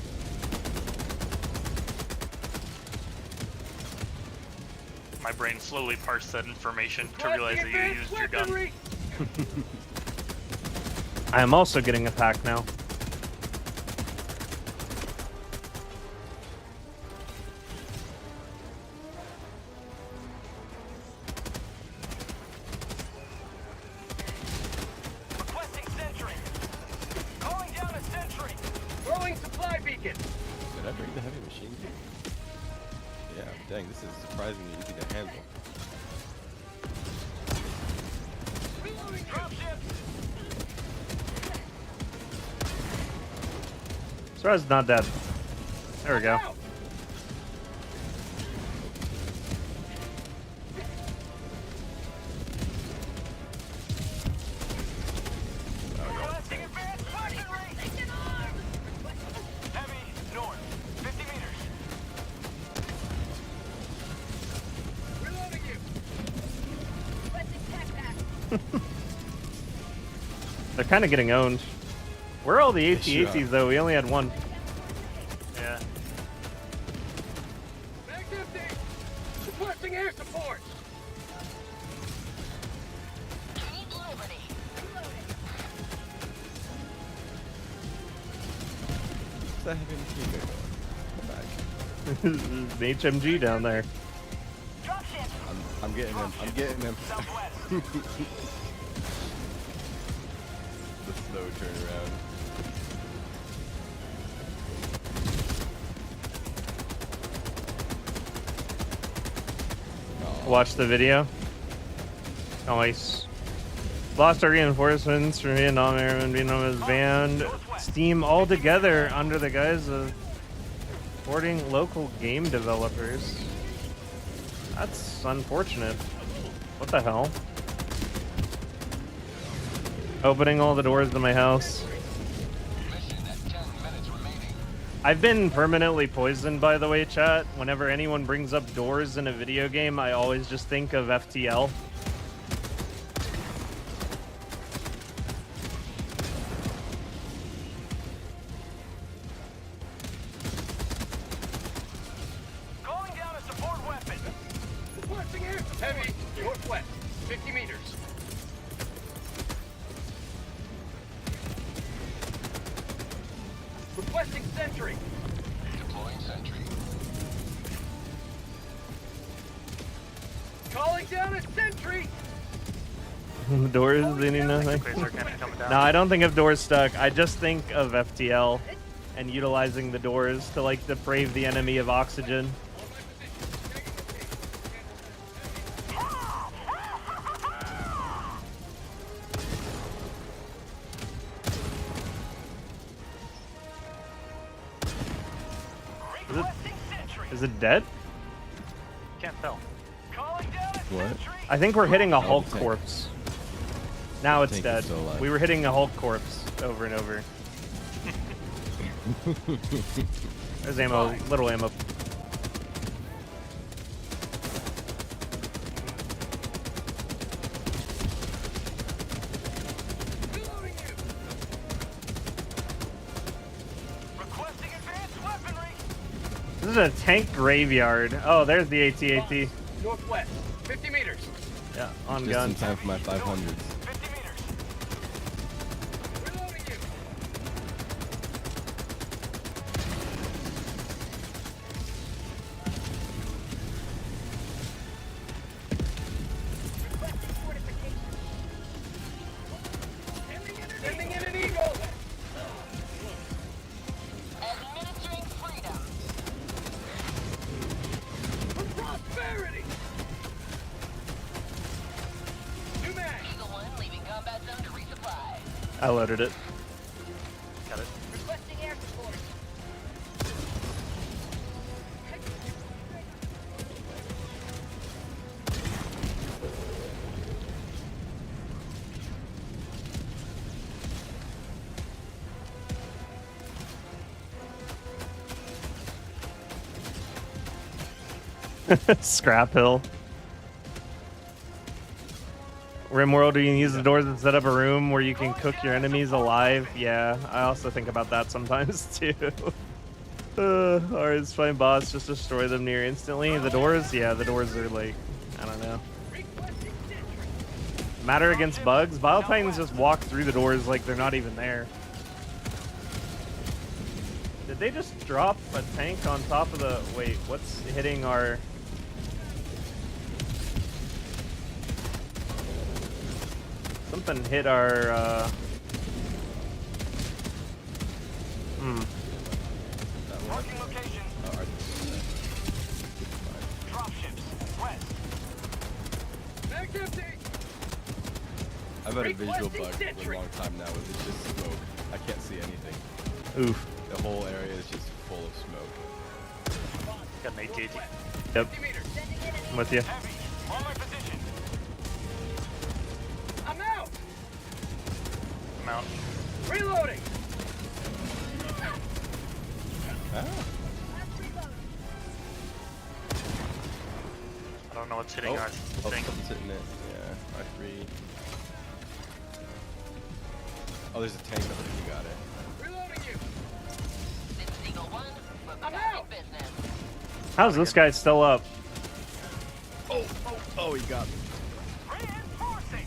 S5: My brain slowly parsed that information to realize that you used your gun.
S1: I am also getting a pack now.
S8: Requesting sentry. Calling down a sentry. Throwing supply beacon.
S11: Did I bring the heavy machine gun? Yeah, dang, this is surprisingly easy to handle.
S8: Reloading dropships.
S1: Surprised not dead. There we go.
S8: Out. Requesting advanced weaponry.
S9: Second arm.
S8: Heavy north. 50 meters. Reloading you.
S9: Requesting tac pack.
S1: They're kind of getting owned. Where are all the
S11: Sure.
S1: AT-ATs though? We only had one.
S5: Yeah.
S8: Back empty. Requesting air support.
S9: Need liberty.
S11: What's that heavy machine gun going? Come back.
S1: An HMG down there.
S9: Dropship.
S11: I'm getting him. I'm getting him.
S8: Southwest.
S11: The slow turnaround.
S1: Watch the video. Nice. Lost our reinforcements from Vietnam Airmen. Vietnam is banned. Steam all together under the guise of supporting local game developers. That's unfortunate. What the hell? Opening all the doors to my house. I've been permanently poisoned, by the way, chat. Whenever anyone brings up doors in a video game, I always just think of FTL.
S8: Calling down a support weapon. Requesting air support. Heavy northwest. 50 meters. Requesting sentry.
S6: Deploying sentry.
S8: Calling down a sentry.
S1: The doors, they need nothing.
S5: Crazer cannon coming down.
S1: No, I don't think of doors stuck. I just think of FTL and utilizing the doors to like deprave the enemy of oxygen.
S8: Requesting sentry.
S1: Is it dead?
S5: Can't tell.
S8: Calling down a
S11: What?
S8: sentry.
S1: I think we're hitting a Hulk
S11: tank.
S1: corpse. Now it's
S11: Tank
S1: dead.
S11: is still alive.
S1: We were hitting a Hulk corpse over and over. There's ammo, little ammo.
S8: Reloading you. Requesting advanced weaponry.
S1: This is a tank graveyard. Oh, there's the AT-AT.
S8: Northwest. 50 meters.
S1: Yeah, on
S11: Just
S1: gun.
S11: in time for my 500s.
S8: 50 meters.
S1: I loaded it.
S12: Got it.
S9: Requesting air support.
S1: Scrap hill. Rimworld, you can use the doors and set up a room where you can cook your enemies alive. Yeah, I also think about that sometimes too. Or it's fine boss, just destroy them near instantly. The doors, yeah, the doors are like, I don't know. Matter against bugs? Bile Titans just walk through the doors like they're not even there. Did they just drop a tank on top of the... Wait, what's hitting our... Something hit our,
S8: Marking location. Dropships. West. Back empty.
S11: I've had a visual bug for a long time now with it's just smoke. I can't see anything.
S1: Oof.
S11: The whole area is just full of smoke.
S5: Got an AT-AT.
S1: Yep. I'm with you.
S8: Heavy. On my position. I'm out.
S5: I'm out.
S8: Reloading.
S11: Ah.
S5: I don't know what's hitting our thing.
S11: Something's hitting it. Yeah, R3. Oh, there's a tank over there. You got it.
S8: Reloading you.
S9: This is Eagle 1. We're
S8: I'm
S9: back in
S8: out.
S9: business.
S1: How's this guy still up?
S11: Oh, he got me.
S8: Reinforcing.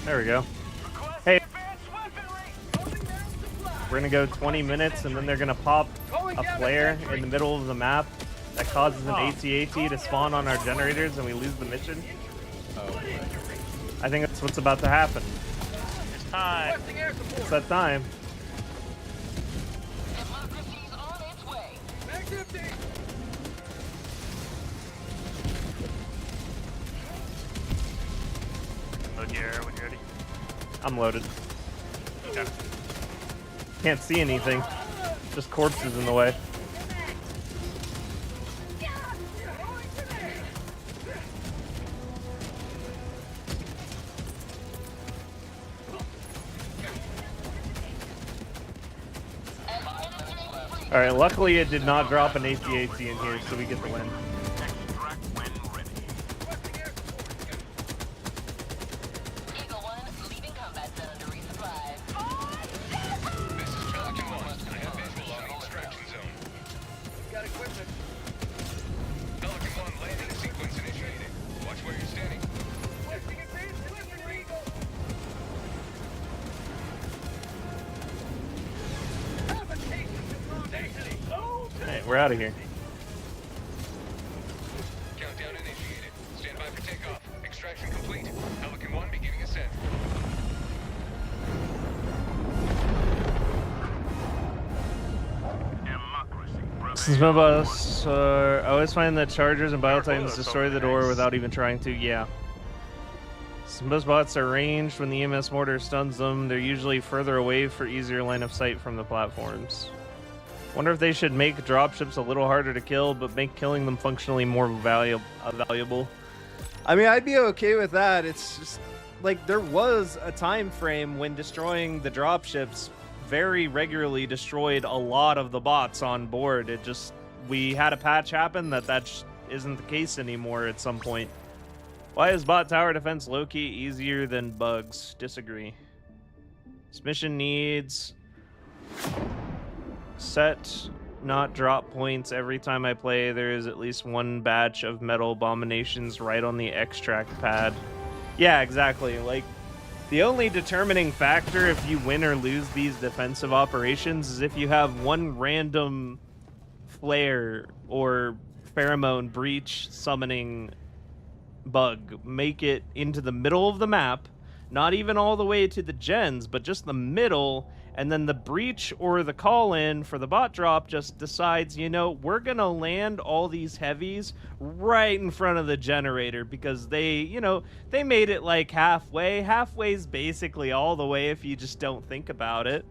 S1: There we go.
S8: Request
S1: Hey.
S8: advanced weaponry. Holding down supply.
S1: We're gonna go 20 minutes and then they're gonna pop a flare in the middle of the map that causes an AT-AT to spawn on our generators and we lose the mission.
S11: Oh, boy.
S1: I think that's what's about to happen.
S5: It's time.
S8: Requesting air support.
S1: It's that time.
S9: Democracy's on its way.
S8: Back empty.
S5: Load your air when you're ready.
S1: I'm loaded.
S5: Okay.
S1: Can't see anything. Just corpses in the way. Alright, luckily it did not drop an AT-AT in here, so we get the win.
S8: Extract when ready.
S9: Eagle 1, leaving combat zone to resupply.
S6: This is Pelican 1. I have visual on the extraction zone.
S8: Got equipment.
S6: Pelican 1 landing sequence initiated. Watch where you're standing.
S8: Requesting advanced weaponry.
S1: Alright, we're out of here.
S6: Countdown initiated. Stand by for takeoff. Extraction complete. Pelican 1 beginning ascent.
S1: Some of us I always find that chargers and Bile Titans destroy the door without even trying to. Yeah. Most bots are ranged when the EMS mortar stuns them. They're usually further away for easier line of sight from the platforms. Wonder if they should make dropships a little harder to kill, but make killing them functionally more valuable. I mean, I'd be okay with that. It's just like there was a time frame when destroying the dropships very regularly destroyed a lot of the bots on board. It just, we had a patch happen that isn't the case anymore at some point. Why is bot tower defense low-key easier than bugs? Disagree. This mission needs set not drop points every time I play. There is at least one batch of metal abominations right on the extract pad. Yeah, exactly. Like, the only determining factor if you win or lose these defensive operations is if you have one random flare or pheromone breach summoning bug make it into the middle of the map, not even all the way to the gens, but just the middle, and then the breach or the call-in for the bot drop just decides, you know, we're gonna land all these heavies right in front of the generator because they, you know, they made it like halfway. Halfway's basically all the way if you just don't think about it.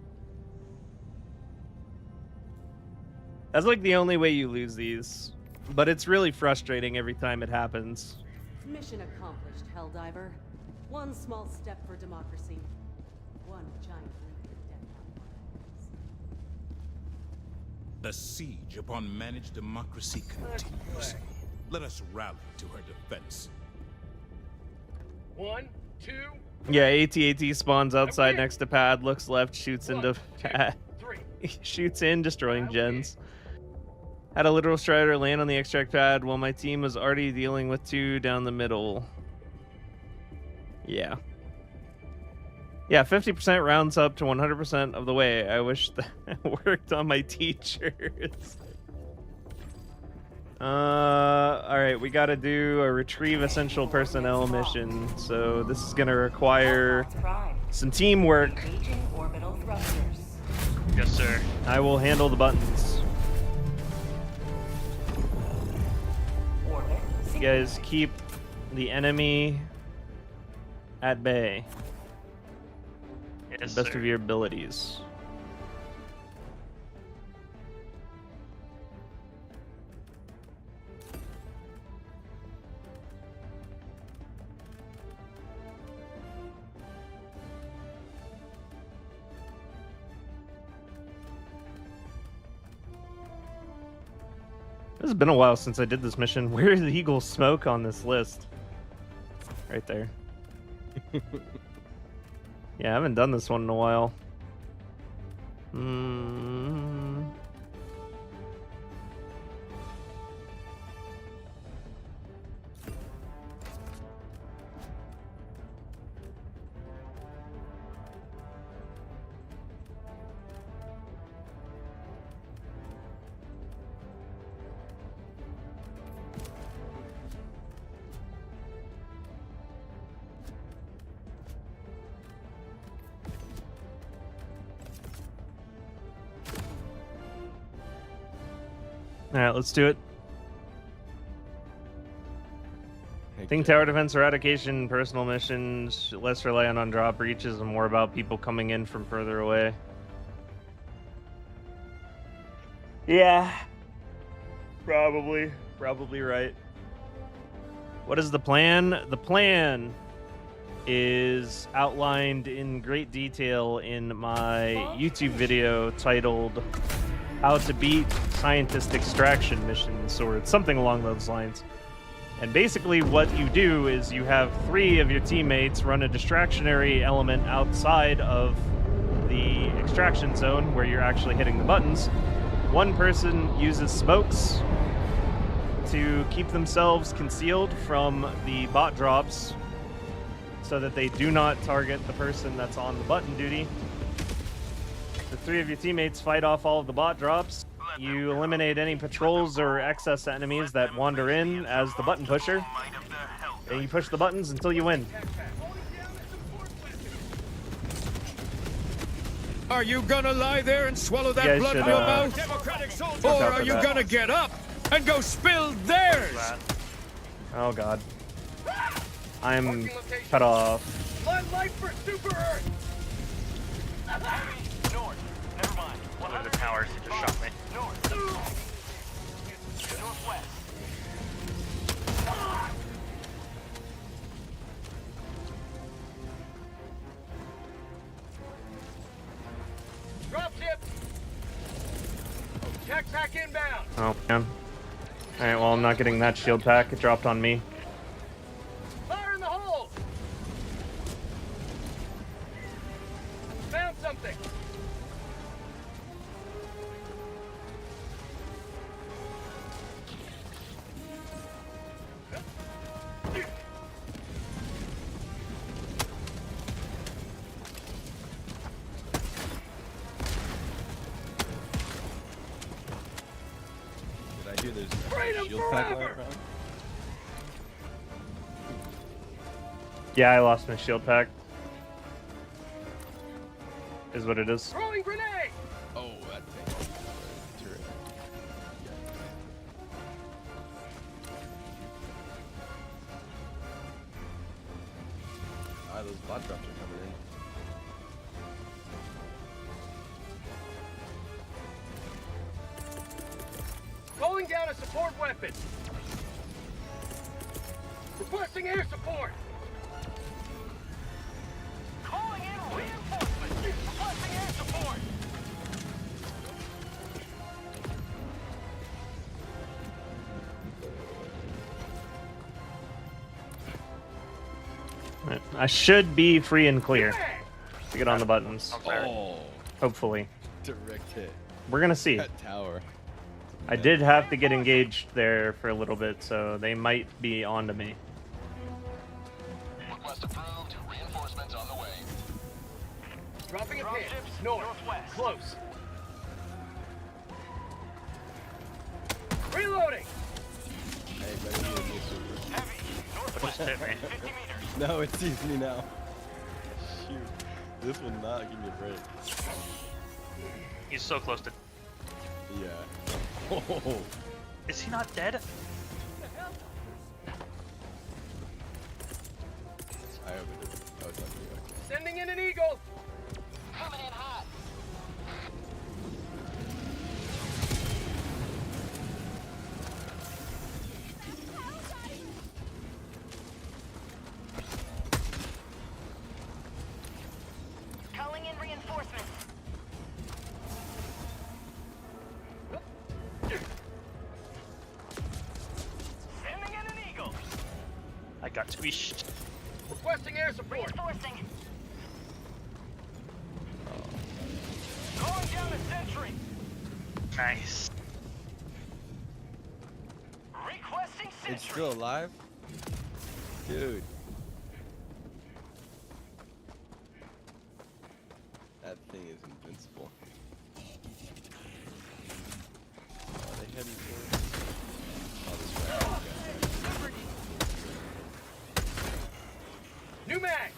S1: That's like the only way you lose these, but it's really frustrating every time it happens.
S3: Mission accomplished, Helldiver. One small step for democracy. One giant leap for death.
S2: The siege upon managed democracy continues. Let us rally to her defense.
S8: 1, 2,
S1: Yeah, AT-AT spawns outside next to pad, looks left, shoots into pad.
S8: 3.
S1: Shoots in, destroying gens. Had a literal strider land on the extract pad while my team was already dealing with 2 down the middle. Yeah. Yeah, 50% rounds up to 100% of the way. I wish that worked on my teachers. Alright, we gotta do a retrieve essential personnel mission. So this is gonna require some teamwork.
S5: Yes, sir.
S1: I will handle the buttons. You guys keep the enemy at bay.
S5: Yes,
S1: Best
S5: sir.
S1: of your abilities. This has been a while since I did this mission. Where is Eagle Smoke on this list? Right there. Yeah, I haven't done this one in a while. Alright, let's do it. Think tower defense eradication, personal missions, less reliant on drop breaches and more about people coming in from further away. Yeah. Probably right. What is the plan? The plan is outlined in great detail in my YouTube video titled How to Beat Scientist Extraction Missions, or something along those lines. And basically what you do is you have 3 of your teammates run a distractionary element outside of the extraction zone where you're actually hitting the buttons. One person uses smokes to keep themselves concealed from the bot drops so that they do not target the person that's on the button duty. The 3 of your teammates fight off all of the bot drops. You eliminate any patrols or excess enemies that wander in as the button pusher. And you push the buttons until you win.
S13: Are you gonna lie there and swallow that blood in your mouth? Or are you gonna get up and go spill theirs?
S1: Oh god. I'm cut off.
S8: One life for Super Earth! North. Never mind.
S5: One of the towers just shot me.
S8: North. Northwest. Dropship! Tech pack inbound!
S1: Oh, man. Alright, well, I'm not getting that shield pack. It dropped on me.
S8: Fire in the hole! Found something!
S11: Did I hear there's a shield pack lying around?
S1: Yeah, I lost my shield pack. is what it is.
S8: Throwing grenade!
S11: Oh, that thing. Turret. Ah, those bot drops are coming in.
S8: Calling down a support weapon. Requesting air support. Calling in reinforcements. Requesting air support.
S1: I should be free and clear to get on the buttons.
S11: Oh,
S1: Hopefully.
S11: direct hit.
S1: We're gonna see.
S11: That tower.
S1: I did have to get engaged there for a little bit, so they might be onto me.
S6: Request approved. Reinforcements on the way.
S8: Dropping a pin. Northwest. Close. Reloading.
S11: Hey, better give me a super.
S8: Heavy. Northwest.
S5: 50 meters.
S11: No, it sees me now. Shoot. This will not give me a break.
S5: He's so close to.
S11: Yeah. Oh.
S5: Is he not dead?
S11: I hope it is. Oh, it's not you. Okay.
S8: Sending in an eagle.
S9: Coming in hot. Calling in reinforcements.
S8: Sending in an eagle.
S5: I got squished.
S8: Requesting air support.
S9: Reinforcing.
S8: Calling down a sentry.
S5: Nice.
S8: Requesting sentry.
S11: It's still alive? Dude. That thing is invincible. Are they heading towards? Oh, this way.
S8: New mag.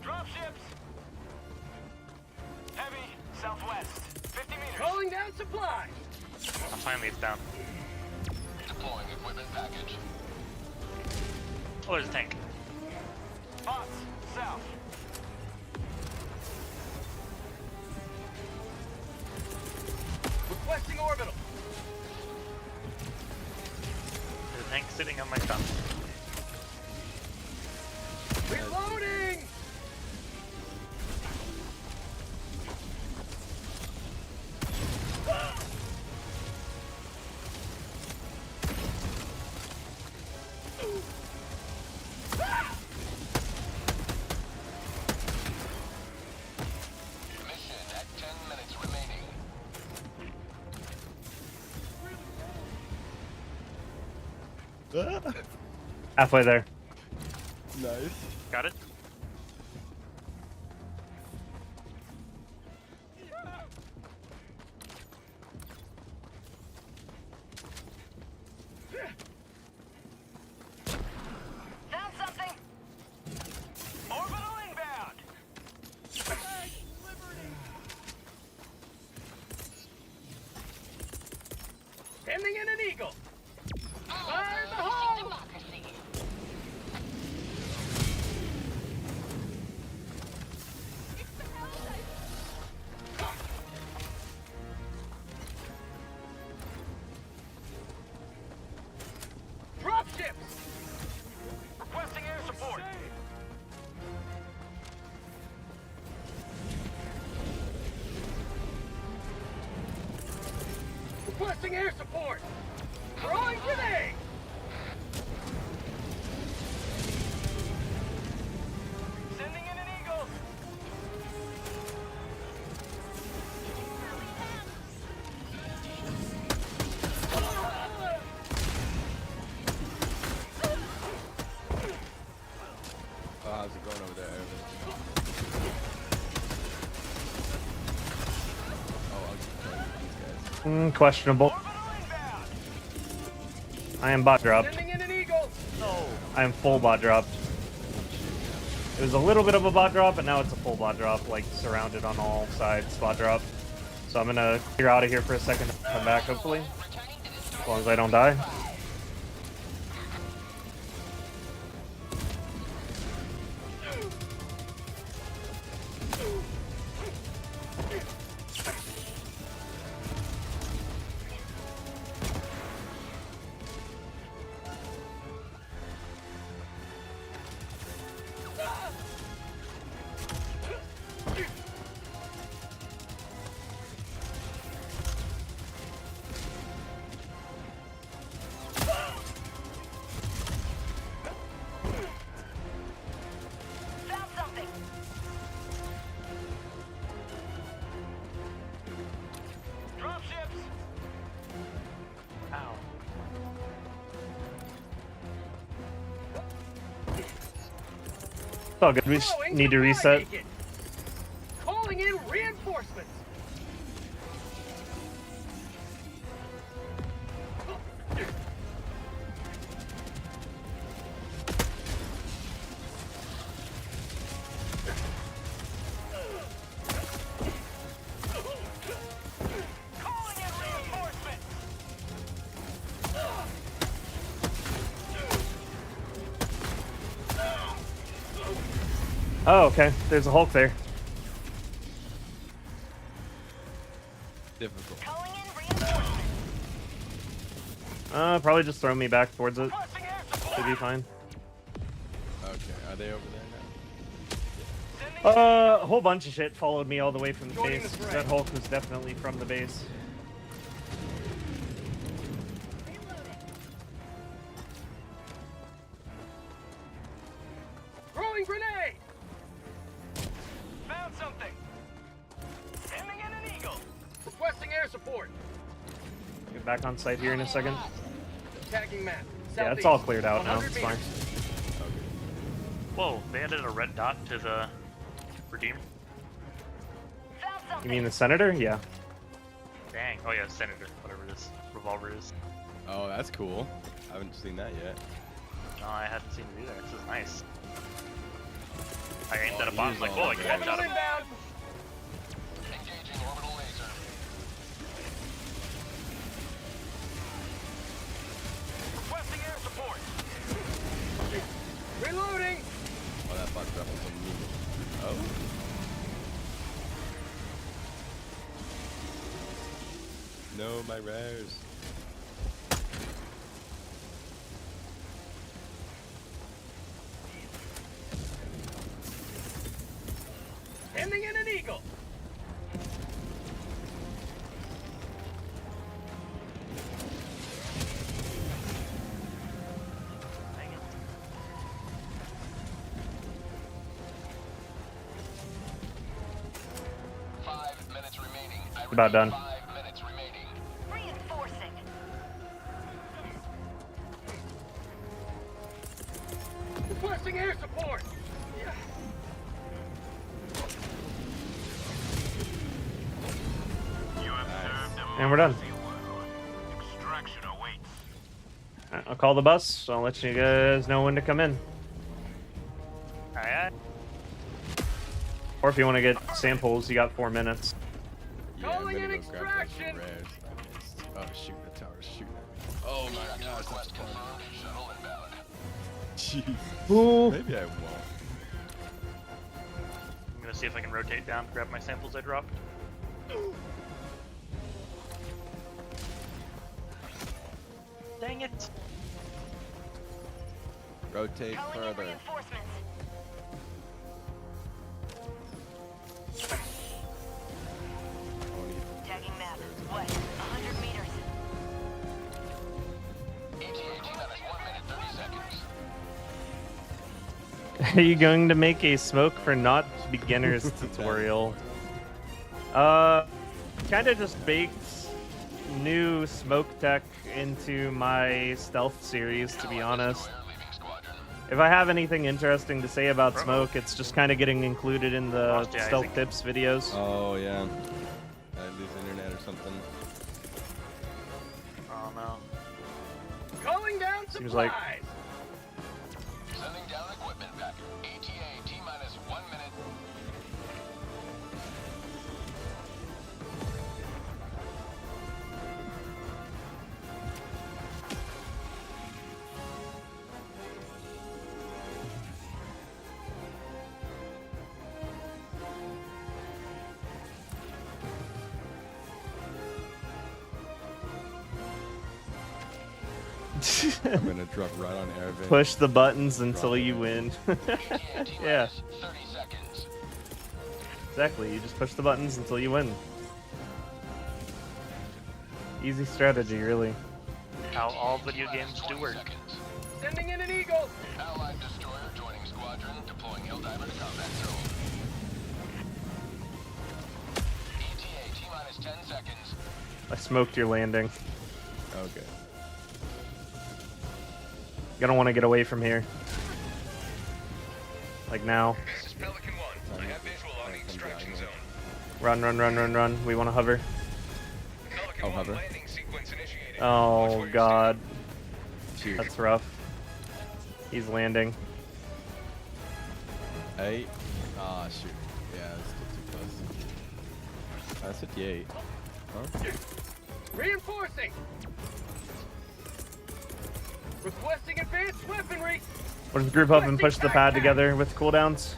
S8: Dropships. Heavy. Southwest. 50 meters. Calling down supply.
S5: Finally, it's down.
S6: Deploying equipment package.
S5: Oh, there's a tank.
S8: Bots. South. Requesting orbital.
S5: There's a tank sitting on my top.
S8: Reloading.
S6: Mission at 10 minutes remaining.
S1: Halfway there.
S11: Nice.
S5: Got it?
S9: Found something.
S8: Orbital inbound. Sending in an eagle. Fire in the hole.
S9: Democracy.
S8: Dropships. Requesting air support. Requesting air support. Throwing grenade. Sending in an eagle.
S11: Oh, how's it going over there, Irvin? Oh, I'll just try these guys.
S1: Questionable.
S8: Orbital inbound.
S1: I am bot dropped.
S8: Sending in an eagle.
S5: No.
S1: I am full bot dropped. It was a little bit of a bot drop, but now it's a full bot drop, like surrounded on all sides bot drop. So I'm gonna clear out of here for a second and come back, hopefully. As long as I don't die. It's all good. We just need to reset.
S8: Calling in reinforcements.
S1: Oh, okay. There's a Hulk there.
S11: Difficult.
S1: Probably just throw me back towards it. Should be fine.
S11: Okay, are they over there now?
S1: A whole bunch of shit followed me all the way from the base. That Hulk was definitely from the base.
S8: Throwing grenade. Found something. Sending in an eagle. Requesting air support.
S1: Get back on site here in a second.
S8: Tagging map.
S1: Yeah, it's all cleared out now. It's fine.
S5: Whoa, they added a red dot to the Redeemer.
S1: You mean the Senator? Yeah.
S5: Dang. Oh yeah, Senator, whatever this revolver is.
S11: Oh, that's cool. I haven't seen that yet.
S5: No, I hadn't seen it either. This is nice. I aimed at a bomb, like, oh, I can headshot him.
S6: Engaging orbital laser.
S8: Requesting air support. Reloading.
S11: Oh, that fucked up on me. Oh. No, my rares.
S8: Sending in an eagle.
S1: About done.
S6: 5 minutes remaining.
S9: Reinforcing.
S8: Requesting air support.
S1: And we're done.
S8: Extraction awaits.
S1: Alright, I'll call the bus. I'll let you guys know when to come in.
S5: Alright.
S1: Or if you want to get samples, you got 4 minutes.
S11: Yeah,
S8: Calling
S11: I'm
S8: in
S11: gonna go grab those
S8: extraction.
S11: rares. Oh shoot, the tower's shooting at me. Oh my gosh, that's fun. Jeez.
S1: Ooh.
S11: Maybe I won't.
S5: I'm gonna see if I can rotate down to grab my samples I dropped. Dang it!
S11: Rotate further.
S9: Tagging map. What? 100 meters.
S1: Are you going to make a smoke for not beginners tutorial? Kind of just baked new smoke tech into my stealth series, to be honest. If I have anything interesting to say about smoke, it's just kind of getting included in the stealth tips videos.
S11: Oh yeah. I lose internet or something.
S5: Oh no.
S8: Calling
S1: Seems like
S6: Sending down equipment packet. ETA T-minus 1 minute.
S11: I'm gonna drop right on Ervin.
S1: push the buttons until you win. Yeah.
S6: 30 seconds.
S1: Exactly. You just push the buttons until you win. Easy strategy, really.
S5: How all video games do work.
S8: Sending in an Eagle.
S6: Allied destroyer joining squadron, deploying Helldiver to combat zone. ETA T-minus 10 seconds.
S1: I smoked your landing.
S11: Okay.
S1: You don't want to get away from here. Like now.
S6: This is Pelican 1. I have visual on the extraction zone.
S1: Run, run, run, run, run. We want to hover.
S6: Pelican 1
S11: hover.
S6: landing sequence initiated.
S1: Oh, God.
S11: Cheers.
S1: That's rough. He's landing.
S11: Hey. Ah, shoot. Yeah, that's still too close. That's 58. Huh?
S8: Reinforcing. Requesting advanced weaponry.
S1: We'll just group up and push the pad together with cooldowns.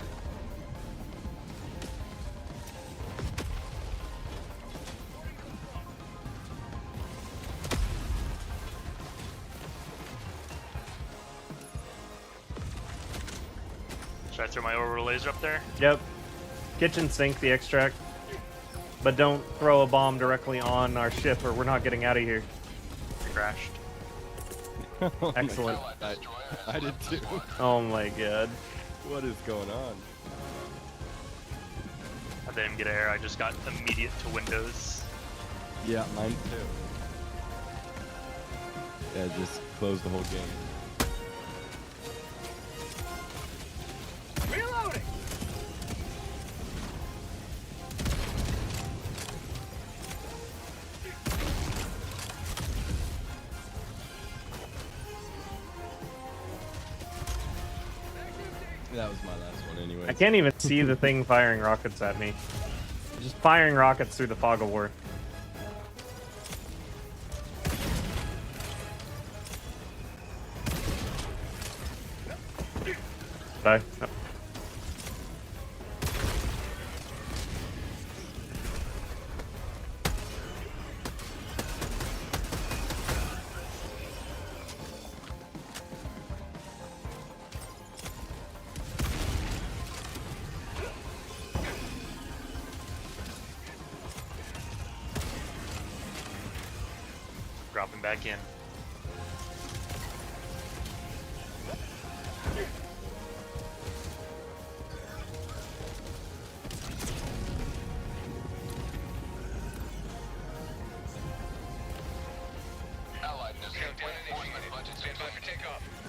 S5: Should I throw my orbital laser up there?
S1: Yep. Kitchen sink the extract. But don't throw a bomb directly on our ship or we're not getting out of here.
S5: Crashed.
S1: Excellent.
S11: I did too.
S1: Oh my god.
S11: What is going on?
S5: I didn't get air, I just got immediate to windows.
S11: Yeah, mine too. Yeah, just close the whole game.
S8: Reloading.
S11: That was my last one anyway.
S1: I can't even see the thing firing rockets at me. Just firing rockets through the fog of war. Die. Oh.
S5: Dropping back in.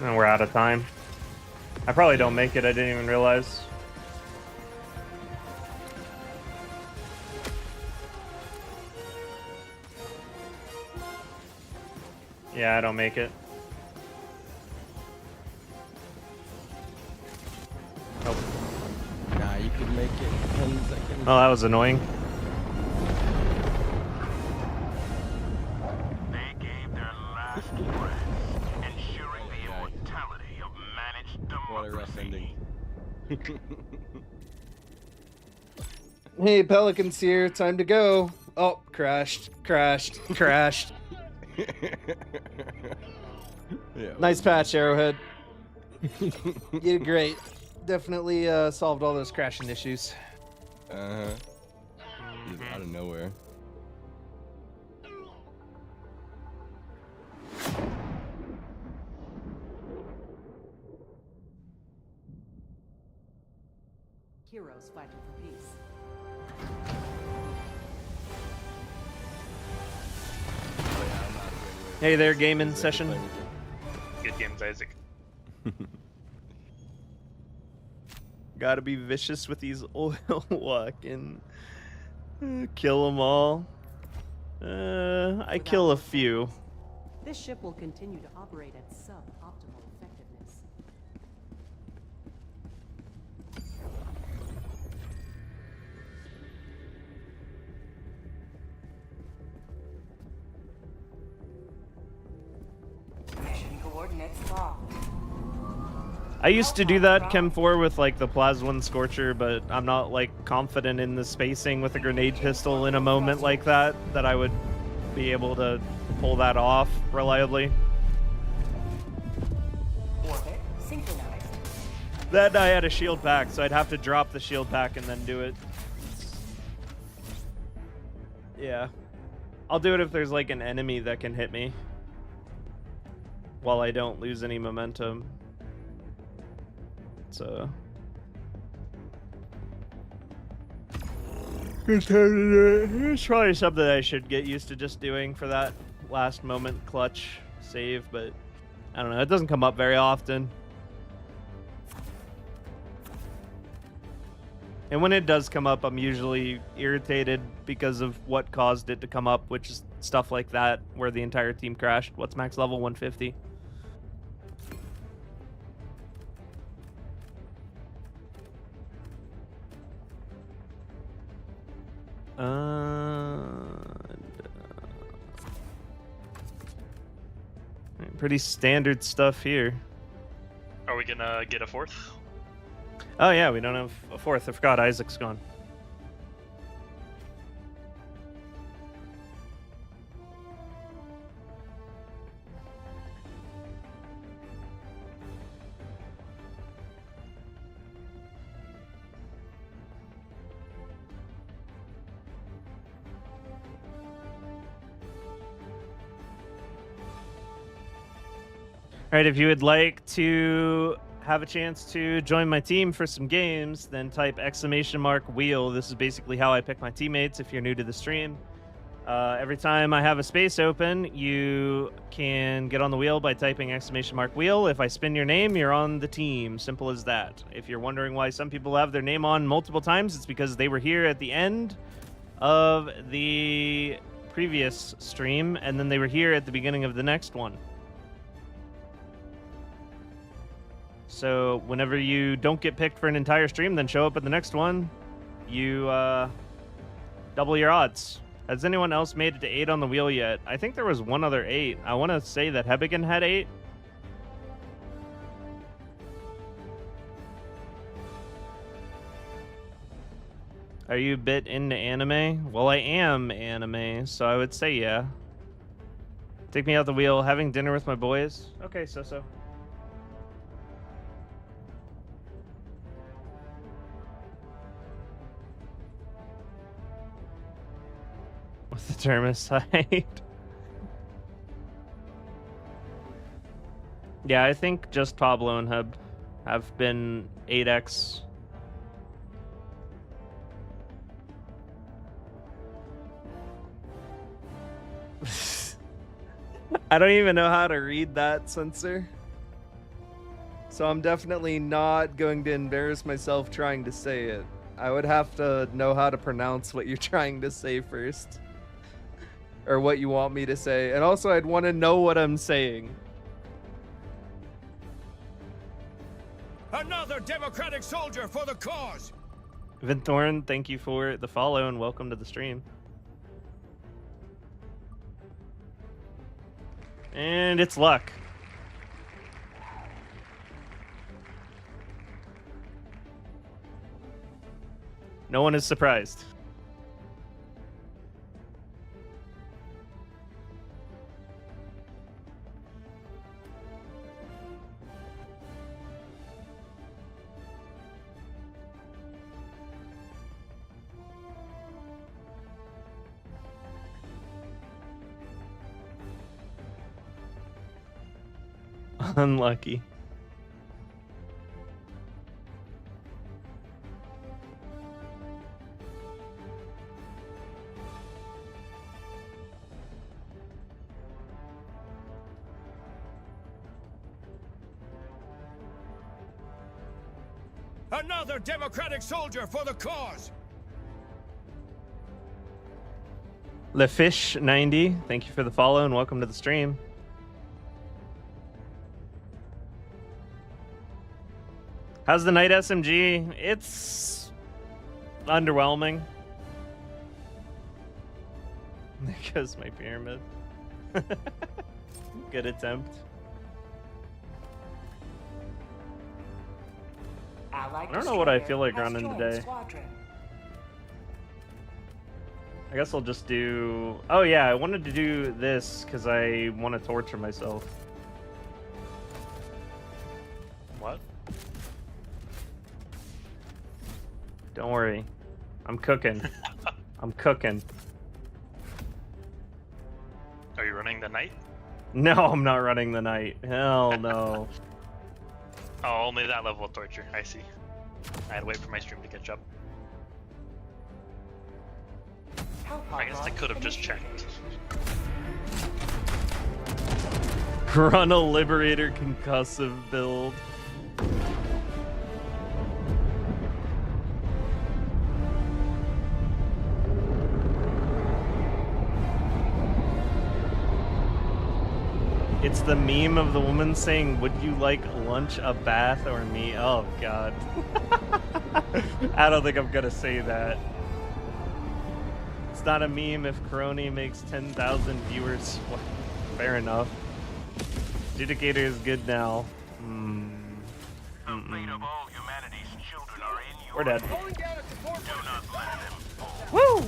S1: And we're out of time. I probably don't make it, I didn't even realize. Yeah, I don't make it. Nope.
S11: Nah, you can make it in 10 seconds.
S1: Oh, that was annoying.
S8: They gave their last breath, ensuring the immortality of managed
S11: What a rough ending.
S14: Hey, Pelican's here. Time to go. Oh, crashed. Crashed. Crashed.
S11: Yeah.
S14: Nice patch, Arrowhead. You did great. Definitely solved all those crashing issues.
S11: Uh-huh. Just out of nowhere.
S7: Heroes fighting for peace.
S1: Hey there, gaming session.
S5: Good games, Isaac.
S1: Gotta be vicious with these oil walking. Kill them all. I kill a few.
S15: This ship will continue to operate at sub-optimal effectiveness.
S7: Mission coordinates locked.
S1: I used to do that Chem 4 with like the Plaswin Scorcher, but I'm not like confident in the spacing with a grenade pistol in a moment like that I would be able to pull that off reliably.
S7: Orbit synchronized.
S1: That I had a shield pack, so I'd have to drop the shield pack and then do it. Yeah. I'll do it if there's like an enemy that can hit me while I don't lose any momentum. So it's probably something I should get used to just doing for that last moment clutch save, but I don't know, it doesn't come up very often. And when it does come up, I'm usually irritated because of what caused it to come up, which is stuff like that, where the entire team crashed. What's max level? 150. Pretty standard stuff here.
S5: Are we gonna get a fourth?
S1: Oh yeah, we don't have a fourth. I forgot Isaac's gone. All right, if you would like to have a chance to join my team for some games, then type !wheel. This is basically how I pick my teammates if you're new to the stream. Every time I have a space open, you can get on the wheel by typing !wheel. If I spin your name, you're on the team. Simple as that. If you're wondering why some people have their name on multiple times, it's because they were here at the end of the previous stream, and then they were here at the beginning of the next one. So whenever you don't get picked for an entire stream, then show up at the next one, you double your odds. Has anyone else made it to 8 on the wheel yet? I think there was one other 8. I want to say that Hebigan had 8. Are you a bit into anime? Well, I am anime, so I would say yeah. Take me out the wheel, having dinner with my boys. Okay, so. With the Termicide. Yeah, I think just Pablo and Hub have been 8x. I don't even know how to read that censor. So I'm definitely not going to embarrass myself trying to say it. I would have to know how to pronounce what you're trying to say first. Or what you want me to say. And also, I'd want to know what I'm saying.
S13: Another democratic soldier for the cause!
S1: Vinthorn, thank you for the follow and welcome to the stream. And it's luck. No one is surprised. Unlucky.
S13: Another democratic soldier for the cause!
S1: LeFish90, thank you for the follow and welcome to the stream. How's the Knight SMG? It's underwhelming. There goes my pyramid. Good attempt. I don't know what I feel like running today. I guess I'll just do... Oh yeah, I wanted to do this because I want to torture myself.
S5: What?
S1: Don't worry. I'm cooking. I'm cooking.
S5: Are you running the Knight?
S1: No, I'm not running the Knight. Hell no.
S5: Oh, only that level of torture. I see. I had to wait for my stream to catch up. I guess I could have just checked.
S1: Run a Liberator concussive build. It's the meme of the woman saying, "Would you like lunch, a bath, or me?" Oh, God. I don't think I'm gonna say that. It's not a meme if Crony makes 10,000 viewers. Well, fair enough. Adjudicator is good now. We're dead. Woo!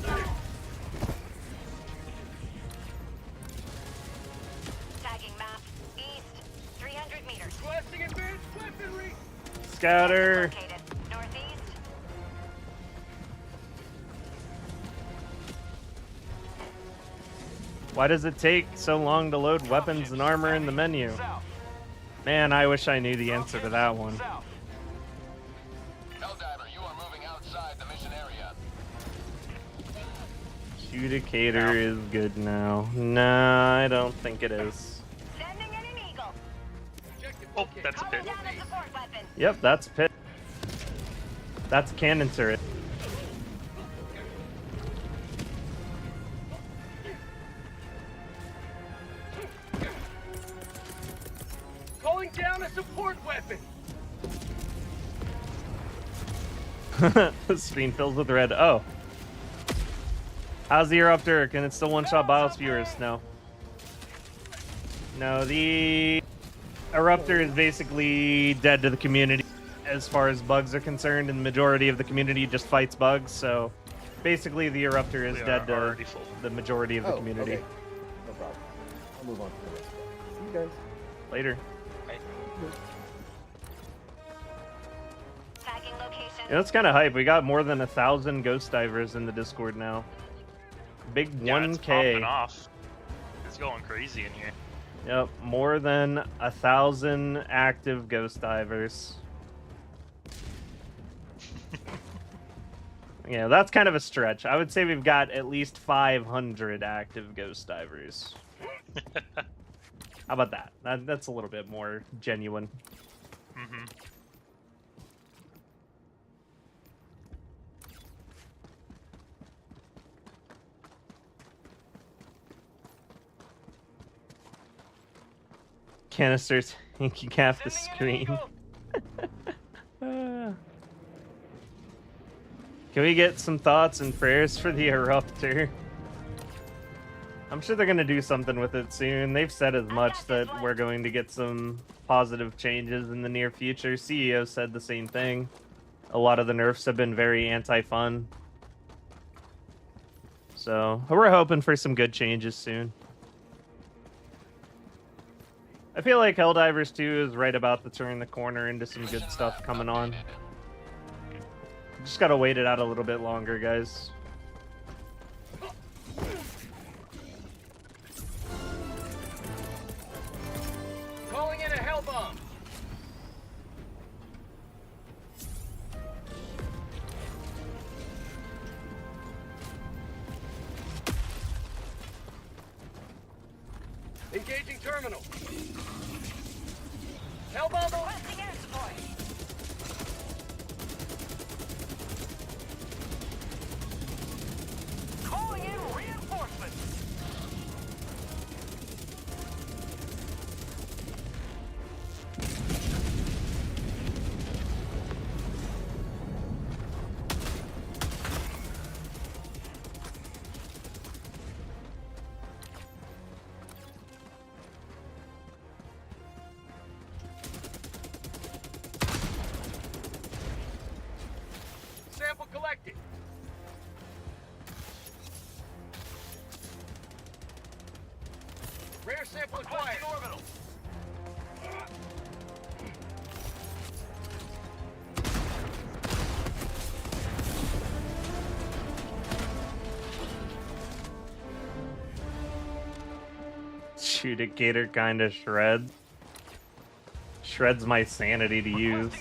S1: Scouter. Why does it take so long to load weapons and armor in the menu? Man, I wish I knew the answer to that one.
S6: Helldiver, you are moving outside the mission area.
S1: Adjudicator is good now. Nah, I don't think it is.
S5: Oh, that's a pit.
S1: Yep, that's pit. That's cannon turret.
S8: Calling down a support weapon.
S1: The screen fills with red. Oh. How's the Eruptor? Can it still one-shot BIOS viewers? No. No, the Eruptor is basically dead to the community as far as bugs are concerned, and the majority of the community just fights bugs, so basically the Eruptor is dead to the majority of the community.
S10: Okay. No problem. I'll move on to the rest. See you guys.
S1: Later. Yeah, that's kind of hype. We got more than 1,000 Ghost Divers in the Discord now. Big 1K.
S5: It's popping off. It's going crazy in here.
S1: Yep, more than 1,000 active Ghost Divers. Yeah, that's kind of a stretch. I would say we've got at least 500 active Ghost Divers. How about that? That's a little bit more genuine.
S5: Mm-hmm.
S1: Canisters inking half the screen. Can we get some thoughts and prayers for the Eruptor? I'm sure they're going to do something with it soon. They've said as much that we're going to get some positive changes in the near future. CEO said the same thing. A lot of the nerfs have been very anti-fun. So we're hoping for some good changes soon. I feel like Helldivers 2 is right about to turn the corner into some good stuff coming on. Just gotta wait it out a little bit longer, guys.
S8: Calling in a hell bomb. Engaging terminal. Hell bomb requesting air support. Calling in reinforcements.
S1: Adjudicator kind of shreds my sanity to use.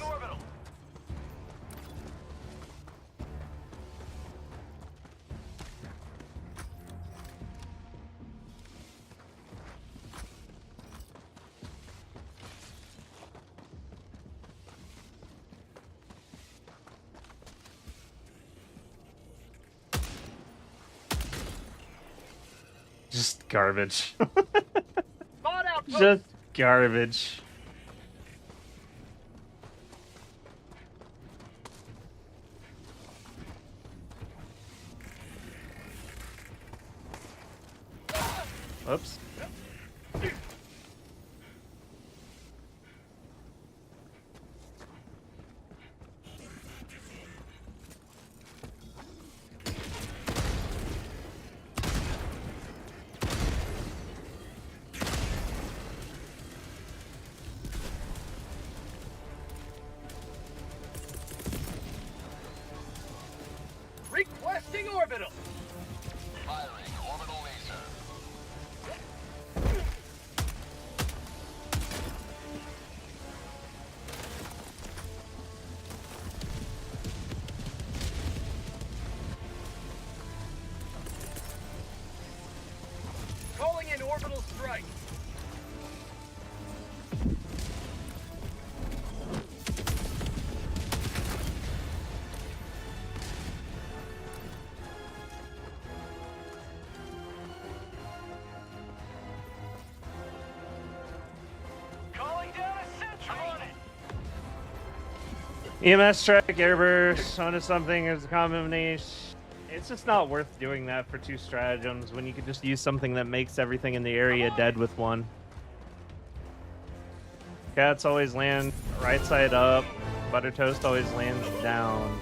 S1: Just garbage. Just garbage. Oops.
S8: Requesting orbital. Firing orbital laser. Calling in orbital strike. Calling down a sentry. I'm on it.
S1: EMS strike, airburst, onto something is a combination. It's just not worth doing that for 2 stratagems when you could just use something that makes everything in the area dead with 1. Cats always land right side up. Butter toast always lands down.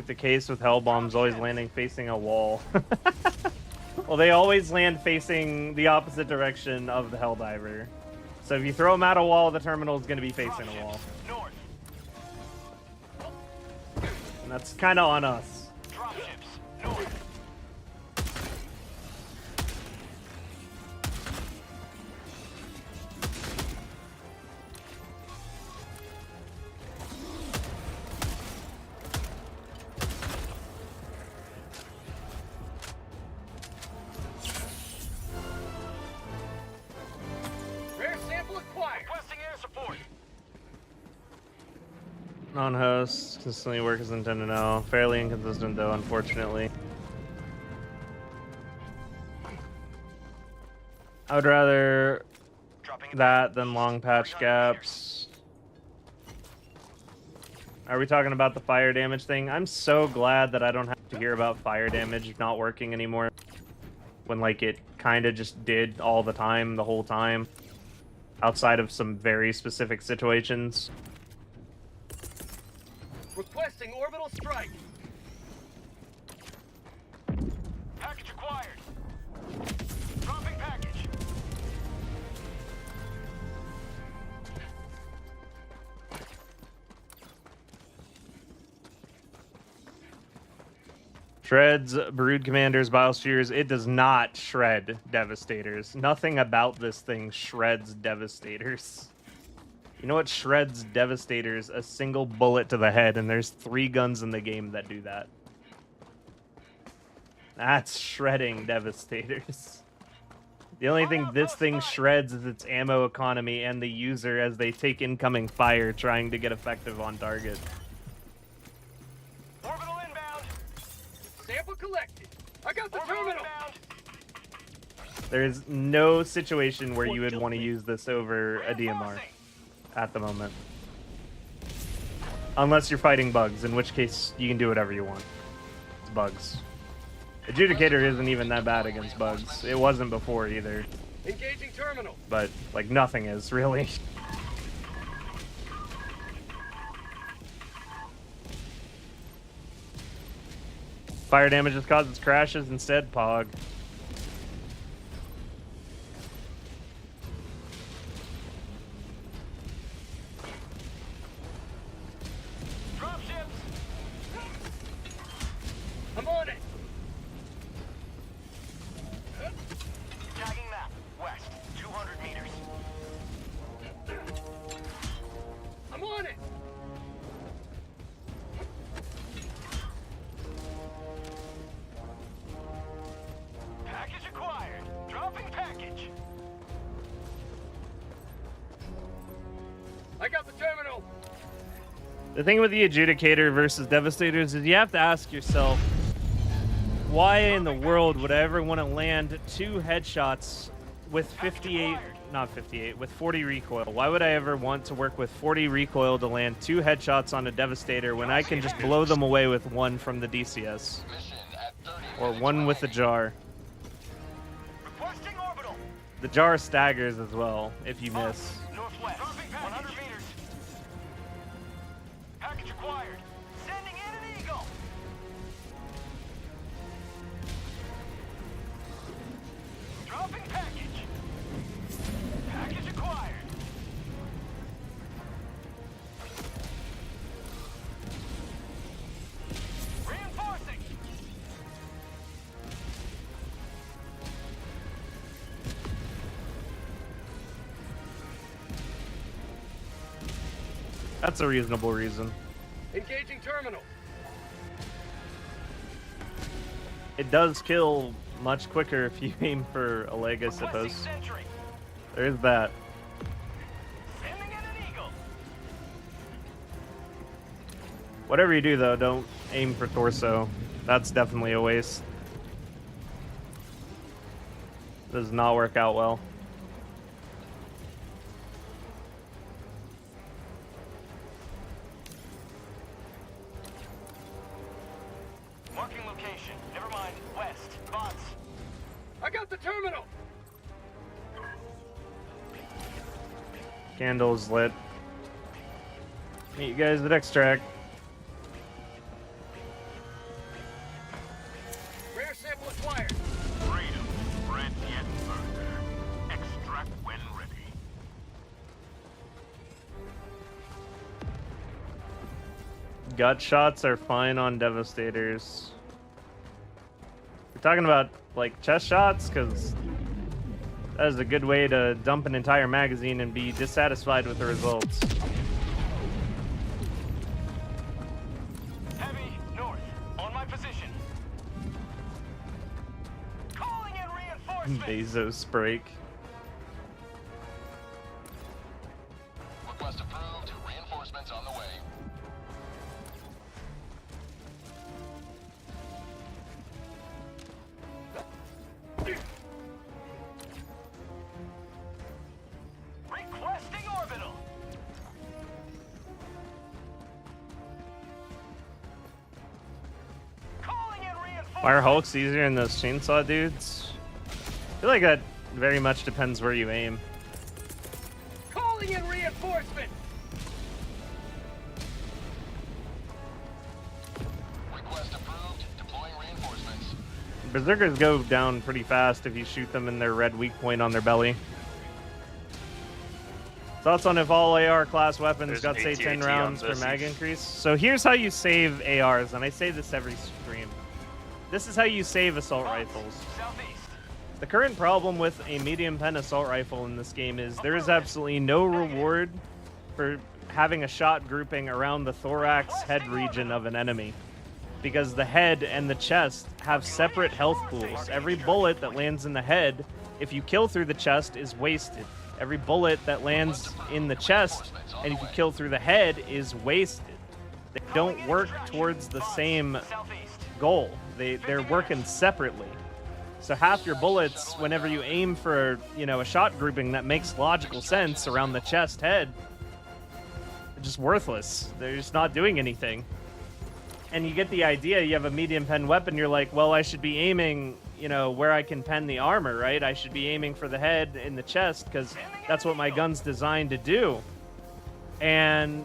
S1: The case with hell bombs always landing facing a wall. Well, they always land facing the opposite direction of the Helldiver. So if you throw them at a wall, the terminal is going to be facing a wall. And that's kind of on us.
S8: Dropships north. Rare sample acquired. Requesting air support.
S1: Non-host, consistently work as intended now. Fairly inconsistent though, unfortunately. I would rather that than long patch gaps. Are we talking about the fire damage thing? I'm so glad that I don't have to hear about fire damage not working anymore. When like it kind of just did all the time, the whole time. Outside of some very specific situations.
S8: Requesting orbital strike. Package acquired. Dropping package.
S1: Shreds, Brood Commanders, Biospheres. It does not shred Devastators. Nothing about this thing shreds Devastators. You know what shreds Devastators? A single bullet to the head, and there's 3 guns in the game that do that. That's shredding Devastators. The only thing this thing shreds is its ammo economy and the user as they take incoming fire trying to get effective on target.
S8: Orbital inbound. Sample collected. I got the terminal. Inbound.
S1: There's no situation where you would want to use this over a DMR at the moment. Unless you're fighting bugs, in which case you can do whatever you want. It's bugs. Adjudicator isn't even that bad against bugs. It wasn't before either.
S8: Engaging terminal.
S1: But, like, nothing is, really. Fire damage just causes crashes instead, Pog.
S8: I'm on it. Tagging map. West.
S1: The thing with the Adjudicator versus Devastators is you have to ask yourself, why in the world would I ever want to land 2 headshots with 40 recoil? Why would I ever want to work with 40 recoil to land 2 headshots on a Devastator when I can just blow them away with 1 from the DCS? Or 1 with the jar. The jar staggers as well, if you miss.
S8: Northwest. 100 meters. Package acquired. Sending in an Eagle. Dropping package. Package acquired. Reinforcing.
S1: That's a reasonable reason.
S8: Engaging terminal.
S1: It does kill much quicker if you aim for a leg, I suppose. There's that.
S8: Sending in an Eagle.
S1: Whatever you do, though, don't aim for torso. That's definitely a waste. Does not work out well.
S8: Marking location. Never mind. West. Bots. I got the terminal.
S1: Candle's lit. Meet you guys at extract.
S8: Rare sample acquired. Freedom. Red yet further. Extract when ready.
S1: Gut shots are fine on Devastators. We're talking about, like, chest shots, because that is a good way to dump an entire magazine and be dissatisfied with the results.
S8: Heavy north. On my position. Calling in reinforcements.
S1: Bezos break.
S6: Request approved. Reinforcements on the way.
S8: Requesting orbital. Calling in reinforcements.
S1: Why are Hulks easier than those chainsaw dudes? I feel like that very much depends where you aim.
S8: Calling in reinforcements.
S6: Request approved. Deploying reinforcements.
S1: Berserkers go down pretty fast if you shoot them in their red weak point on their belly. Thoughts on if all AR class weapons
S5: There's
S1: got,
S5: an
S1: say, 10
S5: AT-AT
S1: rounds
S5: on
S1: per
S5: this.
S1: mag increase? So here's how you save ARs, and I say this every stream. This is how you save assault rifles.
S8: Southeast.
S1: The current problem with a medium pen assault rifle in this game is there is absolutely no reward for having a shot grouping around the thorax head region of an enemy, because the head and the chest have separate health pools. Every bullet that lands in the head, if you kill through the chest, is wasted. Every bullet that lands in the chest, and if you kill through the head, is wasted. They don't work towards the same goal. They're working separately. So half your bullets, whenever you aim for, you know, a shot grouping that makes logical sense around the chest head, are just worthless. They're just not doing anything. And you get the idea, you have a medium pen weapon, you're like, well, I should be aiming, you know, where I can pen the armor, right? I should be aiming for the head in the chest, because that's what my gun's designed to do. And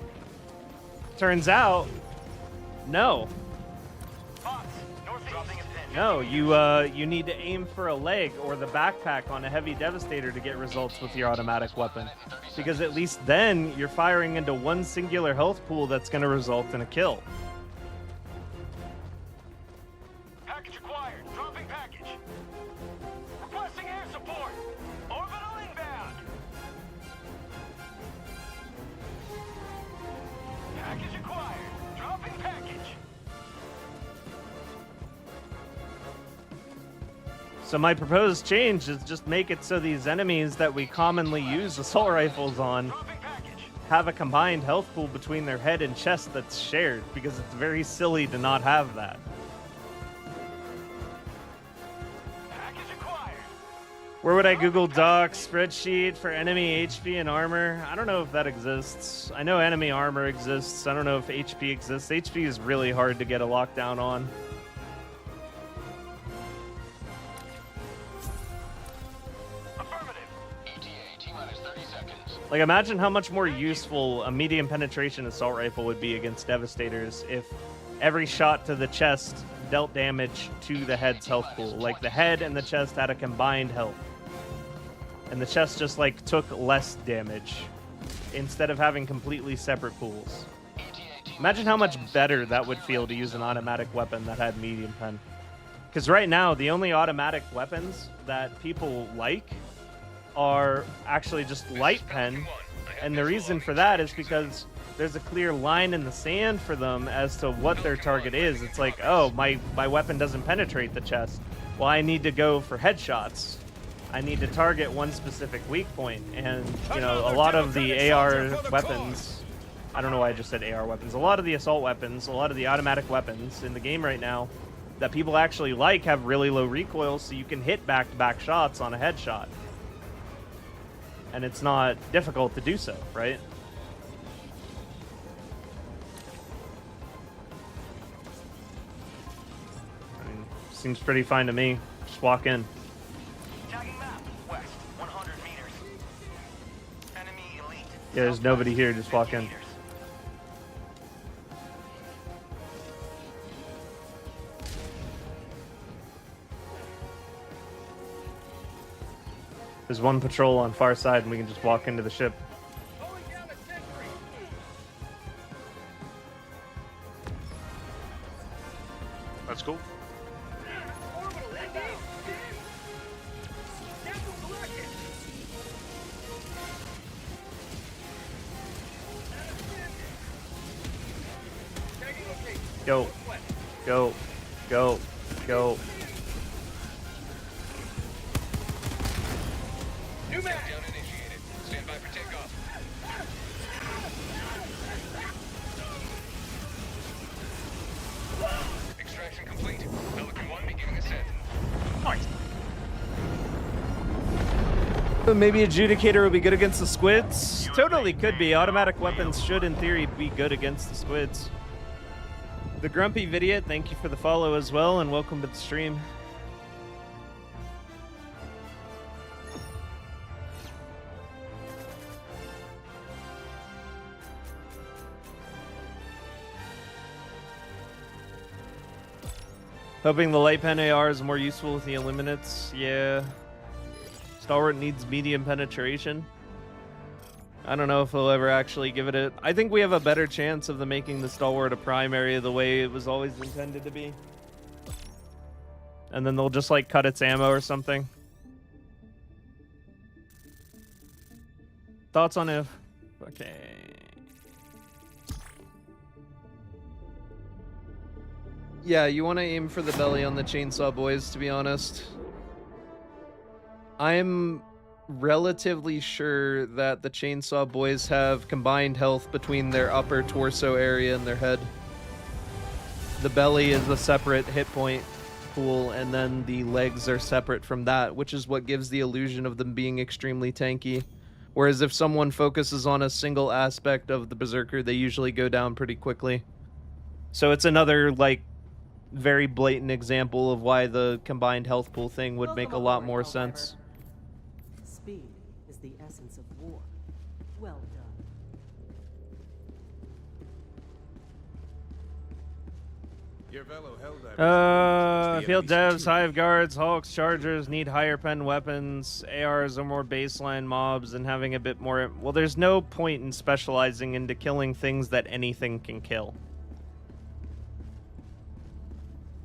S1: turns out, no. No, you need to aim for a leg or the backpack on a heavy Devastator to get results with your automatic weapon. Because at least then, you're firing into one singular health pool that's going to result in a kill.
S8: Package acquired. Dropping package. Requesting air support. Orbital inbound. Package acquired. Dropping package.
S1: So my proposed change is just make it so these enemies that we commonly use assault rifles on have a combined health pool between their head and chest that's shared, because it's very silly to not have that. Where would I Google doc spreadsheet for enemy HP and armor? I don't know if that exists. I know enemy armor exists. I don't know if HP exists. HP is really hard to get a lockdown on. Like, imagine how much more useful a medium penetration assault rifle would be against Devastators if every shot to the chest dealt damage to the head's health pool. Like, the head and the chest had a combined health. And the chest just, like, took less damage instead of having completely separate pools. Imagine how much better that would feel to use an automatic weapon that had medium pen. Because right now, the only automatic weapons that people like are actually just light pen, and the reason for that is because there's a clear line in the sand for them as to what their target is. It's like, oh, my weapon doesn't penetrate the chest. Well, I need to go for headshots. I need to target one specific weak point, and you know, a lot of the AR weapons, I don't know why I just said AR weapons, a lot of the assault weapons, a lot of the automatic weapons in the game right now that people actually like have really low recoil, so you can hit back-to-back shots on a headshot. And it's not difficult to do so, right? I mean, seems pretty fine to me. Just walk in. Yeah, there's nobody here. Just walk in. There's one patrol on far side, and we can just walk into the ship.
S5: That's cool.
S1: Go. Go. Go. Go.
S6: New countdown initiated. Stand by for takeoff. Extraction complete. Pelican 1 beginning ascent.
S5: Nice.
S1: Maybe Adjudicator will be good against the squids? Totally could be. Automatic weapons should, in theory, be good against the squids. The Grumpy Vidiot, thank you for the follow as well, and welcome to the stream. Hoping the light pen AR is more useful with the Illuminates. Yeah. Stalwart needs medium penetration. I don't know if they'll ever actually give it a... I think we have a better chance of them making the Stalwart a primary the way it was always intended to be. And then they'll just, like, cut its ammo or something. Thoughts on if... Okay. Yeah, you want to aim for the belly on the Chainsaw Boys, to be honest. I'm relatively sure that the Chainsaw Boys have combined health between their upper torso area and their head. The belly is a separate hit point pool, and then the legs are separate from that, which is what gives the illusion of them being extremely tanky. Whereas if someone focuses on a single aspect of the Berserker, they usually go down pretty quickly. So it's another, like, very blatant example of why the combined health pool thing would make a lot more sense.
S15: Speed is the essence of war. Well done.
S13: Your fellow Helldivers.
S1: Field devs, Hive Guards, Hulks, Chargers need higher pen weapons. ARs are more baseline mobs and having a bit more... Well, there's no point in specializing into killing things that anything can kill.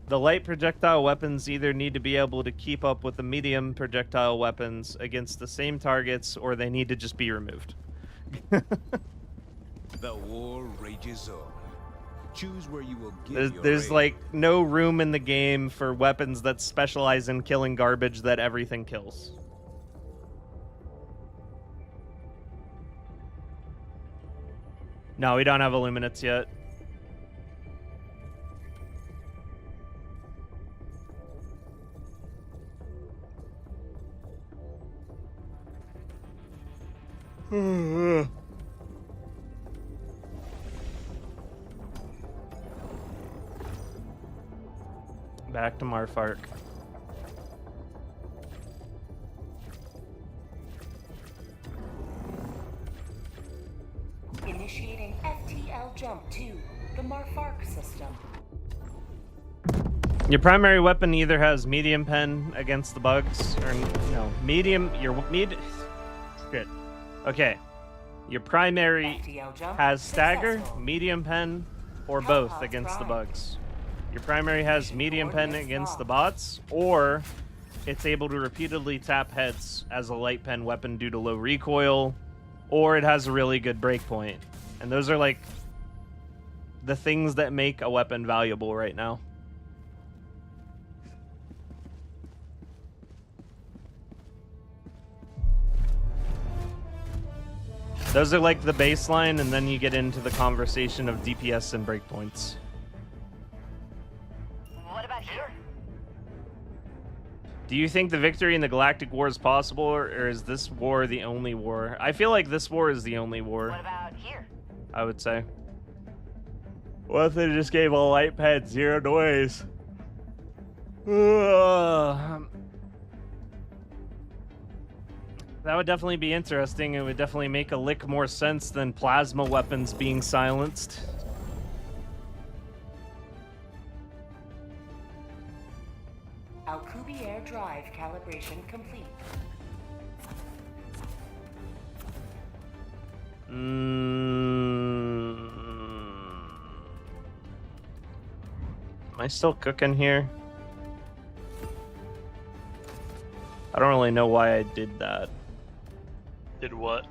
S1: The light projectile weapons either need to be able to keep up with the medium projectile weapons against the same targets, or they need to just be removed.
S13: The war rages on. Choose where you will give
S1: There's like no room in the game for weapons that specialize in killing garbage that everything kills. No, we don't have Illuminates yet. Back to Marfark.
S7: Initiating FTL jump to the Marfark system.
S1: Your primary weapon either has medium pen against the bugs, or no, medium. Shit. Okay. Your primary has stagger, medium pen, or both against the bugs. Your primary has medium pen against the bots, or it's able to repeatedly tap heads as a light pen weapon due to low recoil, or it has a really good breakpoint. And those are like the things that make a weapon valuable right now. Those are like the baseline, and then you get into the conversation of DPS and breakpoints.
S9: What about here?
S1: Do you think the victory in the Galactic War is possible, or is this war the only war? I feel like this war is the only war.
S9: What about here?
S1: I would say. What if they just gave a light pad 0 noise? That would definitely be interesting. It would definitely make a lick more sense than plasma weapons being silenced.
S7: Alcubierre drive calibration complete.
S1: Am I still cooking here? I don't really know why I did that.
S5: Did what?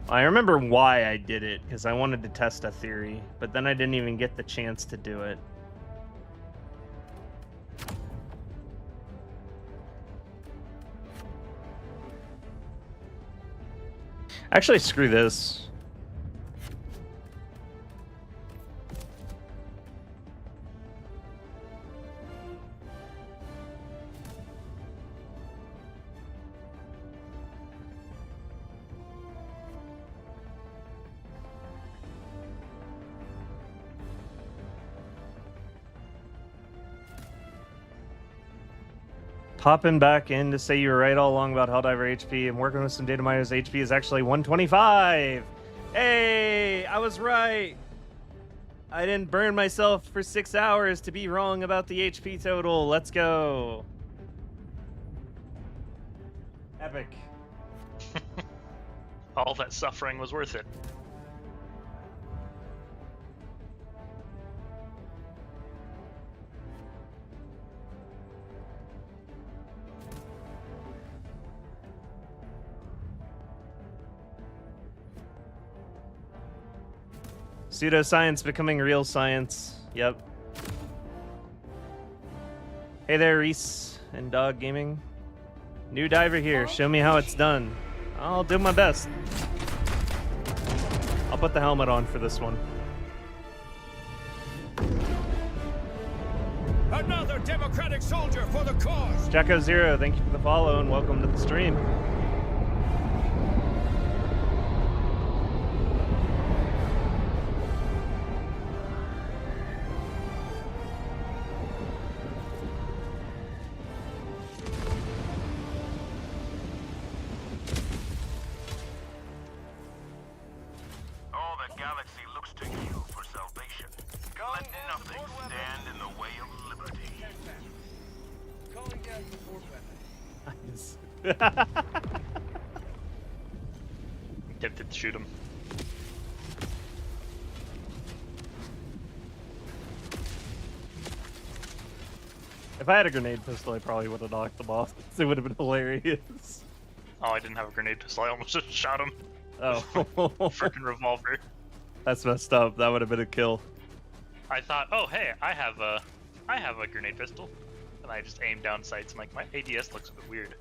S1: I remember why I did it, because I wanted to test a theory, but then I didn't even get the chance to do it. Actually, screw this. Popping back in to say you were right all along about Helldiver HP. I'm working with some data miners. HP is actually 125. Hey, I was right. I didn't burn myself for 6 hours to be wrong about the HP total. Let's go. Epic.
S5: All that suffering was worth it.
S1: Pseudoscience becoming real science. Yep. Hey there, Reese and Dog Gaming. New diver here. Show me how it's done. I'll do my best. I'll put the helmet on for this one.
S13: Another democratic soldier for the cause.
S1: Jacko Zero, thank you for the follow and welcome to the stream.
S8: All the galaxy looks to you for salvation. Let nothing stand in the way of liberty.
S13: Calling down support weapon.
S5: Tempted to shoot him.
S1: If I had a grenade pistol, I probably would have knocked them off. It would have been hilarious.
S5: Oh, I didn't have a grenade pistol. I almost just shot him.
S1: Oh.
S5: Freaking revolver.
S1: That's messed up. That would have been a kill.
S5: I thought, oh hey, I have a grenade pistol, and I just aimed down sights. I'm like, my ADS looks a bit weird.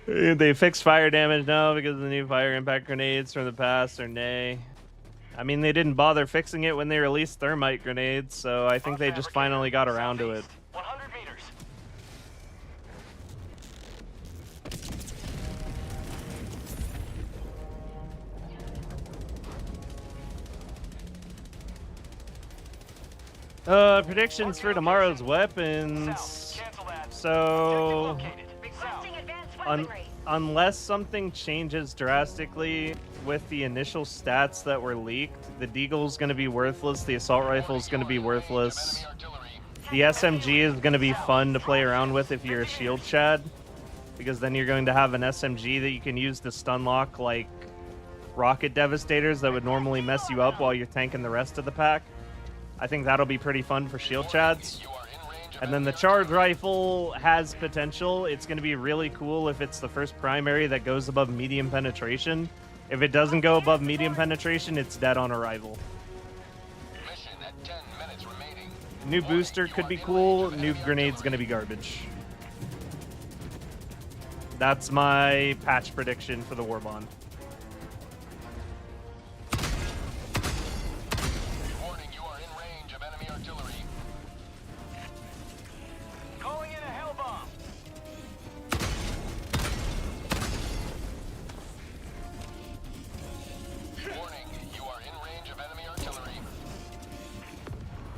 S1: They fixed fire damage now because of the new fire impact grenades from the past, or nay? I mean, they didn't bother fixing it when they released thermite grenades, so I think they just finally got around to it.
S8: 100 meters.
S1: Predictions for tomorrow's weapons. So, unless something changes drastically with the initial stats that were leaked, the Deagle's going to be worthless, the assault rifle's going to be worthless. The SMG is going to be fun to play around with if you're a shield Chad, because then you're going to have an SMG that you can use to stun lock like rocket devastators that would normally mess you up while you're tanking the rest of the pack. I think that'll be pretty fun for shield Chads. And then the charge rifle has potential. It's going to be really cool if it's the first primary that goes above medium penetration. If it doesn't go above medium penetration, it's dead on arrival. New booster could be cool. New grenade's going to be garbage. That's my patch prediction for the Warbond.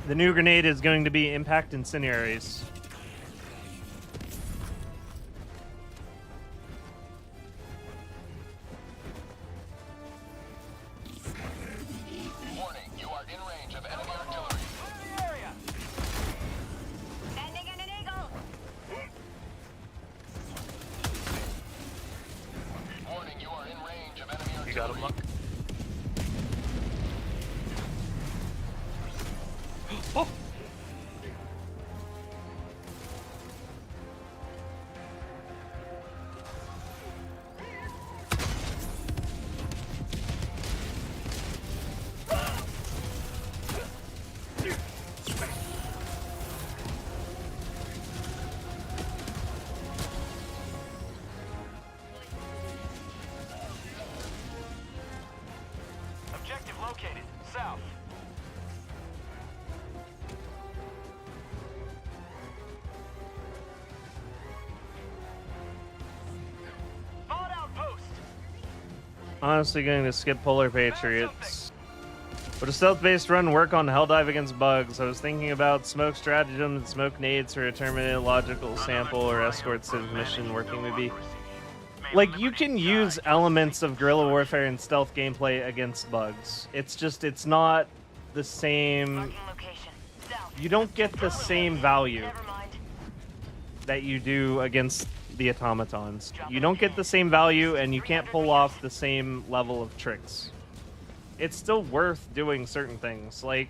S1: The new grenade is going to be impact incendiaries.
S6: Warning, you are in range of enemy artillery. Clear the area.
S9: Sending in an eagle.
S6: Warning, you are in range of enemy artillery.
S5: You got him, Luck.
S1: Oh!
S8: Objective located. South.
S1: Honestly going to skip Polar Patriots. Would a stealth-based run work on Helldive against bugs? I was thinking about smoke stratagems and smoke nades for a terminated logical sample or escort civ mission working maybe. Like, you can use elements of guerrilla warfare and stealth gameplay against bugs. It's just, it's not the same... You don't get the same value that you do against the automatons. You don't get the same value, and you can't pull off the same level of tricks. It's still worth doing certain things. Like,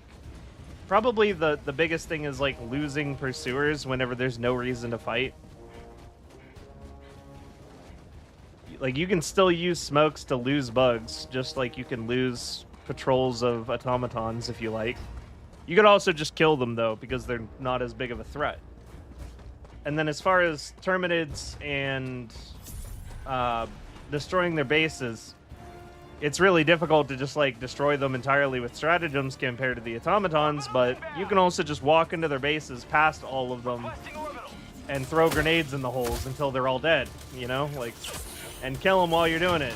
S1: probably the biggest thing is, like, losing pursuers whenever there's no reason to fight. Like, you can still use smokes to lose bugs, just like you can lose patrols of automatons if you like. You could also just kill them, though, because they're not as big of a threat. And then as far as Terminids and destroying their bases, it's really difficult to just, like, destroy them entirely with stratagems compared to the automatons, but you can also just walk into their bases past all of them and throw grenades in the holes until they're all dead, you know? Like, and kill them while you're doing it.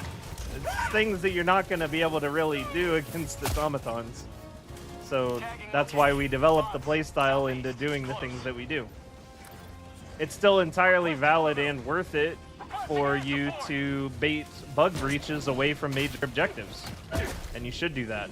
S1: It's things that you're not going to be able to really do against automatons. So that's why we developed the playstyle into doing the things that we do. It's still entirely valid and worth it for you to bait bug breaches away from major objectives. And you should do that.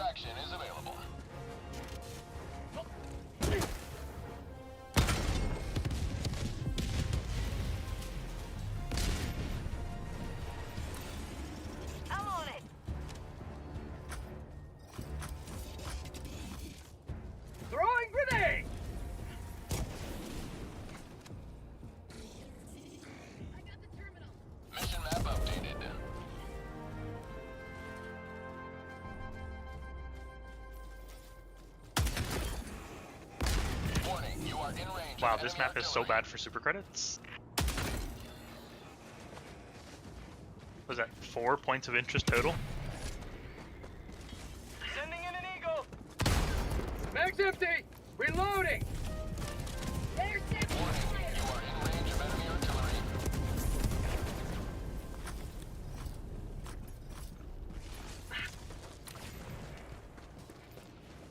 S6: Extraction is available.
S8: I'm on it. Throwing grenade.
S6: Mission map updated. Warning, you are in range.
S5: Wow, this map is so bad for super credits. Was that 4 points of interest total?
S8: Sending in an eagle. Mag's empty. Reloading. There's
S6: Warning, you are in range of enemy artillery.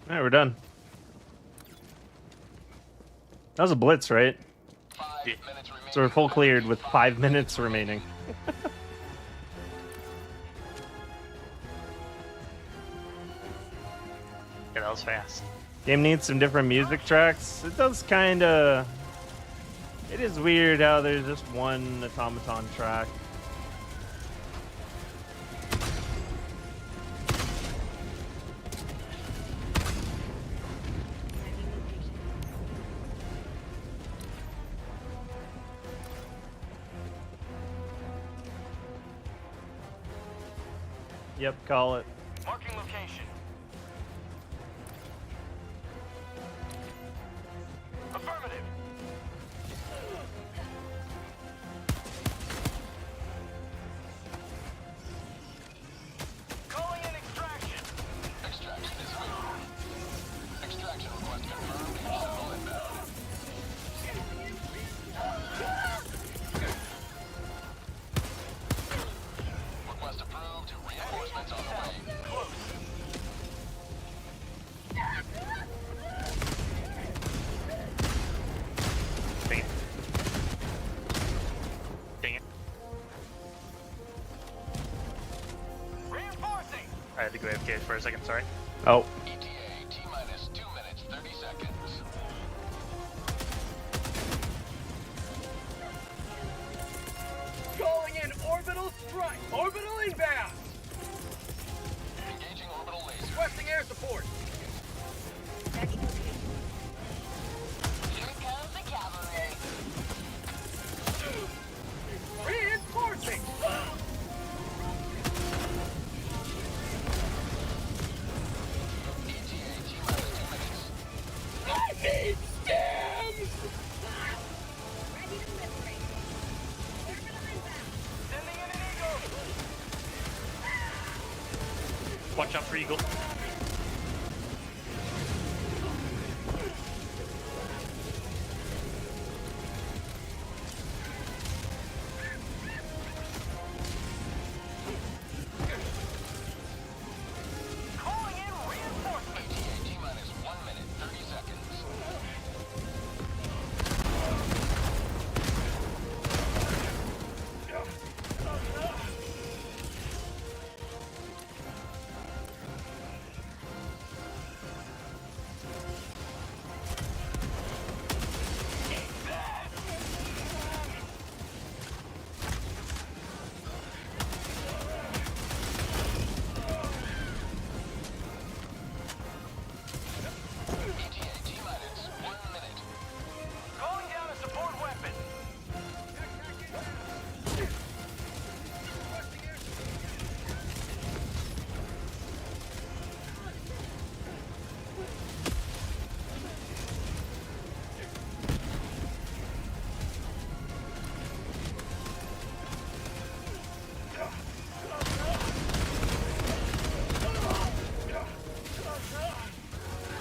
S1: Alright, we're done. That was a blitz, right?
S6: 5 minutes remaining.
S1: So we're full cleared with 5 minutes remaining.
S5: Yeah, that was fast.
S1: Game needs some different music tracks. It does kind of... It is weird how there's just one automaton track. Yep, call it.
S8: marking location. Affirmative. Calling in extraction.
S6: Extraction is available. Extraction request confirmed. Shuttle inbound. Request approved. Reinforcements on the way.
S8: Close.
S5: Dang it. Dang it.
S8: Reinforcing.
S5: I had to go AFK for a second, sorry.
S1: Oh.
S6: ETA T-minus 2 minutes 30 seconds.
S8: Calling in orbital strike. Orbital inbound.
S6: Engaging orbital laser.
S8: Requesting air support.
S9: Here comes the cavalry.
S8: Reinforcing.
S6: ETA T-minus 2 minutes.
S8: I need stems. Sending in an eagle.
S5: Watch out for Eagle.
S8: Calling in reinforcement.
S6: ETA T-minus 1 minute 30 seconds. ETA T-minus 1 minute.
S8: Calling down a support weapon.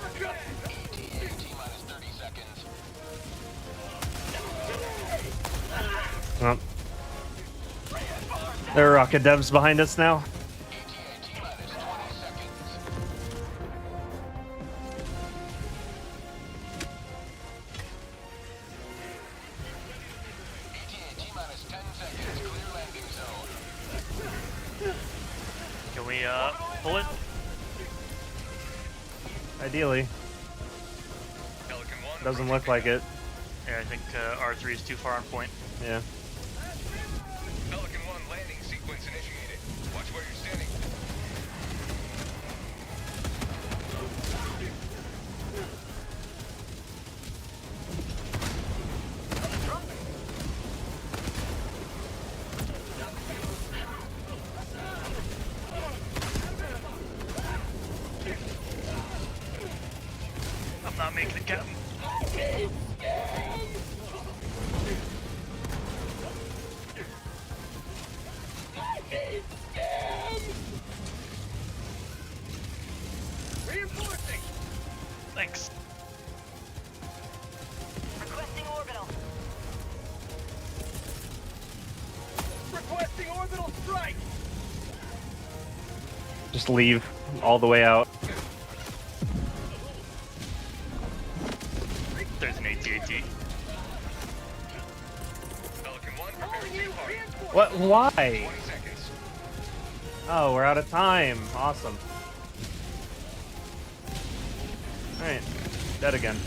S6: ETA T-minus 30 seconds.
S1: Oh. There are rocket devs behind us now.
S6: ETA T-minus 20 seconds. ETA T-minus 10 seconds. Clear landing zone.
S5: Can we pull it?
S1: Ideally. Doesn't look like it.
S5: Yeah, I think R3 is too far on point.
S1: Yeah.
S6: Pelican 1 landing sequence initiated. Watch where you're standing.
S5: I'm not making it, Captain.
S8: Reinforcing.
S5: Thanks.
S9: Requesting orbital.
S8: Requesting orbital strike.
S1: Just leave all the way out.
S5: There's an AT-AT.
S6: Pelican 1, prepare to take part.
S1: What? Why?
S6: 20 seconds.
S1: Oh, we're out of time. Awesome. Alright. Dead again.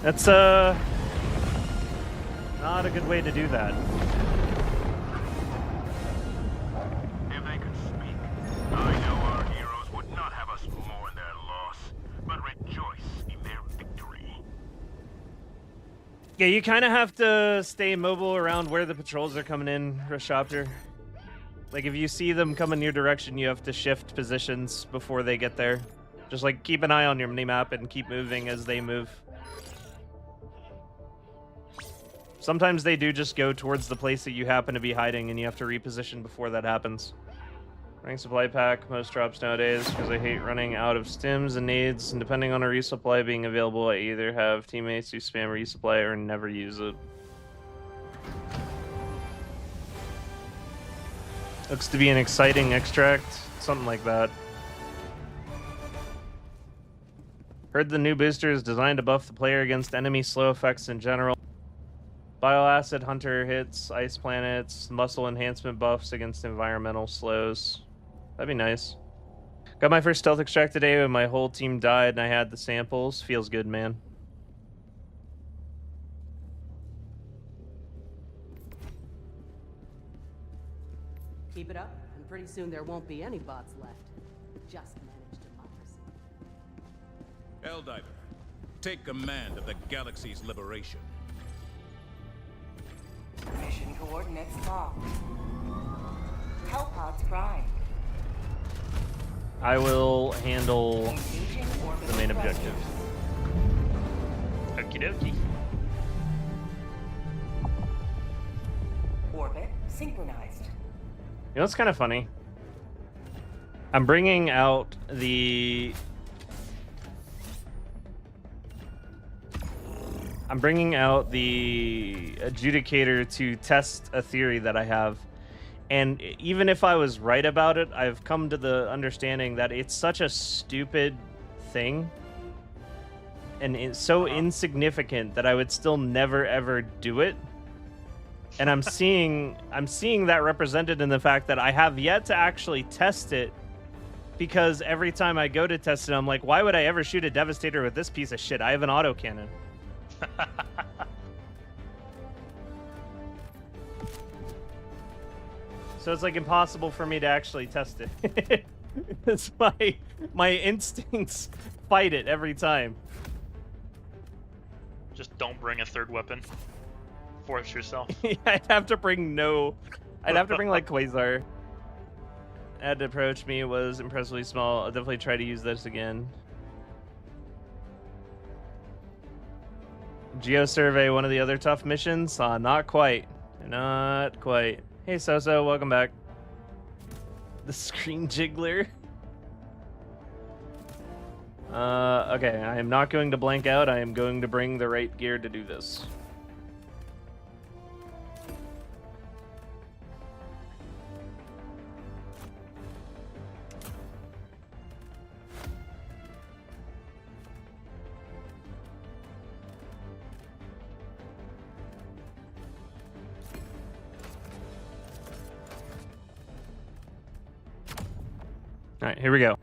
S1: That's, not a good way to do that.
S8: If they could speak, I know our heroes would not have us mourn their loss, but rejoice in their victory.
S1: Yeah, you kind of have to stay mobile around where the patrols are coming in, Eruptor. Like, if you see them coming your direction, you have to shift positions before they get there. Just, like, keep an eye on your minimap and keep moving as they move. Sometimes they do just go towards the place that you happen to be hiding, and you have to reposition before that happens. Running supply pack, most drops nowadays, because I hate running out of stims and nades, and depending on a resupply being available, I either have teammates who spam resupply or never use it. Looks to be an exciting extract, something like that. Heard the new booster is designed to buff the player against enemy slow effects in general. Bioacid Hunter hits, ice planets, muscle enhancement buffs against environmental slows. That'd be nice. Got my first stealth extract today when my whole team died and I had the samples. Feels good, man.
S15: Keep it up, and pretty soon there won't be any bots left. Just manage democracy.
S13: Helldiver, take command of the galaxy's liberation.
S7: Mission coordinates locked. Hellpods prime.
S1: I will handle the main objective.
S5: Okie dokie.
S7: Orbit synchronized.
S1: You know what's kind of funny? I'm bringing out the adjudicator to test a theory that I have. And even if I was right about it, I've come to the understanding that it's such a stupid thing. And it's so insignificant that I would still never ever do it. And I'm seeing that represented in the fact that I have yet to actually test it, because every time I go to test it, I'm like, why would I ever shoot a Devastator with this piece of shit? I have an autocannon. So it's like impossible for me to actually test it. It's my instincts fight it every time.
S5: Just don't bring a third weapon. Force yourself.
S1: I'd have to bring like Quasar. Had to approach me, was impressively small. I'll definitely try to use this again. Geo survey, one of the other tough missions? Not quite. Not quite. Hey Soso, welcome back. The screen jiggler. Okay, I am not going to blank out. I am going to bring the right gear to do this. Alright, here we go.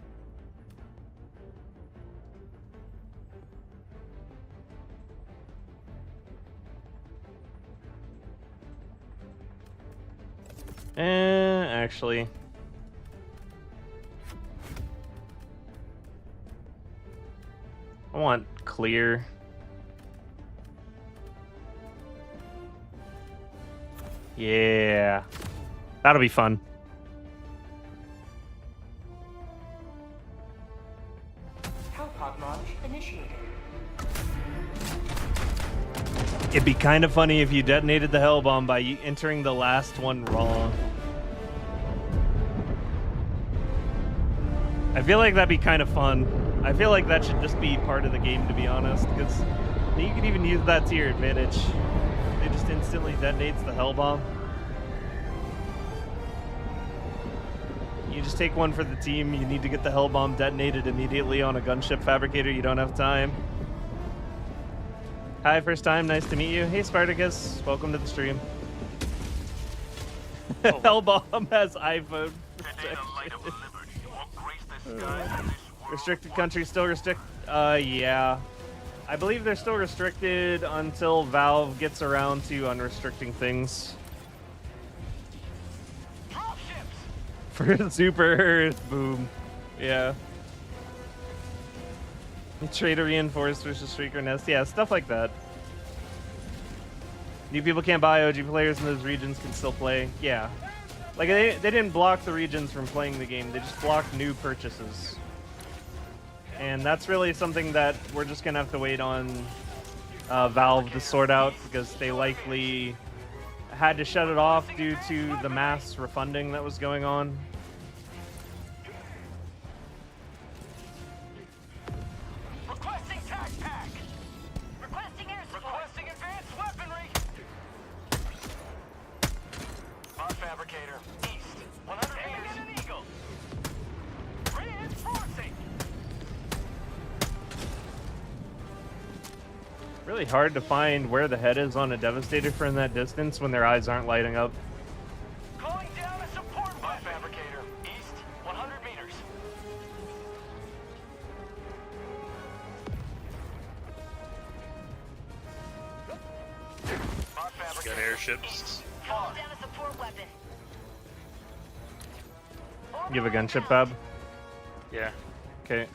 S1: Actually. I want clear. Yeah. That'll be fun.
S7: Hellpod launch initiated.
S1: It'd be kind of funny if you detonated the hell bomb by entering the last one wrong. I feel like that'd be kind of fun. I feel like that should just be part of the game, to be honest, because you could even use that to your advantage. It just instantly detonates the hell bomb. You just take one for the team. You need to get the hell bomb detonated immediately on a gunship fabricator. You don't have time. Hi, first time. Nice to meet you. Hey, Spartacus. Welcome to the stream. Oh. Hell bomb has iPhone. Restricted country still restrict. Yeah. I believe they're still restricted until Valve gets around to unrestricting things. For Super Earth, boom. Yeah. Trader reinforced versus Shrieker Nest. Yeah, stuff like that. New people can't buy, OG players in those regions can still play. Yeah. Like, they didn't block the regions from playing the game, they just blocked new purchases. And that's really something that we're just gonna have to wait on Valve to sort out, because they likely had to shut it off due to the mass refunding that was going on.
S8: Requesting tac pack. Requesting air support. Requesting advanced weaponry. Bot fabricator. East. 100 meters. An eagle. Reinforcing.
S1: Really hard to find where the head is on a Devastator from that distance when their eyes aren't lighting up.
S8: Calling down a support bot fabricator. East. 100 meters. Bot fabricator.
S5: Got airships.
S8: Calling down a support weapon.
S1: You have a gunship, Fab?
S5: Yeah.
S1: Okay.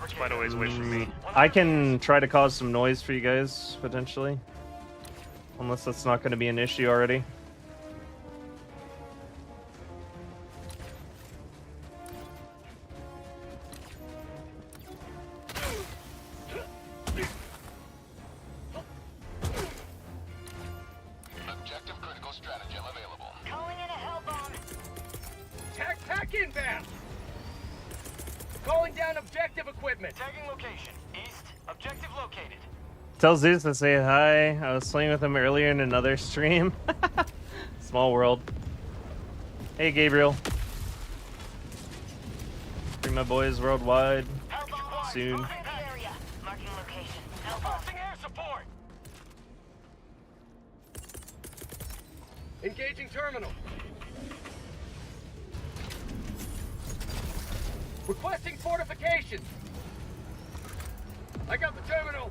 S5: It's quite a ways away from me.
S1: I can try to cause some noise for you guys, potentially. Unless that's not going to be an issue already.
S6: Objective critical stratagem available.
S8: Calling in a hell bomb.
S13: Tac pack inbound. Calling down objective equipment.
S8: Tagging location. East. Objective located.
S1: Tell Zeus to say hi. I was playing with him earlier in another stream. Small world. Hey, Gabriel. Bring my boys worldwide soon.
S8: Marking location. Requesting air support.
S13: Engaging terminal. Requesting fortifications. I got the terminal.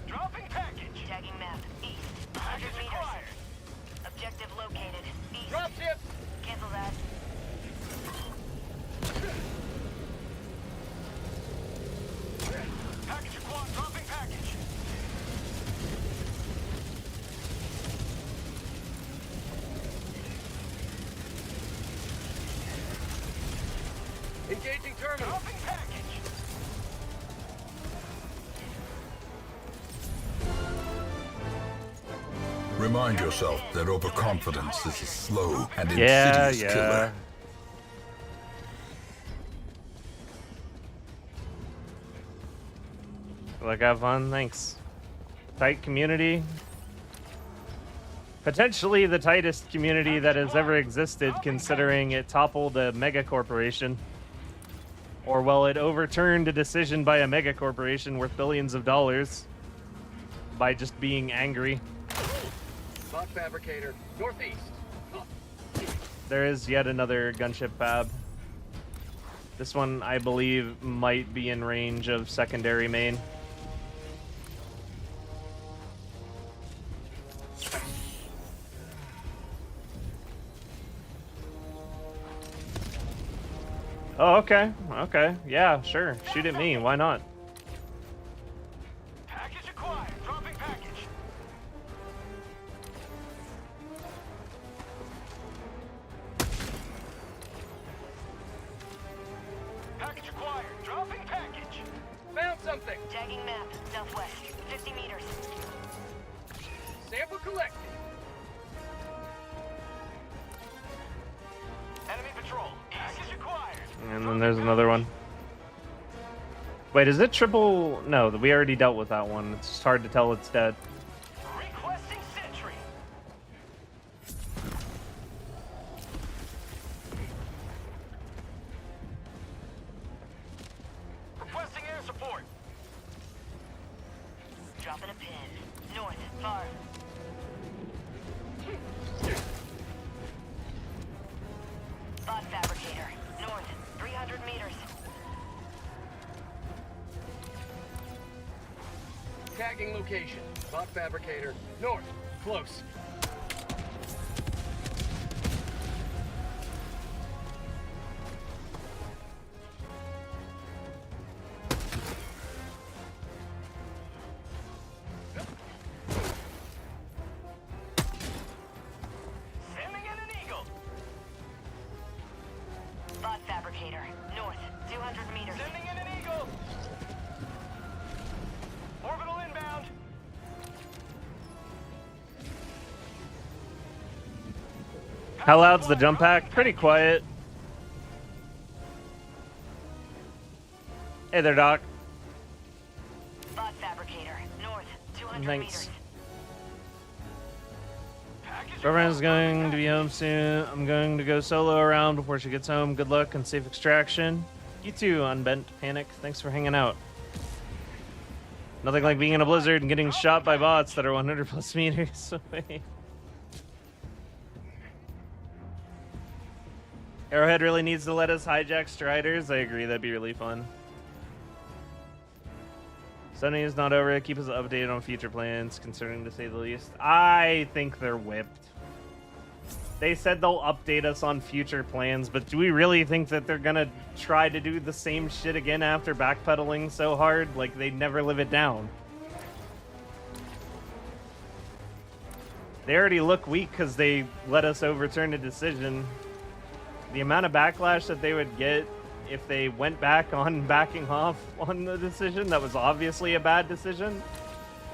S8: Dropping package. Tagging map. East.
S6: Package acquired.
S8: Objective located. East.
S13: Dropship.
S8: Cancel that.
S6: Package acquired. Dropping package.
S13: Engaging terminal.
S8: Dropping package.
S2: Remind yourself that overconfidence is a slow and insidious killer.
S1: Like, have fun, thanks. Tight community. Potentially the tightest community that has ever existed, considering it toppled a mega corporation. Or, well, it overturned a decision by a mega corporation worth billions of dollars by just being angry.
S13: Bot fabricator. Northeast.
S1: There is yet another gunship fab. This one, I believe, might be in range of secondary main. Oh, okay. Okay. Yeah, sure. Shoot at me. Why not?
S8: Package acquired. Dropping package. Package acquired. Dropping package. Found something.
S9: Tagging map, southwest, 50 meters.
S8: Sample collected. Enemy patrol. Package acquired.
S1: And then there's another one. Wait, is it triple? No, we already dealt with that one. It's just hard to tell it's dead.
S8: Requesting sentry. Requesting air support.
S9: Dropping a pin. North, far. Bot fabricator. North, 300 meters.
S8: Tagging location. Bot fabricator. North. Close. Sending in an eagle.
S9: Bot fabricator. North, 200 meters.
S8: Sending in an eagle. Orbital inbound.
S1: How loud's the jump pack? Pretty quiet. Hey there, Doc.
S9: Bot fabricator. North, 200
S1: Thanks.
S9: meters.
S1: Girlfriend's going to be home soon. I'm going to go solo around before she gets home. Good luck and safe extraction. You too, Unbent Panic. Thanks for hanging out. Nothing like being in a blizzard and getting shot by bots that are 100 plus meters away. Arrowhead really needs to let us hijack Striders. I agree, that'd be really fun. Sunny is not over. Keep us updated on future plans, concerning to say the least. I think they're whipped. They said they'll update us on future plans, but do we really think that they're gonna try to do the same shit again after backpedaling so hard? Like, they'd never live it down. They already look weak because they let us overturn a decision. The amount of backlash that they would get if they went back on backing off on the decision that was obviously a bad decision,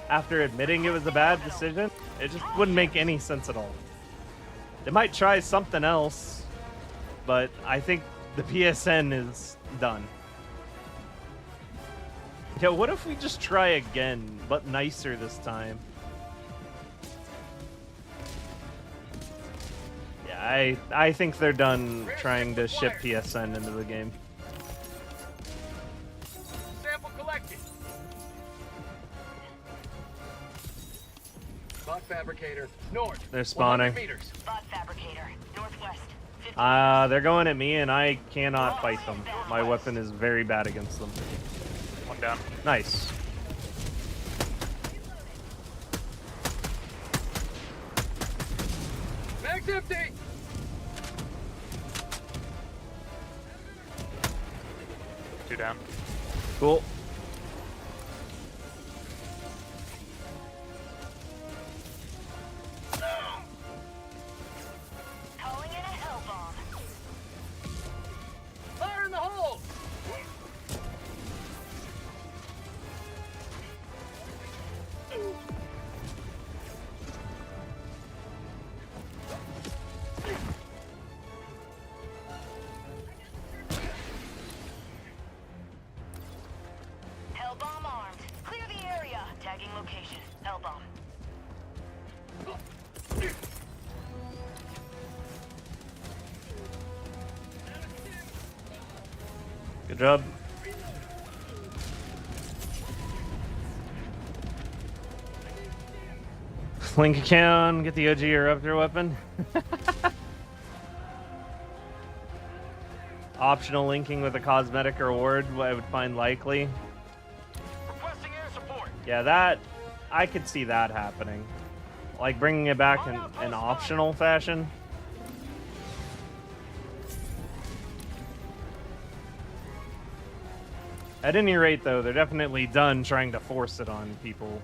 S1: after admitting it was a bad decision, it just wouldn't make any sense at all. They might try something else, but I think the PSN is done. Yo, what if we just try again, but nicer this time? Yeah, I think they're done trying to ship PSN into the game.
S8: Sample collected. Bot fabricator. North.
S1: They're spawning.
S8: 100 meters.
S9: Bot fabricator. Northwest. 50
S1: They're going at me, and I cannot fight them. My weapon is very bad against them.
S5: One down.
S1: Nice.
S8: Mag's empty.
S5: Two down.
S1: Cool.
S9: Calling in a hell bomb.
S8: Fire in the hole.
S9: Hell bomb armed. Clear the area. Tagging location. Hell bomb.
S1: Good job. Link account, get the OG Eruptor weapon. Optional linking with a cosmetic reward, I would find likely.
S8: Requesting air support.
S1: Yeah, that I could see that happening. Like bringing it back in an optional fashion. At any rate, though, they're definitely done trying to force it on people.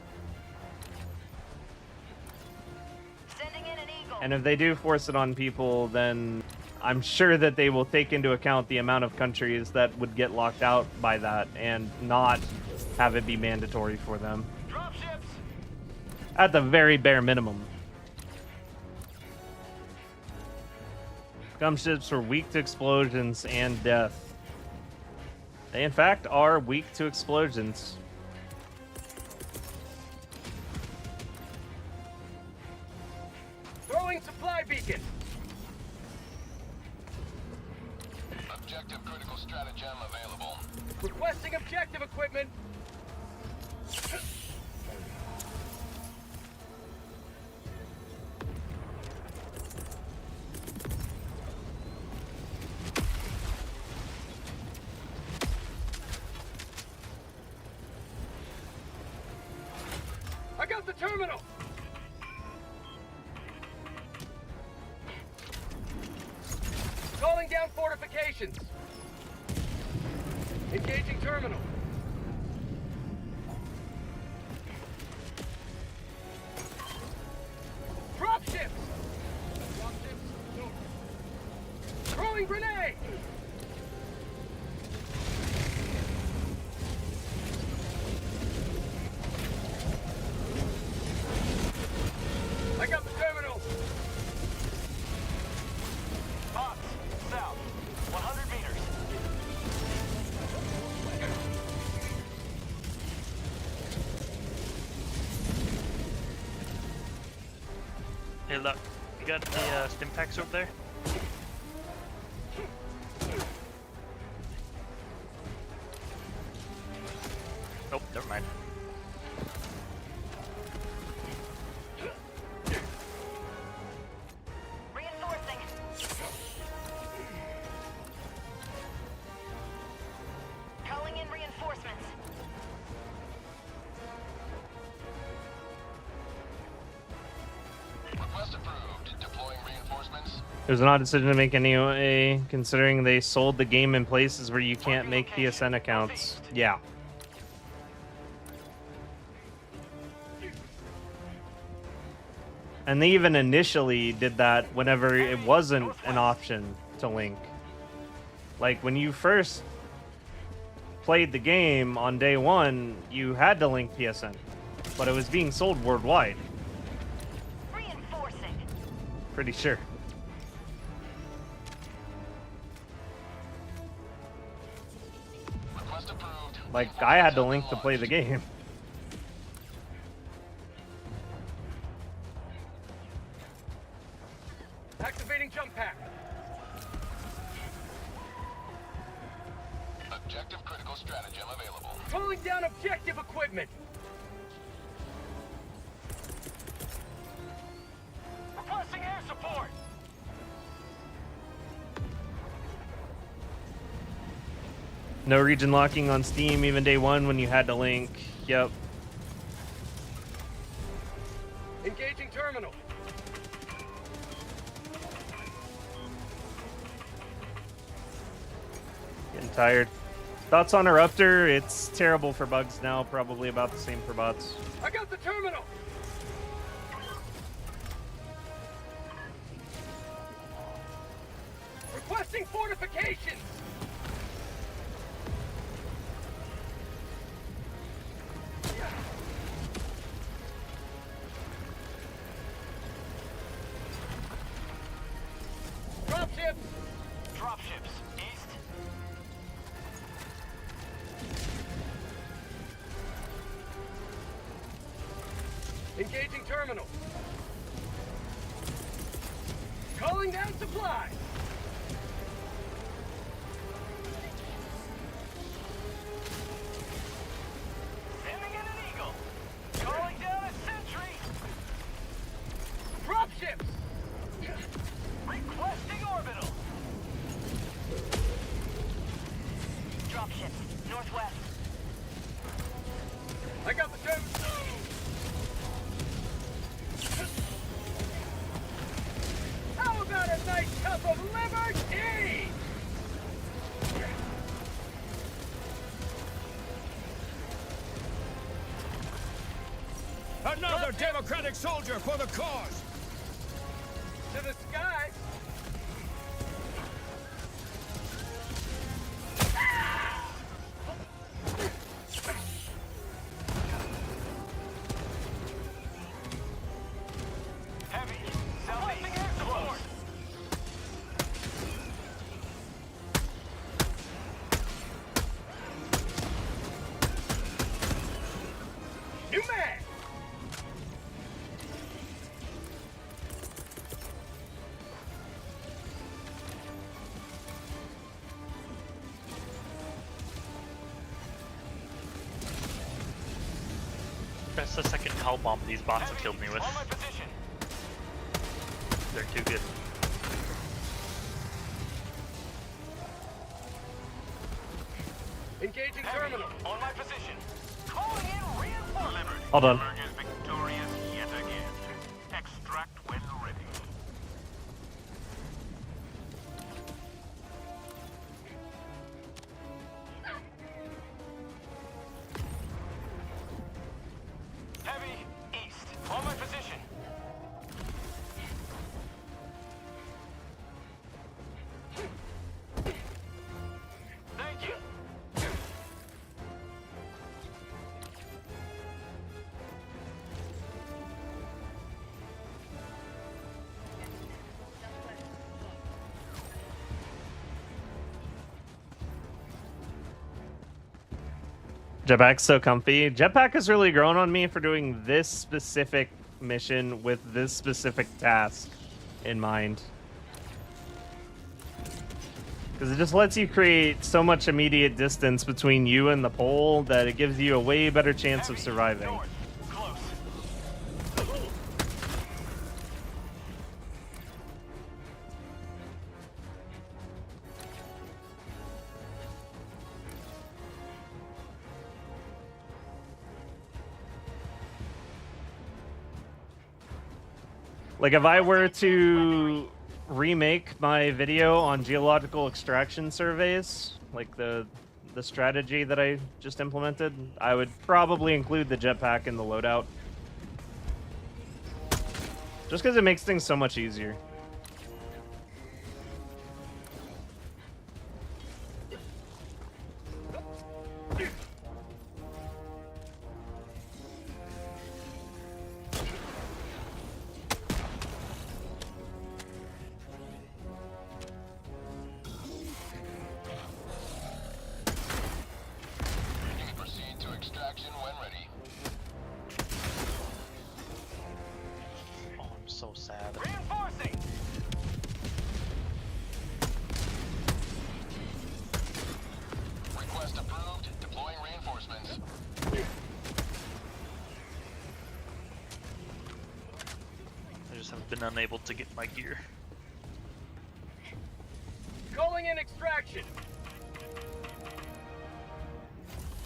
S1: And if they do force it on people, then I'm sure that they will take into account the amount of countries that would get locked out by that and not have it be mandatory for them.
S8: Dropships.
S1: At the very bare minimum. Scumships are weak to explosions and death. They, in fact, are weak to explosions.
S8: Throwing supply beacon.
S6: Objective critical stratagem available.
S8: Requesting objective equipment. I got the terminal. Calling down fortifications. Engaging terminal. Dropships. Dropships. No. Throwing grenade. I got the terminal. Box, south, 100 meters.
S5: Hey, look, you got the stim packs over there? Oh, never mind.
S9: Reinforcing. Calling in reinforcements.
S6: Request approved. Deploying reinforcements.
S1: It was an odd decision to make anyway, considering they sold the game in places where you can't make PSN accounts. Yeah. And they even initially did that whenever it wasn't an option to link. Like, when you first played the game on day one, you had to link PSN. But it was being sold worldwide.
S9: Reinforcing.
S1: Pretty sure.
S6: Request approved.
S1: Like, I had to link to play the game.
S8: Activating jump pack.
S6: Objective critical stratagem available.
S8: Calling down objective equipment. Requesting air support.
S1: No region locking on Steam, even day one when you had to link. Yep.
S8: Engaging terminal.
S1: Getting tired. Thoughts on Eruptor? It's terrible for bugs now, probably about the same for bots.
S8: I got the terminal. Requesting fortifications. Dropships. Dropships. East. Engaging terminal. Calling down supplies. Sending in an eagle. Calling down a sentry. Dropships. Requesting orbital. of liberty!
S13: Another democratic soldier for the cause!
S8: To the sky! Heavy, southeast, support! New man!
S5: That's the second hell bomb these bots have killed me with.
S8: On my position.
S5: They're too good.
S8: Engaging terminal. On my position. Calling in reinforcements.
S1: Hold on.
S8: Is victorious yet again. Extract when ready. Heavy east. On my position. Thank you.
S1: Jetpack's so comfy. Jetpack has really grown on me for doing this specific mission with this specific task in mind. Because it just lets you create so much immediate distance between you and the pole that it gives you a way better chance of surviving.
S8: Close.
S1: Like, if I were to remake my video on geological extraction surveys, like the strategy that I just implemented, I would probably include the jetpack in the loadout. Just because it makes things so much easier.
S6: Proceed to extraction when ready.
S5: Oh, I'm so sad.
S8: Reinforcing.
S6: Request approved. Deploying reinforcements.
S5: I just have been unable to get my gear.
S8: Calling in extraction.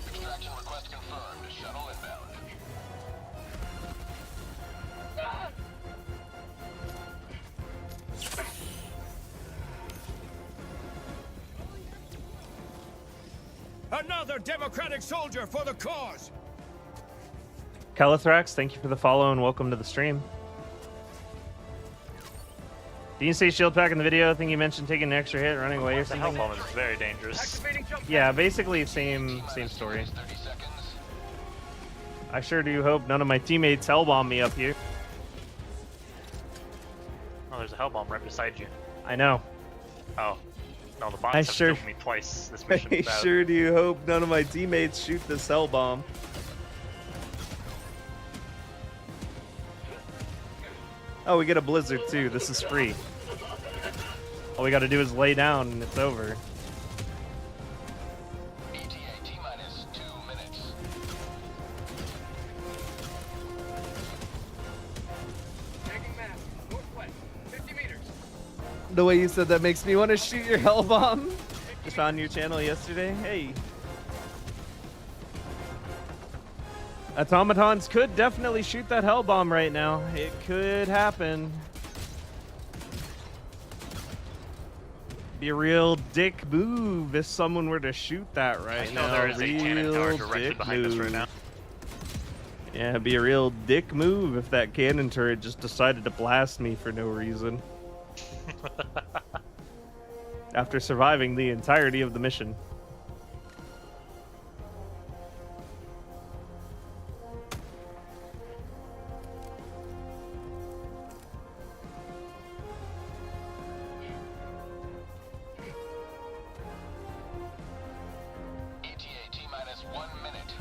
S6: Extraction request confirmed. Shuttle inbound.
S8: Ah!
S13: Another democratic soldier for the cause!
S1: Calithrax, thank you for the follow and welcome to the stream. Did you say shield pack in the video? I think you mentioned taking an extra hit, running away or
S5: The hell
S1: something.
S5: bomb is very dangerous.
S8: Activating jump.
S1: Yeah, basically same story.
S6: 30 seconds.
S1: I sure do hope none of my teammates hellbomb me up here.
S5: Oh, there's a hell bomb right beside you.
S1: I know.
S5: Oh. No, the bots
S1: I
S5: have
S1: sure-
S5: killed me twice this mission.
S1: I
S5: without-
S1: sure do hope none of my teammates shoot this hellbomb. Oh, we get a blizzard too. This is free. All we gotta do is lay down and it's over.
S6: ETA T-minus 2 minutes.
S8: Tagging map. Northwest. 50 meters.
S1: The way you said that makes me want to shoot your hellbomb. Just found your channel yesterday. Hey. Automatons could definitely shoot that hellbomb right now. It could happen. Be a real dick move if someone were to shoot that right now.
S5: There is a cannon tower
S1: Real
S5: directly
S1: dick
S5: behind us right
S1: move.
S5: now.
S1: Yeah, it'd be a real dick move if that cannon turret just decided to blast me for no reason. After surviving the entirety of the mission.
S6: ETA T-minus 1 minute.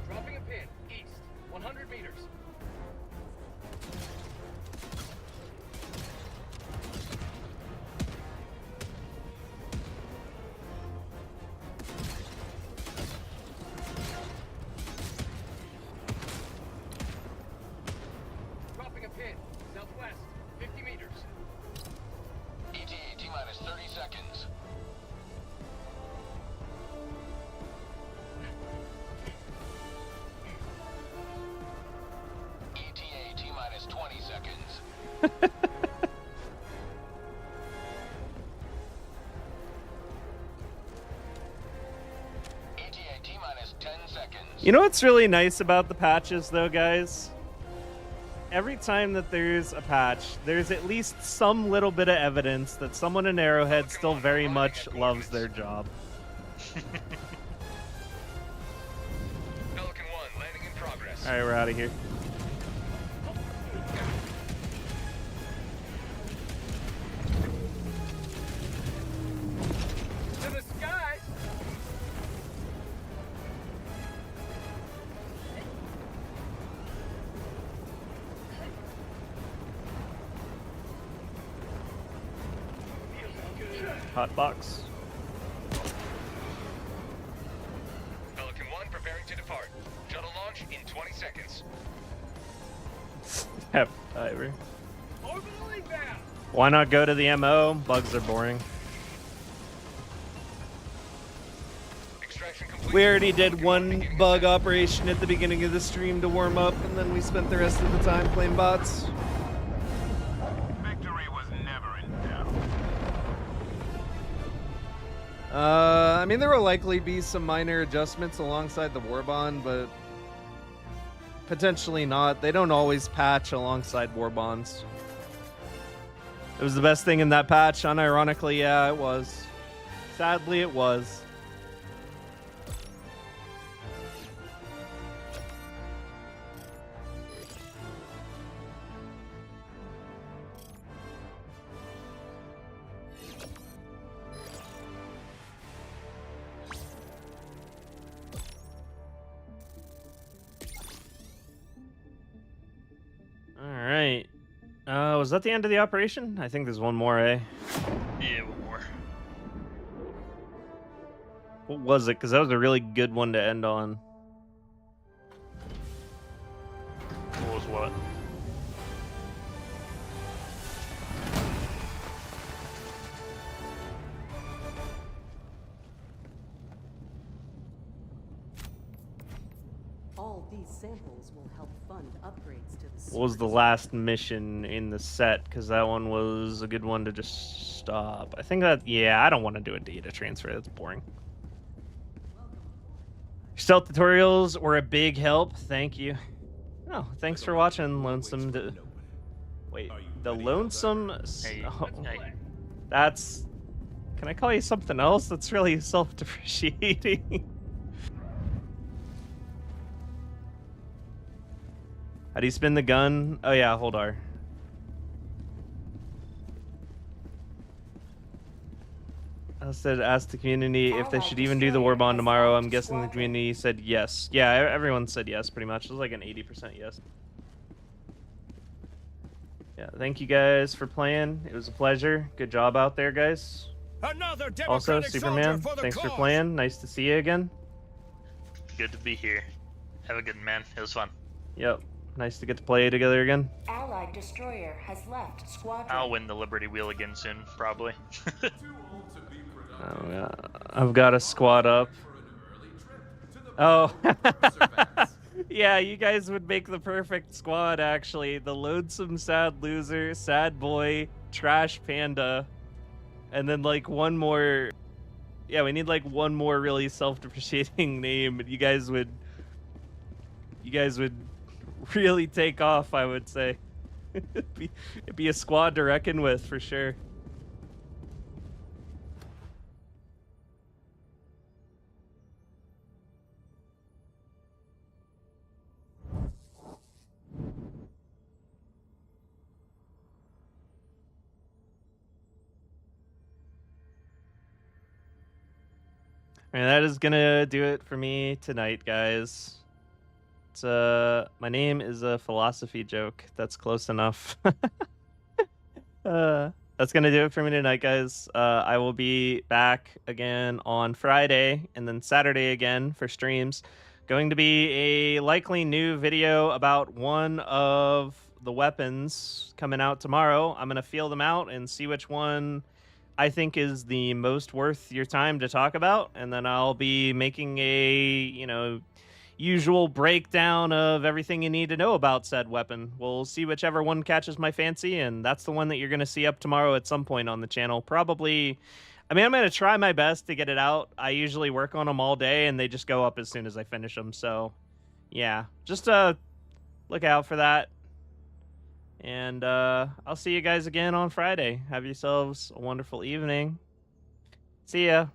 S8: Dropping a pin, east, 100 meters. Dropping a pin, southwest, 50 meters.
S6: ETA T-minus 30 seconds. ETA T-minus 20 seconds. ETA T-minus 10 seconds.
S1: You know what's really nice about the patches, though, guys? Every time that there's a patch, there's at least some little bit of evidence that someone in Arrowhead still very much loves their job.
S6: Pelican 1 landing in progress.
S1: Alright, we're out of here.
S8: To the skies!
S1: Hot box.
S6: Pelican 1 preparing to depart. Shuttle launch in 20 seconds.
S1: Yep, diver.
S8: Orbitally bound!
S1: Why not go to the MO? Bugs are boring.
S6: Extraction complete.
S1: We already did one bug operation at the beginning of the stream to warm up, and then we spent the rest of the time playing bots.
S6: Victory was never in doubt.
S14: I mean, there will likely be some minor adjustments alongside the Warbond, but potentially not. They don't always patch alongside Warbonds. It was the best thing in that patch. Unironically, yeah, it was. Sadly, it was. Alright. Was that the end of the operation? I think there's one more, eh?
S5: Yeah, one more.
S1: What was it? Because that was a really good one to end on.
S5: What was what?
S15: All these samples will help fund upgrades to the
S1: What was the last mission in the set? Because that one was a good one to just stop. I think that, yeah, I don't want to do a data transfer. That's boring. Stealth tutorials were a big help. Thank you. Oh, thanks for watching, Lonesome. Wait, the Lonesome... Oh, that's... Can I call you something else? That's really self-depreciating. How do you spin the gun? Oh yeah, hold R. I said ask the community if they should even do the Warbond tomorrow. I'm guessing the community said yes. Yeah, everyone said yes pretty much. It was like an 80% yes. Yeah, thank you guys for playing. It was a pleasure. Good job out there, guys. Also, Superman, thanks for playing. Nice to see you again.
S5: Good to be here. Have a good one, man. It was fun.
S1: Yep. Nice to get to play together again.
S7: Allied destroyer has left squadron.
S5: I'll win the Liberty Wheel again soon, probably.
S1: Oh, yeah. I've got a squad up. Oh. Yeah, you guys would make the perfect squad, actually. The lonesome sad loser, sad boy, trash panda, and then like one more. Yeah, we need like one more really self-depreciating name. You guys would really take off, I would say. It'd be a squad to reckon with for sure. And that is gonna do it for me tonight, guys. It's my name is a philosophy joke. That's close enough. That's gonna do it for me tonight, guys. I will be back again on Friday and then Saturday again for streams. Going to be a likely new video about one of the weapons coming out tomorrow. I'm gonna feel them out and see which one I think is the most worth your time to talk about, and then I'll be making a, usual breakdown of everything you need to know about said weapon. We'll see whichever one catches my fancy, and that's the one that you're going to see up tomorrow at some point on the channel. Probably, I'm going to try my best to get it out. I usually work on them all day, and they just go up as soon as I finish them, so yeah, just look out for that. And I'll see you guys again on Friday. Have yourselves a wonderful evening. See ya.